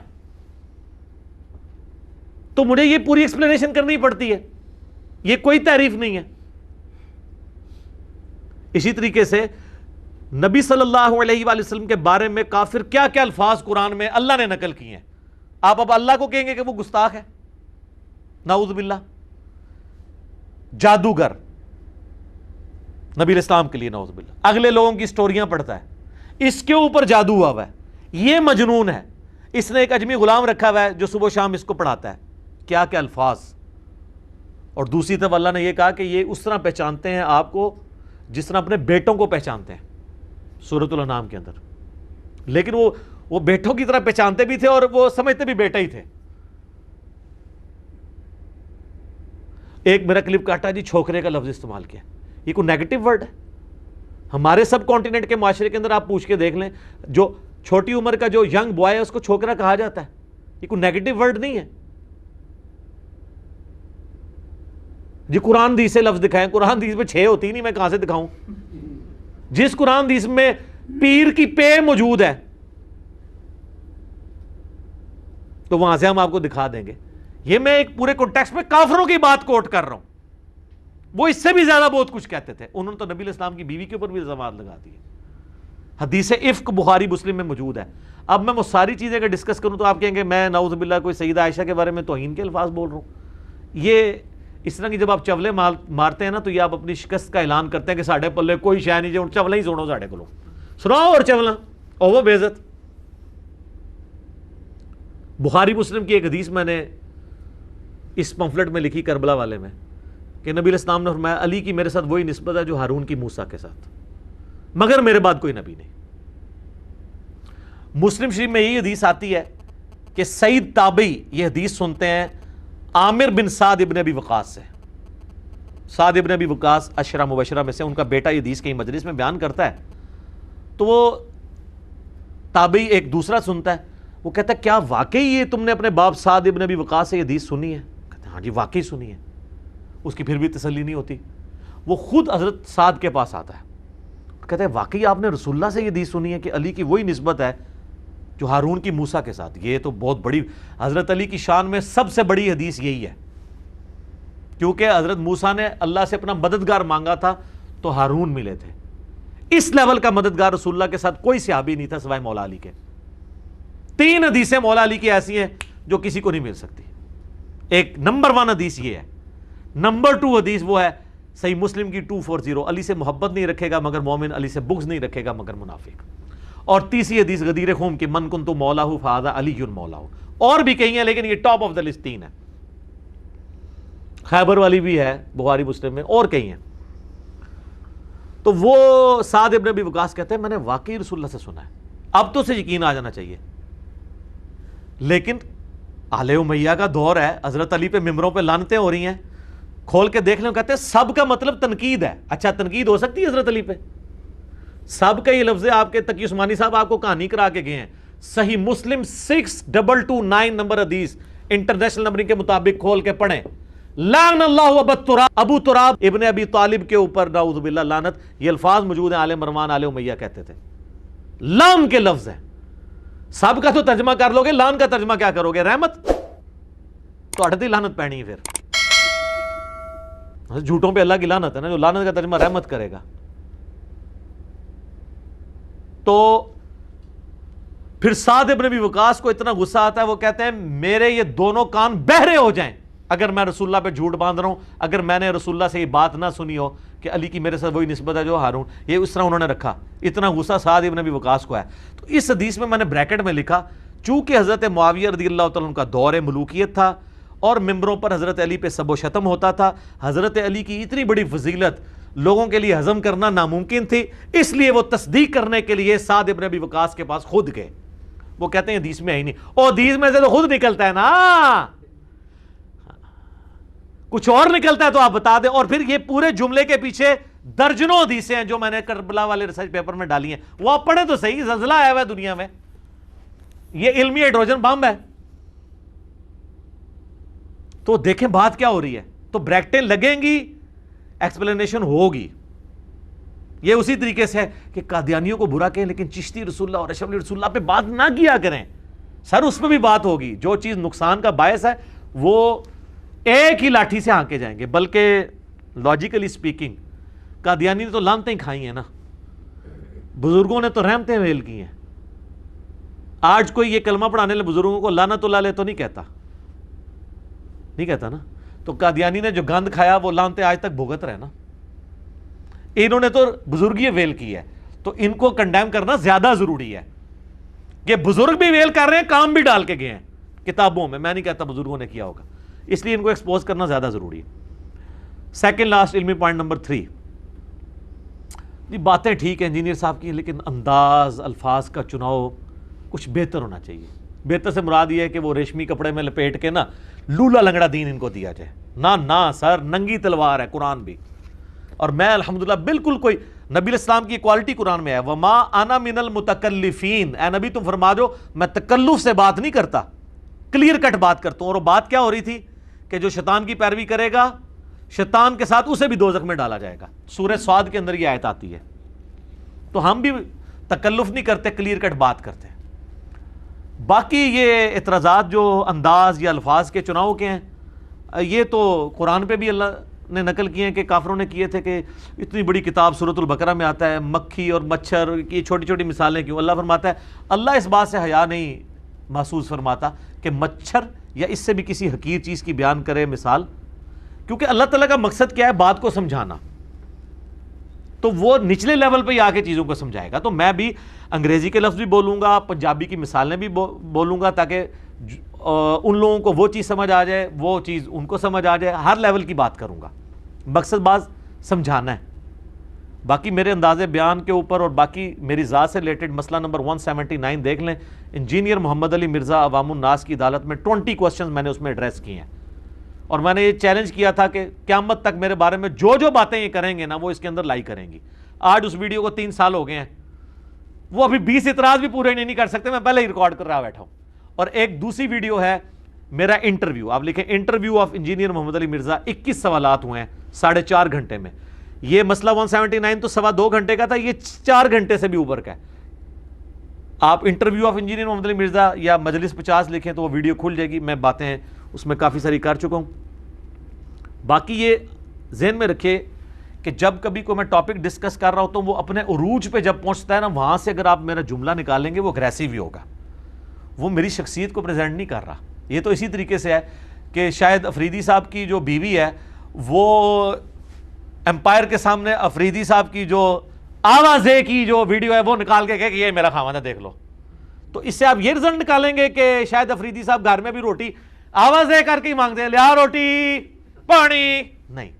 S1: تو مجھے یہ پوری ایکسپلینیشن کرنی پڑتی ہے, یہ کوئی تعریف نہیں ہے. اسی طریقے سے نبی صلی اللہ علیہ وآلہ وسلم کے بارے میں کافر کیا کیا الفاظ قرآن میں اللہ نے نقل کیے ہیں. آپ اب اللہ کو کہیں گے کہ وہ گستاخ ہے, نعوذ باللہ. جادوگر نبی علیہ السلام کے لیے نعوذ باللہ, اگلے لوگوں کی سٹوریاں پڑھتا ہے, اس کے اوپر جادو ہوا ہوا ہے, یہ مجنون ہے, اس نے ایک اجمی غلام رکھا ہوا ہے جو صبح و شام اس کو پڑھاتا ہے. کیا کیا الفاظ. اور دوسری طرف اللہ نے یہ کہا کہ یہ اس طرح پہچانتے ہیں آپ کو جس طرح اپنے بیٹوں کو پہچانتے ہیں, سورۃ الانعام کے اندر. لیکن وہ بیٹوں کی طرح پہچانتے بھی تھے اور وہ سمجھتے بھی بیٹا ہی تھے. ایک میرا کلپ کاٹا جی, چھوکرے کا لفظ استعمال کیا, یہ کوئی نیگیٹو ورڈ ہے؟ ہمارے سب کانٹیننٹ کے معاشرے کے اندر آپ پوچھ کے دیکھ لیں, جو چھوٹی عمر کا جو ینگ بوائے ہے اس کو چھوکرا کہا جاتا ہے. یہ کوئی نیگیٹو ورڈ نہیں ہے جی. قرآن حدیث سے لفظ دکھائیں, قرآن حدیث میں 6 ہوتی نہیں, میں کہاں سے دکھاؤں؟ جس قرآن حدیث میں پیر کی پے موجود ہے تو وہاں سے ہم آپ کو دکھا دیں گے. یہ میں ایک پورے کانٹیکسٹ میں کافروں کی بات کوٹ کر رہا ہوں, وہ اس سے بھی زیادہ بہت کچھ کہتے تھے. انہوں نے تو نبی علیہ السلام کی بیوی کے اوپر بھی الزامات لگا دیے. حدیث افک بخاری مسلم میں موجود ہے. اب میں وہ ساری چیزیں اگر ڈسکس کروں تو آپ کہیں گے میں نعوذ باللہ کوئی سیدہ عائشہ کے بارے میں توہین کے الفاظ بول رہا ہوں. یہ اس طرح کی جب آپ چولے مارتے ہیں نا, تو یہ آپ اپنی شکست کا اعلان کرتے ہیں کہ ساڑھے پلے کوئی شے نہیں, جو چولے ہی سنو ساڑھے کو سناؤ اور چولنا اور وہ بے عزت. بخاری مسلم کی ایک حدیث میں نے اس پمفلٹ میں لکھی کربلا والے میں, کہ نبی علیہ السلام نے فرمایا علی کی میرے ساتھ وہی نسبت ہے جو ہارون کی موسیٰ کے ساتھ, مگر میرے بعد کوئی نبی نہیں. مسلم شریف میں یہ حدیث آتی ہے کہ سعید تابعی یہ حدیث سنتے ہیں عامر بن سعد ابن ابی وقاص سے. سعد ابن ابی وقاص عشرہ مبشرہ میں سے, ان کا بیٹا یہ حدیث کہیں مجلس میں بیان کرتا ہے, تو وہ تابعی ایک دوسرا سنتا ہے, وہ کہتا ہے کیا واقعی یہ تم نے اپنے باپ سعد ابن ابی وقاص سے یہ حدیث سنی ہے؟ کہتا ہے ہاں جی واقعی سنی ہے. اس کی پھر بھی تسلی نہیں ہوتی, وہ خود حضرت سعد کے پاس آتا ہے, کہتا ہے واقعی آپ نے رسول اللہ سے یہ حدیث سنی ہے کہ علی کی وہی نسبت ہے جو ہارون کی موسیٰ کے ساتھ؟ یہ تو بہت بڑی, حضرت علی کی شان میں سب سے بڑی حدیث یہی ہے, کیونکہ حضرت موسیٰ نے اللہ سے اپنا مددگار مانگا تھا تو ہارون ملے تھے. اس لیول کا مددگار رسول اللہ کے ساتھ کوئی صحابی نہیں تھا سوائے مولا علی کے. 3 حدیثیں مولا علی کی ایسی ہیں جو کسی کو نہیں مل سکتی. ایک نمبر 1 حدیث یہ ہے. نمبر 2 حدیث وہ ہے صحیح مسلم کی 240, علی سے محبت نہیں رکھے گا مگر مومن, علی سے بغض نہیں رکھے گا مگر منافق. اور تیسری حدیث غدیر خم کی من کنت مولاہ فہذا علی مولاہ. اور بھی کئی ہیں لیکن یہ ٹاپ آف دا لسٹ 3 ہے. خیبر والی بھی ہے بخاری مسلم میں, اور کئی ہیں. تو وہ سعد ابن ابی وقاص کہتے ہیں میں نے واقعی رسول اللہ سے سنا ہے. اب تو اسے یقین آ جانا چاہیے. لیکن آل امیہ کا دور ہے, حضرت علی پہ ممبروں پہ لعنتیں ہو رہی ہیں, کھول کے دیکھ لیں, کہتے ہیں سب کا مطلب تنقید ہے. اچھا تنقید ہو سکتی ہے حضرت علی پہ؟ سب کا یہ لفظ ہے. آپ کے تقی عثمانی صاحب آپ کو کہانی کرا کے گئے ہیں, صحیح مسلم 6229 نمبر حدیث انٹرنیشنل نمبرنگ کے مطابق کھول کے پڑھیں. لعن اللہ ابو تراب ابن ابی طالب کے اوپر نعوذ باللہ لعنت. یہ الفاظ موجود ہیں, آل مروان آل امیہ کہتے تھے. لعن کے لفظ ہیں. سب کا تو ترجمہ کر لو گے, لعن کا ترجمہ کیا کرو گے؟ رحمت. تو اٹھتی لعنت پہنی ہے. پھر جھوٹوں پہ اللہ کی لعنت ہے نا, جو لعنت کا ترجمہ رحمت کرے گا. تو پھر سعد ابن ابی وقاص کو اتنا غصہ آتا ہے, وہ کہتے ہیں میرے یہ دونوں کان بہرے ہو جائیں اگر میں رسول اللہ پہ جھوٹ باندھ رہا ہوں, اگر میں نے رسول اللہ سے یہ بات نہ سنی ہو کہ علی کی میرے ساتھ وہی نسبت ہے جو ہارون. یہ اس طرح انہوں نے رکھا. اتنا غصہ سعد ابن ابی وقاص کو ہے. تو اس حدیث میں نے بریکٹ میں لکھا چونکہ حضرت معاویہ رضی اللہ تعالیٰ عنہ کا دور ملوکیت تھا اور ممبروں پر حضرت علی پہ سب و شتم ہوتا تھا. حضرت علی کی اتنی بڑی فضیلت لوگوں کے لیے ہضم کرنا ناممکن تھی, اس لیے وہ تصدیق کرنے کے لیے سعد ابن ابی وقاص کے پاس خود گئے. وہ کہتے ہیں حدیث میں ہے ہی نہیں, اور حدیث میں سے تو خود نکلتا ہے نا, کچھ اور نکلتا ہے تو آپ بتا دیں. اور پھر یہ پورے جملے کے پیچھے درجنوں حدیثیں ہیں جو میں نے کربلا والے ریسرچ پیپر میں ڈالی ہیں, وہ آپ پڑھیں تو صحیح. زلزلہ آیا ہوا ہے دنیا میں, یہ علمی ہائیڈروجن بم ہے. تو دیکھیں بات کیا ہو رہی ہے. تو بریکٹیں لگیں گی, ایکسپلینیشن ہوگی. یہ اسی طریقے سے ہے کہ قادیانیوں کو برا کہیں لیکن چشتی رسول اللہ اور اشرف رسول اللہ پہ بات نہ کیا کریں. سر اس پہ بھی بات ہوگی. جو چیز نقصان کا باعث ہے وہ ایک ہی لاٹھی سے ہانکے جائیں گے. بلکہ لاجیکلی سپیکنگ قادیانی نے تو لعنتیں کھائی ہیں نا, بزرگوں نے تو رحمتیں ویل کی ہیں. آج کوئی یہ کلمہ پڑھانے والے بزرگوں کو لعنت اللہ علیہ تو نہیں کہتا, نہیں کہتا نا. تو قادیانی نے جو گند کھایا وہ لعنتیں آج تک بھگت رہے نا. انہوں نے تو بزرگی ویل کی ہے, تو ان کو کنڈیم کرنا زیادہ ضروری ہے. کہ بزرگ بھی ویل کر رہے ہیں, کام بھی ڈال کے گئے ہیں کتابوں میں. میں نہیں کہتا بزرگوں نے کیا ہوگا, اس لیے ان کو ایکسپوز کرنا زیادہ ضروری ہے. سیکنڈ لاسٹ علمی پوائنٹ نمبر 3. جی باتیں ٹھیک ہیں انجینئر صاحب کی, لیکن انداز الفاظ کا چناؤ کچھ بہتر ہونا چاہیے. بہتر سے مراد یہ ہے کہ وہ ریشمی کپڑے میں لپیٹ کے نا لولا لنگڑا دین ان کو دیا جائے. نہ سر, ننگی تلوار ہے قرآن بھی. اور میں الحمدللہ بالکل کوئی نبی الاسلام کی کوالٹی قرآن میں ہے, وما انا من المتکلفین. اے نبی تم فرما دو میں تکلف سے بات نہیں کرتا, کلیئر کٹ بات کرتا ہوں. اور وہ بات کیا ہو رہی تھی کہ جو شیطان کی پیروی کرے گا شیطان کے ساتھ اسے بھی دوزخ میں ڈالا جائے گا. سورہ صاد کے اندر یہ آیت آتی ہے. تو ہم بھی تکلف نہیں کرتے, کلیئر کٹ بات کرتے ہیں. باقی یہ اعتراضات جو انداز یا الفاظ کے چناؤ کے ہیں, یہ تو قرآن پہ بھی اللہ نے نقل کیے ہیں کہ کافروں نے کیے تھے. کہ اتنی بڑی کتاب سورۃ البقرہ میں آتا ہے مکھی اور مچھر کی چھوٹی چھوٹی مثالیں کیوں. اللہ فرماتا ہے اللہ اس بات سے حیا نہیں محسوس فرماتا کہ مچھر یا اس سے بھی کسی حقیر چیز کی بیان کرے مثال, کیونکہ اللہ تعالیٰ کا مقصد کیا ہے, بات کو سمجھانا. تو وہ نچلے لیول پہ آ کے چیزوں کو سمجھائے گا. تو میں بھی انگریزی کے لفظ بھی بولوں گا, پنجابی کی مثالیں بھی بولوں گا, تاکہ ان لوگوں کو وہ چیز سمجھ آ جائے, وہ چیز ان کو سمجھ آ جائے. ہر لیول کی بات کروں گا, مقصد باز سمجھانا ہے. باقی میرے انداز بیان کے اوپر اور باقی میری ذات سے ریلیٹڈ مسئلہ نمبر 179 دیکھ لیں. انجینئر محمد علی مرزا عوام الناس کی عدالت میں 20 کوسچنز میں نے اس میں ایڈریس کیے ہیں. اور میں نے یہ چیلنج کیا تھا کہ قیامت تک میرے بارے میں جو باتیں یہ کریں گے نا وہ اس کے اندر لائی کریں گی. آج اس ویڈیو کو 3 سال ہو گئے ہیں, وہ ابھی 20 اعتراض بھی پورے نہیں کر سکتے, میں پہلے ہی ریکارڈ کر رہا بیٹھا ہوں. اور ایک دوسری ویڈیو ہے میرا انٹرویو, آپ لکھیں interview of engineer Muhammad Ali Mirza, 21 سوالات ہوئے ہیں 4.5 گھنٹے میں. یہ مسئلہ 179 تو 2.25 گھنٹے کا تھا, یہ 4 گھنٹے سے بھی اوپر کا ہے. آپ interview of engineer Muhammad Ali Mirza یا مجلس 50 لکھیں تو وہ ویڈیو کھل جائے گی. میں باتیں اس میں کافی ساری کر چکا ہوں. باقی یہ ذہن میں رکھے کہ جب کبھی کوئی میں ٹاپک ڈسکس کر رہا ہوں تو وہ اپنے عروج پہ جب پہنچتا ہے نا, وہاں سے اگر آپ میرا جملہ نکالیں گے وہ اگریسو ہی ہوگا, وہ میری شخصیت کو پریزنٹ نہیں کر رہا. یہ تو اسی طریقے سے ہے کہ شاید افریدی صاحب کی جو بیوی ہے وہ امپائر کے سامنے افریدی صاحب کی جو آوازے کی جو ویڈیو ہے وہ نکال کے کہے کہ یہ میرا خاوند ہے دیکھ لو. تو اس سے آپ یہ رزلٹ نکالیں گے کہ شاید افریدی صاحب گھر میں بھی روٹی آوازیں کر کے ہی مانگتے ہیں, لیا روٹی پانی نہیں.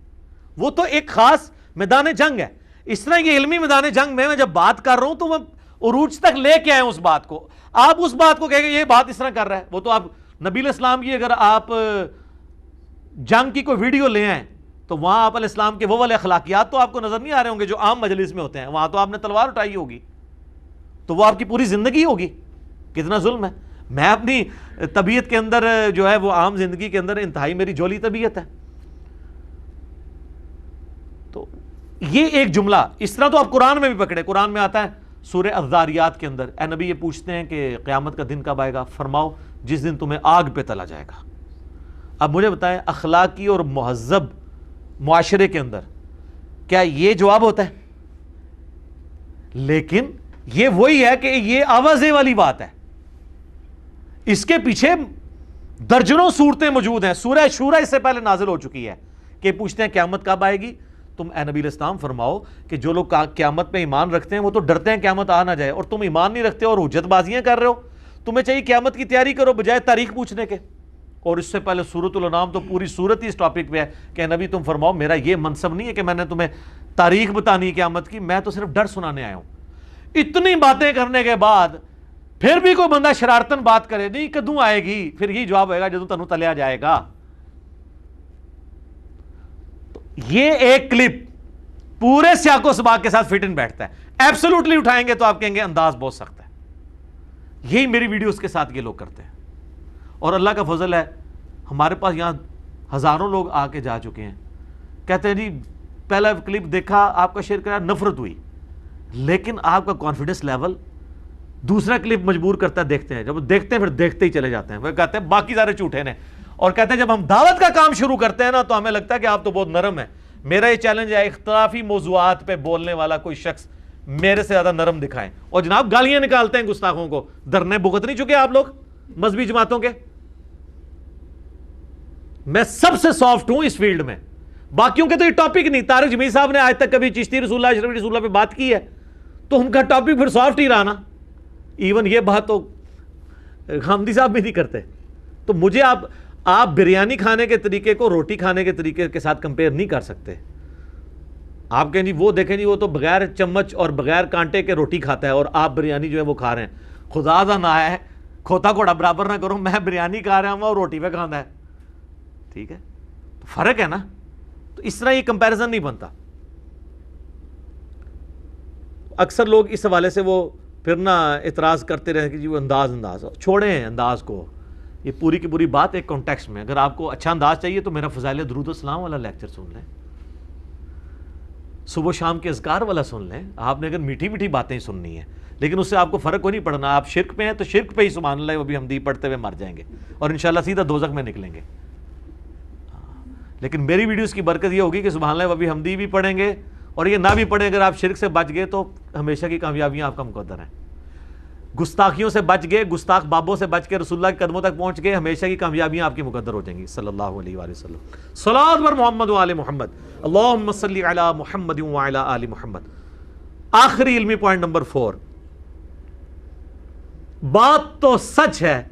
S1: وہ تو ایک خاص میدان جنگ ہے. اس طرح یہ علمی میدان جنگ میں جب بات کر رہا ہوں تو میں عروج تک لے کے آئے اس بات کو. آپ اس بات کو کہیں گے یہ بات اس طرح کر رہا ہے, وہ تو آپ نبی علیہ السلام کی اگر آپ جنگ کی کوئی ویڈیو لے آئیں تو وہاں آپ علیہ السلام کے وہ والے اخلاقیات تو آپ کو نظر نہیں آ رہے ہوں گے جو عام مجلس میں ہوتے ہیں. وہاں تو آپ نے تلوار اٹھائی ہوگی, تو وہ آپ کی پوری زندگی ہوگی. کتنا ظلم ہے. میں اپنی طبیعت کے اندر جو ہے وہ عام زندگی کے اندر انتہائی میری جولی طبیعت ہے. تو یہ ایک جملہ اس طرح تو آپ قرآن میں بھی پکڑے. قرآن میں آتا ہے سورہ الذاریات کے اندر, اے نبی یہ پوچھتے ہیں کہ قیامت کا دن کب آئے گا, فرماؤ جس دن تمہیں آگ پہ تلا جائے گا. اب مجھے بتائیں اخلاقی اور مہذب معاشرے کے اندر کیا یہ جواب ہوتا ہے؟ لیکن یہ وہی ہے کہ یہ آوازے والی بات ہے. اس کے پیچھے درجنوں صورتیں موجود ہیں. سورہ شورا اس سے پہلے نازل ہو چکی ہے کہ پوچھتے ہیں قیامت کب آئے گی. تم اے نبی علیہ السلام فرماؤ کہ جو لوگ قیامت میں ایمان رکھتے ہیں وہ تو ڈرتے ہیں قیامت آ نہ جائے, اور تم ایمان نہیں رکھتے اور حجت بازیاں کر رہے ہو. تمہیں چاہیے قیامت کی تیاری کرو بجائے تاریخ پوچھنے کے. اور اس سے پہلے سورۃ الانعام تو پوری سورت ہی اس ٹاپک پہ ہے کہ نبی تم فرماؤ میرا یہ منصب نہیں ہے کہ میں نے تمہیں تاریخ بتانی قیامت کی، میں تو صرف ڈر سنانے آیا ہوں۔ اتنی باتیں کرنے کے بعد پھر بھی کوئی بندہ شرارتن بات کرے، نہیں کدوں آئے گی، پھر یہی جواب ہوئے گا جدوں تنوں تلیا جائے گا۔ یہ ایک کلپ پورے سیاق و سباق کے ساتھ فٹ ان بیٹھتا ہے، ایبسولوٹلی اٹھائیں گے تو آپ کہیں گے انداز بہت سخت ہے۔ یہی میری ویڈیوز کے ساتھ یہ لوگ کرتے ہیں، اور اللہ کا فضل ہے ہمارے پاس یہاں ہزاروں لوگ آ کے جا چکے ہیں، کہتے ہیں جی پہلا کلپ دیکھا آپ کا شیئر کرا نفرت ہوئی، لیکن آپ کا کانفیڈنس لیول دوسرا کلپ مجبور کرتا ہے، دیکھتے ہیں، جب دیکھتے ہیں پھر دیکھتے ہی چلے جاتے ہیں، وہ کہتے ہیں باقی سارے جھوٹے ہیں، اور کہتے ہیں جب ہم دعوت کا کام شروع کرتے ہیں نا تو ہمیں لگتا ہے کہ آپ تو بہت نرم ہیں۔ میرا یہ چیلنج ہے اختلافی موضوعات پہ بولنے والا کوئی شخص میرے سے زیادہ نرم دکھائیں، اور جناب گالیاں نکالتے ہیں گستاخوں کو، درنے بھگت نہیں چکے آپ لوگ مذہبی جماعتوں کے؟ میں سب سے سافٹ ہوں اس فیلڈ میں، باقیوں کے تو یہ ٹاپک نہیں۔ طارق جمیل صاحب نے آج تک کبھی چشتی رسول اللہ اشرفی رسول اللہ پہ بات کی ہے تو ان کا ٹاپک پھر سافٹ ہی رہا نا۔ ایون یہ بات تو حمدی صاحب بھی نہیں کرتے۔ تو مجھے آپ بریانی کھانے کے طریقے کو روٹی کھانے کے طریقے کے ساتھ کمپیئر نہیں کر سکتے۔ آپ کہیں جی وہ دیکھیں جی وہ تو بغیر چمچ اور بغیر کانٹے کے روٹی کھاتا ہے اور آپ بریانی جو ہے وہ کھا رہے ہیں، خدا دا نہ ہے کھوتا گھوڑا برابر نہ کرو، میں بریانی کھا رہا ہوں اور روٹی پہ کھانا ہے، ٹھیک ہے، تو فرق ہے نا۔ تو اس طرح یہ کمپیریزن نہیں بنتا۔ اکثر لوگ اس حوالے سے وہ پھر نہ اعتراض کرتے رہے کہ جی وہ انداز چھوڑیں انداز کو، یہ پوری کی پوری بات ایک کانٹیکسٹ میں۔ اگر آپ کو اچھا انداز چاہیے تو میرا فضائل درود و سلام والا لیکچر سن لیں، صبح و شام کے اذکار والا سن لیں۔ آپ نے اگر میٹھی میٹھی باتیں سننی ہیں، لیکن اس سے آپ کو فرق کوئی نہیں پڑنا۔ آپ شرک پہ ہیں تو شرک پہ ہی سبحان اللہ وہ بھی حمدی پڑھتے ہوئے مر جائیں گے اور انشاءاللہ سیدھا دوزخ میں نکلیں گے۔ لیکن میری ویڈیوز کی برکت یہ ہوگی کہ سبحان اللہ وہ بھی حمدی بھی پڑھیں گے، اور یہ نہ بھی پڑھیں، اگر آپ شرک سے بچ گئے تو ہمیشہ کی کامیابیاں آپ کا مقدر ہیں۔ گستاخیوں سے بچ گئے، گستاخ بابوں سے بچ کے رسول اللہ کے قدموں تک پہنچ گئے، ہمیشہ کی کامیابیاں آپ کی مقدر ہو جائیں گی۔ صلی اللہ علیہ وآلہ وسلم۔ صلاۃ بر محمد و آل محمد، اللہم صلی علی محمد و علی آل محمد۔ آخری علمی پوائنٹ نمبر 4، بات تو سچ ہے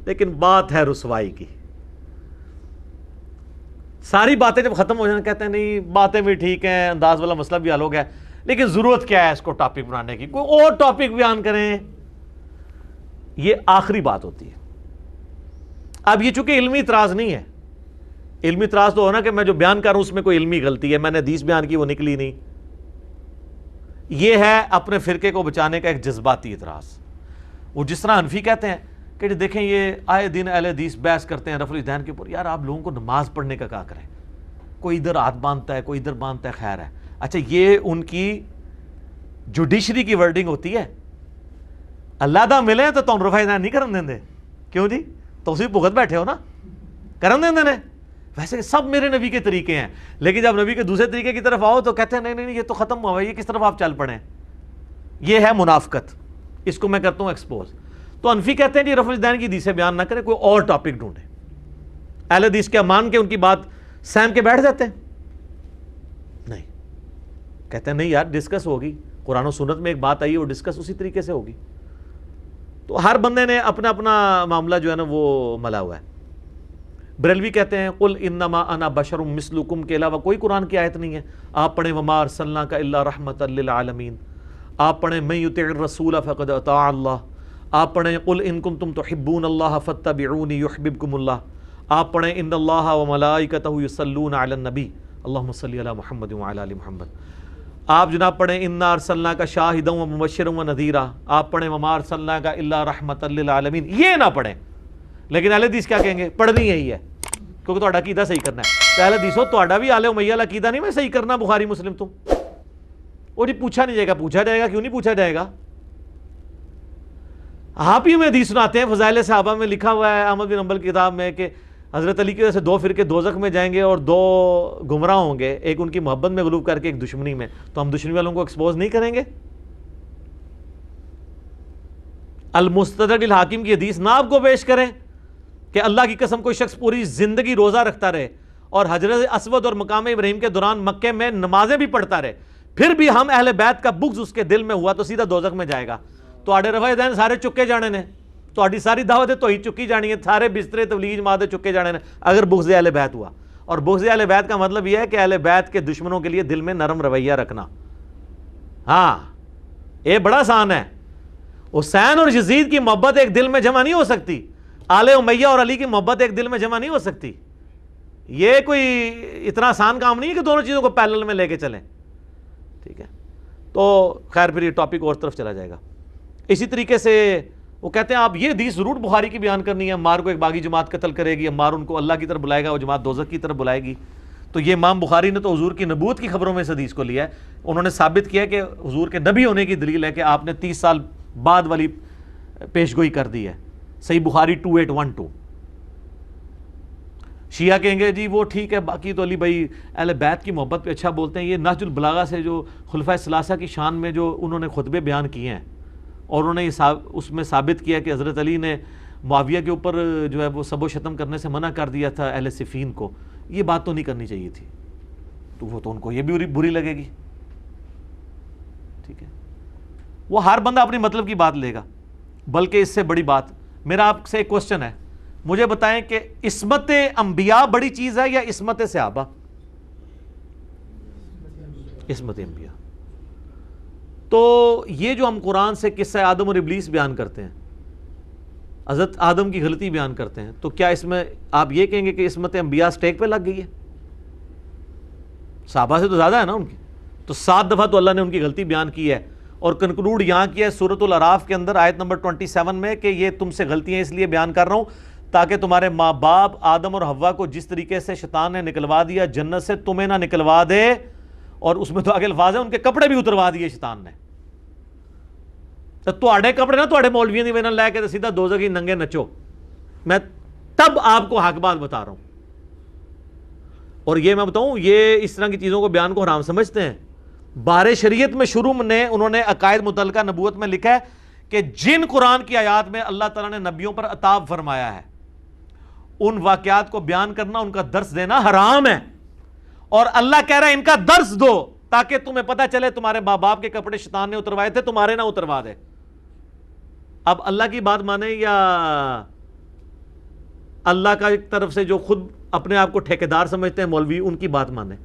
S1: لیکن بات ہے رسوائی کی۔ ساری باتیں جب ختم ہو جائیں کہتے ہیں نہیں باتیں بھی ٹھیک ہیں، انداز والا مسئلہ بھی حل ہو گیا، لیکن ضرورت کیا ہے اس کو ٹاپک بنانے کی، کوئی اور ٹاپک بیان کریں۔ یہ آخری بات ہوتی ہے۔ اب یہ چونکہ علمی اعتراض نہیں ہے، علمی اعتراض تو ہونا کہ میں جو بیان کر رہا ہوں اس میں کوئی علمی غلطی ہے، میں نے حدیث بیان کی وہ نکلی نہیں۔ یہ ہے اپنے فرقے کو بچانے کا ایک جذباتی اعتراض۔ وہ جس طرح حنفی کہتے ہیں کہ دیکھیں یہ آئے دن اہل حدیث بحث کرتے ہیں رفع الیدین کے اوپر، یار آپ لوگوں کو نماز پڑھنے کا کیا کریں، کوئی ادھر ہاتھ باندھتا ہے کوئی ادھر باندھتا ہے، خیر ہے۔ اچھا یہ ان کی جوڈیشری کی ورڈنگ ہوتی ہے، اللہ دا ملے تو تم رفع الیدین نہیں کرن دیں، کیوں جی تسی بھگت بیٹھے ہو نا، کرن دیں نے۔ ویسے سب میرے نبی کے طریقے ہیں، لیکن جب نبی کے دوسرے طریقے کی طرف آؤ تو کہتے ہیں نہیں یہ تو ختم ہوا، یہ کس طرف آپ چل پڑے ہیں، یہ ہے منافقت، اس کو میں کرتا ہوں ایکسپوز۔ تو حنفی کہتے ہیں جی رفع الیدین کی حدیثیں بیان نہ کریں، کوئی اور ٹاپک ڈھونڈیں۔ اہل حدیث کیا مان کے ان کی بات سہم کے بیٹھ جاتے ہیں؟ نہیں، کہتے ہیں نہیں یار ڈسکس ہوگی، قرآن و سنت میں ایک بات آئی ہے وہ ڈسکس اسی طریقے سے ہوگی۔ تو ہر بندے نے اپنا اپنا معاملہ جو ہے نا وہ ملا ہوا ہے۔ بریلوی کہتے ہیں قل انما انا بشر مثلکم کے علاوہ کوئی قرآن کی آیت نہیں ہے۔ آپ پڑھیں وما ارسلناک الا رحمۃ للعالمین، آپ پڑھیں من یطع الرسول فقد اطاع اللہ، آپ پڑھیں قل ان کنتم تحبون اللہ فاتبعونی یحببکم اللہ، آپ پڑھیں ان اللہ وملائکتہ یصلون علی النبی اللہم صلی علی محمد وعلی آل محمد، آپ جناب پڑھیں انا ارسلناک شاہدا ومبشرا ونذیرا، آپ پڑھیں وما ارسلناک الا رحمۃ للعالمین، یہ نہ پڑھیں۔ لیکن اہل حدیث کیا کہیں گے؟ پڑھنی یہی ہے کیونکہ تہاڈا عقیدہ صحیح کرنا ہے۔ تو اہل حدیثو تہاڈا بھی آل امیہ والا عقیدہ نہیں میں صحیح کرنا بخاری مسلم تو، وہ جی پوچھا نہیں جائے گا، پوچھا جائے گا، کیوں نہیں پوچھا جائے گا؟ آپ ہی میں حدیث سناتے ہیں، فضائل صحابہ میں لکھا ہوا ہے احمد بن حنبل کی کتاب میں کہ حضرت علی کی وجہ سے 2 فرقے دوزخ میں جائیں گے اور 2 گمراہ ہوں گے، ایک ان کی محبت میں غلوب کر کے ایک دشمنی میں، تو ہم دشمنی والوں کو ایکسپوز نہیں کریں گے؟ المستدرک الحاکم کی حدیث نہ آپ کو پیش کریں کہ اللہ کی قسم کوئی شخص پوری زندگی روزہ رکھتا رہے اور حجر اسود اور مقام ابراہیم کے دوران مکے میں نمازیں بھی پڑھتا رہے، پھر بھی ہم اہل بیت کا بغض اس کے دل میں ہوا تو سیدھا دوزخ میں جائے گا۔ تو آڑے رفع الیدین سارے چکے جانے نے، تہاڈی ساری دعوت توحید چکی جانی ہے, سارے بسترے تبلیغ جماعت چکے جانے ہیں اگر بغض اہل بیت ہوا. اور بغض اہل بیت کا مطلب یہ ہے کہ اہل بیت کے دشمنوں کے لیے دل میں نرم رویہ رکھنا. ہاں یہ بڑا آسان ہے. حسین اور یزید کی محبت ایک دل میں جمع نہیں ہو سکتی, آل امیہ اور علی کی محبت ایک دل میں جمع نہیں ہو سکتی. یہ کوئی اتنا آسان کام نہیں ہے کہ دونوں چیزوں کو پیرلل میں لے کے چلیں. ٹھیک ہے, تو خیر پھر یہ ٹاپک اور طرف چلا جائے گا. اسی طریقے سے وہ کہتے ہیں آپ یہ حدیث ضرور بخاری کی بیان کرنی ہے, عمار کو ایک باغی جماعت قتل کرے گی, عمار ان کو اللہ کی طرف بلائے گا, وہ جماعت دوزخ کی طرف بلائے گی. تو یہ امام بخاری نے تو حضور کی نبوت کی خبروں میں اس حدیث کو لیا ہے. انہوں نے ثابت کیا کہ حضور کے نبی ہونے کی دلیل ہے کہ آپ نے 30 سال بعد والی پیشگوئی کر دی ہے. صحیح بخاری 2812. شیعہ کہیں گے جی وہ ٹھیک ہے, باقی تو علی بھائی اہل بیت کی محبت پہ اچھا بولتے ہیں. یہ نہج البلاغہ سے جو خلفائے ثلاثہ کی شان میں جو انہوں نے خطبے بیان کیے ہیں اور انہوں نے اس میں ثابت کیا کہ حضرت علی نے معاویہ کے اوپر جو ہے وہ سب و شتم کرنے سے منع کر دیا تھا اہل صفین کو, یہ بات تو نہیں کرنی چاہیے تھی. تو وہ تو ان کو یہ بھی بری لگے گی. ٹھیک ہے, وہ ہر بندہ اپنی مطلب کی بات لے گا. بلکہ اس سے بڑی بات, میرا آپ سے ایک کوسچن ہے, مجھے بتائیں کہ عصمت انبیاء بڑی چیز ہے یا عصمت صحابہ؟ عصمت انبیاء. تو یہ جو ہم قرآن سے قصہ آدم اور ابلیس بیان کرتے ہیں, حضرت آدم کی غلطی بیان کرتے ہیں, تو کیا اس میں آپ یہ کہیں گے کہ عصمت انبیاء سٹیک پہ لگ گئی ہے؟ صحابہ سے تو زیادہ ہے نا ان کی. تو 7 دفعہ تو اللہ نے ان کی غلطی بیان کی ہے, اور کنکلوڈ یہاں کیا ہے سورۃ الاعراف کے اندر آیت نمبر 27 میں کہ یہ تم سے غلطیاں اس لیے بیان کر رہا ہوں تاکہ تمہارے ماں باپ آدم اور حوا کو جس طریقے سے شیطان نے نکلوا دیا جنت سے, تمہیں نہ نکلوا دے. اور اس میں تو آگے الفاظ ہیں ان کے کپڑے بھی اتروا دیے شیطان نے. تو آڑے کپڑے نہ تو مولویوں دی وجہ لے کے سیدھا دوزخ کی ننگے نچو. میں تب آپ کو حق بات بتا رہا ہوں. اور یہ میں بتاؤں, یہ اس طرح کی چیزوں کو بیان کو حرام سمجھتے ہیں. بار شریعت میں شروع میں انہوں نے عقائد متعلقہ نبوت میں لکھا ہے کہ جن قرآن کی آیات میں اللہ تعالیٰ نے نبیوں پر عطاب فرمایا ہے ان واقعات کو بیان کرنا, ان کا درس دینا حرام ہے. اور اللہ کہہ رہا ہے ان کا درس دو تاکہ تمہیں پتہ چلے تمہارے ماں باپ کے کپڑے شیطان نے اتروائے تھے, تمہارے نہ اتروا دے. اب اللہ کی بات مانے یا اللہ کا ایک طرف سے جو خود اپنے آپ کو ٹھیکیدار سمجھتے ہیں مولوی, ان کی بات مانے,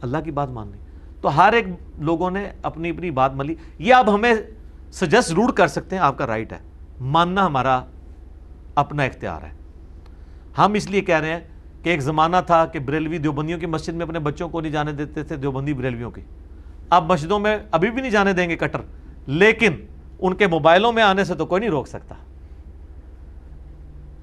S1: اللہ کی بات ماننی. تو ہر ایک لوگوں نے اپنی اپنی بات مان لی. یہ آپ ہمیں سجیسٹ ضرور کر سکتے ہیں, آپ کا رائٹ ہے, ماننا ہمارا اپنا اختیار ہے. ہم اس لیے کہہ رہے ہیں کہ ایک زمانہ تھا کہ بریلوی دیوبندیوں کی مسجد میں اپنے بچوں کو نہیں جانے دیتے تھے, دیوبندی بریلویوں کی. اب مسجدوں میں ابھی بھی نہیں جانے دیں گے کٹر, لیکن ان کے موبائلوں میں آنے سے تو کوئی نہیں روک سکتا.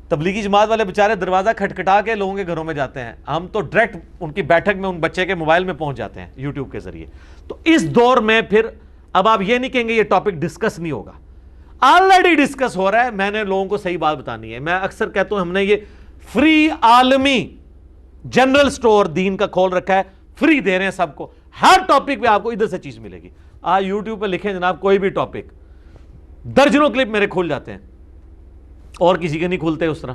S1: تبلیغی جماعت والے بیچارے دروازہ کھٹکھٹا کے لوگوں کے گھروں میں جاتے ہیں, ہم تو ڈائریکٹ ان کی بیٹھک میں ان بچے کے موبائل میں پہنچ جاتے ہیں یوٹیوب کے ذریعے. تو اس دور میں پھر اب آپ یہ نہیں کہیں گے یہ ٹاپک ڈسکس نہیں ہوگا, آلریڈی ڈسکس ہو رہا ہے. میں نے لوگوں کو صحیح بات بتانی ہے. میں اکثر کہتا ہوں ہم نے یہ فری عالمی جنرل سٹور دین کا کھول رکھا ہے, فری دے رہے ہیں سب کو, ہر ٹاپک پہ آپ کو ادھر سے چیز ملے گی. آج یوٹیوب پہ لکھیں جناب کوئی بھی ٹاپک, درجنوں کلپ میرے کھل جاتے ہیں اور کسی کے نہیں کھلتے اس طرح.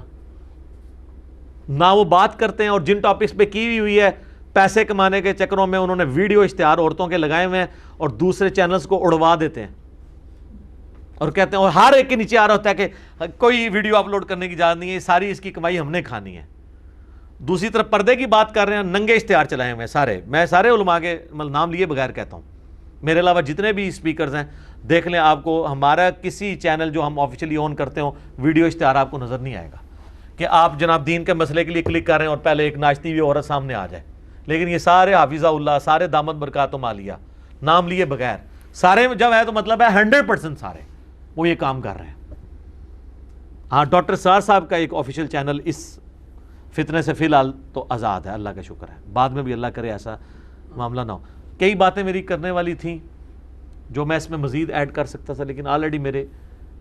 S1: نہ وہ بات کرتے ہیں, اور جن ٹاپکس پہ کی ہوئی ہے پیسے کمانے کے چکروں میں انہوں نے ویڈیو اشتہار عورتوں کے لگائے ہوئے ہیں اور دوسرے چینلز کو اڑوا دیتے ہیں اور کہتے ہیں, اور ہر ایک کے نیچے آ رہا ہوتا ہے کہ کوئی ویڈیو اپلوڈ کرنے کی اجازت نہیں ہے, ساری اس کی کمائی ہم نے کھانی ہے. دوسری طرف پردے کی بات کر رہے ہیں, ننگے اشتہار چلائے ہوئے ہیں سارے. میں سارے علماء کے نام لیے بغیر کہتا ہوں, میرے علاوہ جتنے بھی اسپیکرز ہیں دیکھ لیں, آپ کو ہمارا کسی چینل جو ہم آفیشلی آن کرتے ہوں ویڈیو اشتہار آپ کو نظر نہیں آئے گا کہ آپ جناب دین کے مسئلے کے لیے کلک کر رہے ہیں اور پہلے ایک ناچتی ہوئی عورت سامنے آ جائے. لیکن یہ سارے حافظہ اللہ, سارے دامت برکاتہم عالیہ نام لیے بغیر, سارے جب ہے تو مطلب ہے 100% سارے وہ یہ کام کر رہے ہیں. ہاں, ڈاکٹر سار صاحب کا ایک آفیشیل چینل اس فتنے سے فی الحال تو آزاد ہے, اللہ کا شکر ہے. بعد میں بھی اللہ کرے ایسا معاملہ نہ ہو. کئی باتیں میری کرنے والی تھیں جو میں اس میں مزید ایڈ کر سکتا تھا, لیکن آلریڈی میرے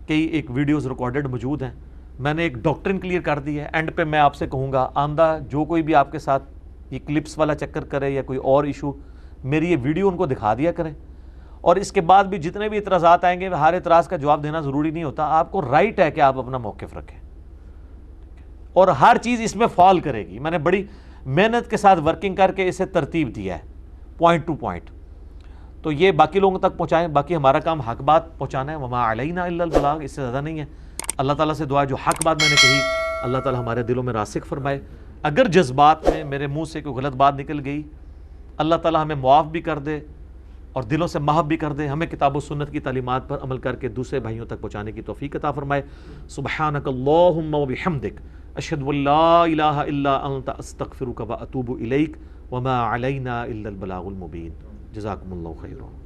S1: کئی ایک ویڈیوز ریکارڈڈ موجود ہیں. میں نے ایک ڈاکٹرن کلیئر کر دی ہے. اینڈ پہ میں آپ سے کہوں گا آندہ جو کوئی بھی آپ کے ساتھ یہ کلپس والا چکر کرے یا کوئی اور ایشو, میری یہ ویڈیو ان کو دکھا دیا کریں. اور اس کے بعد بھی جتنے بھی اعتراضات آئیں گے ہر اعتراض کا جواب دینا ضروری نہیں ہوتا. آپ کو رائٹ ہے کہ آپ اپنا موقف رکھیں, اور ہر چیز اس میں فال کرے گی. میں نے بڑی محنت کے ساتھ ورکنگ کر کے اسے ترتیب دیا ہے پوائنٹ ٹو پوائنٹ. تو یہ باقی لوگوں تک پہنچائیں. باقی ہمارا کام حق بات پہنچانا ہے. وما علینا الا البلاغ, اس سے زیادہ نہیں ہے. اللہ تعالیٰ سے دعا ہے جو حق بات میں نے کہی اللہ تعالیٰ ہمارے دلوں میں راسخ فرمائے، اگر جذبات میں میرے منہ سے کوئی غلط بات نکل گئی اللہ تعالیٰ ہمیں معاف بھی کر دے اور دلوں سے محب بھی کر دے، ہمیں کتاب و سنت کی تعلیمات پر عمل کر کے دوسرے بھائیوں تک پہنچانے کی توفیق عطا فرمائے۔ سبحانک اللہم و بحمدک اشہد ان لا الہ الا انت استغفرک و اتوب الیک وما علینا الا البلاغ المبین۔ جزاکم اللہ خیرا۔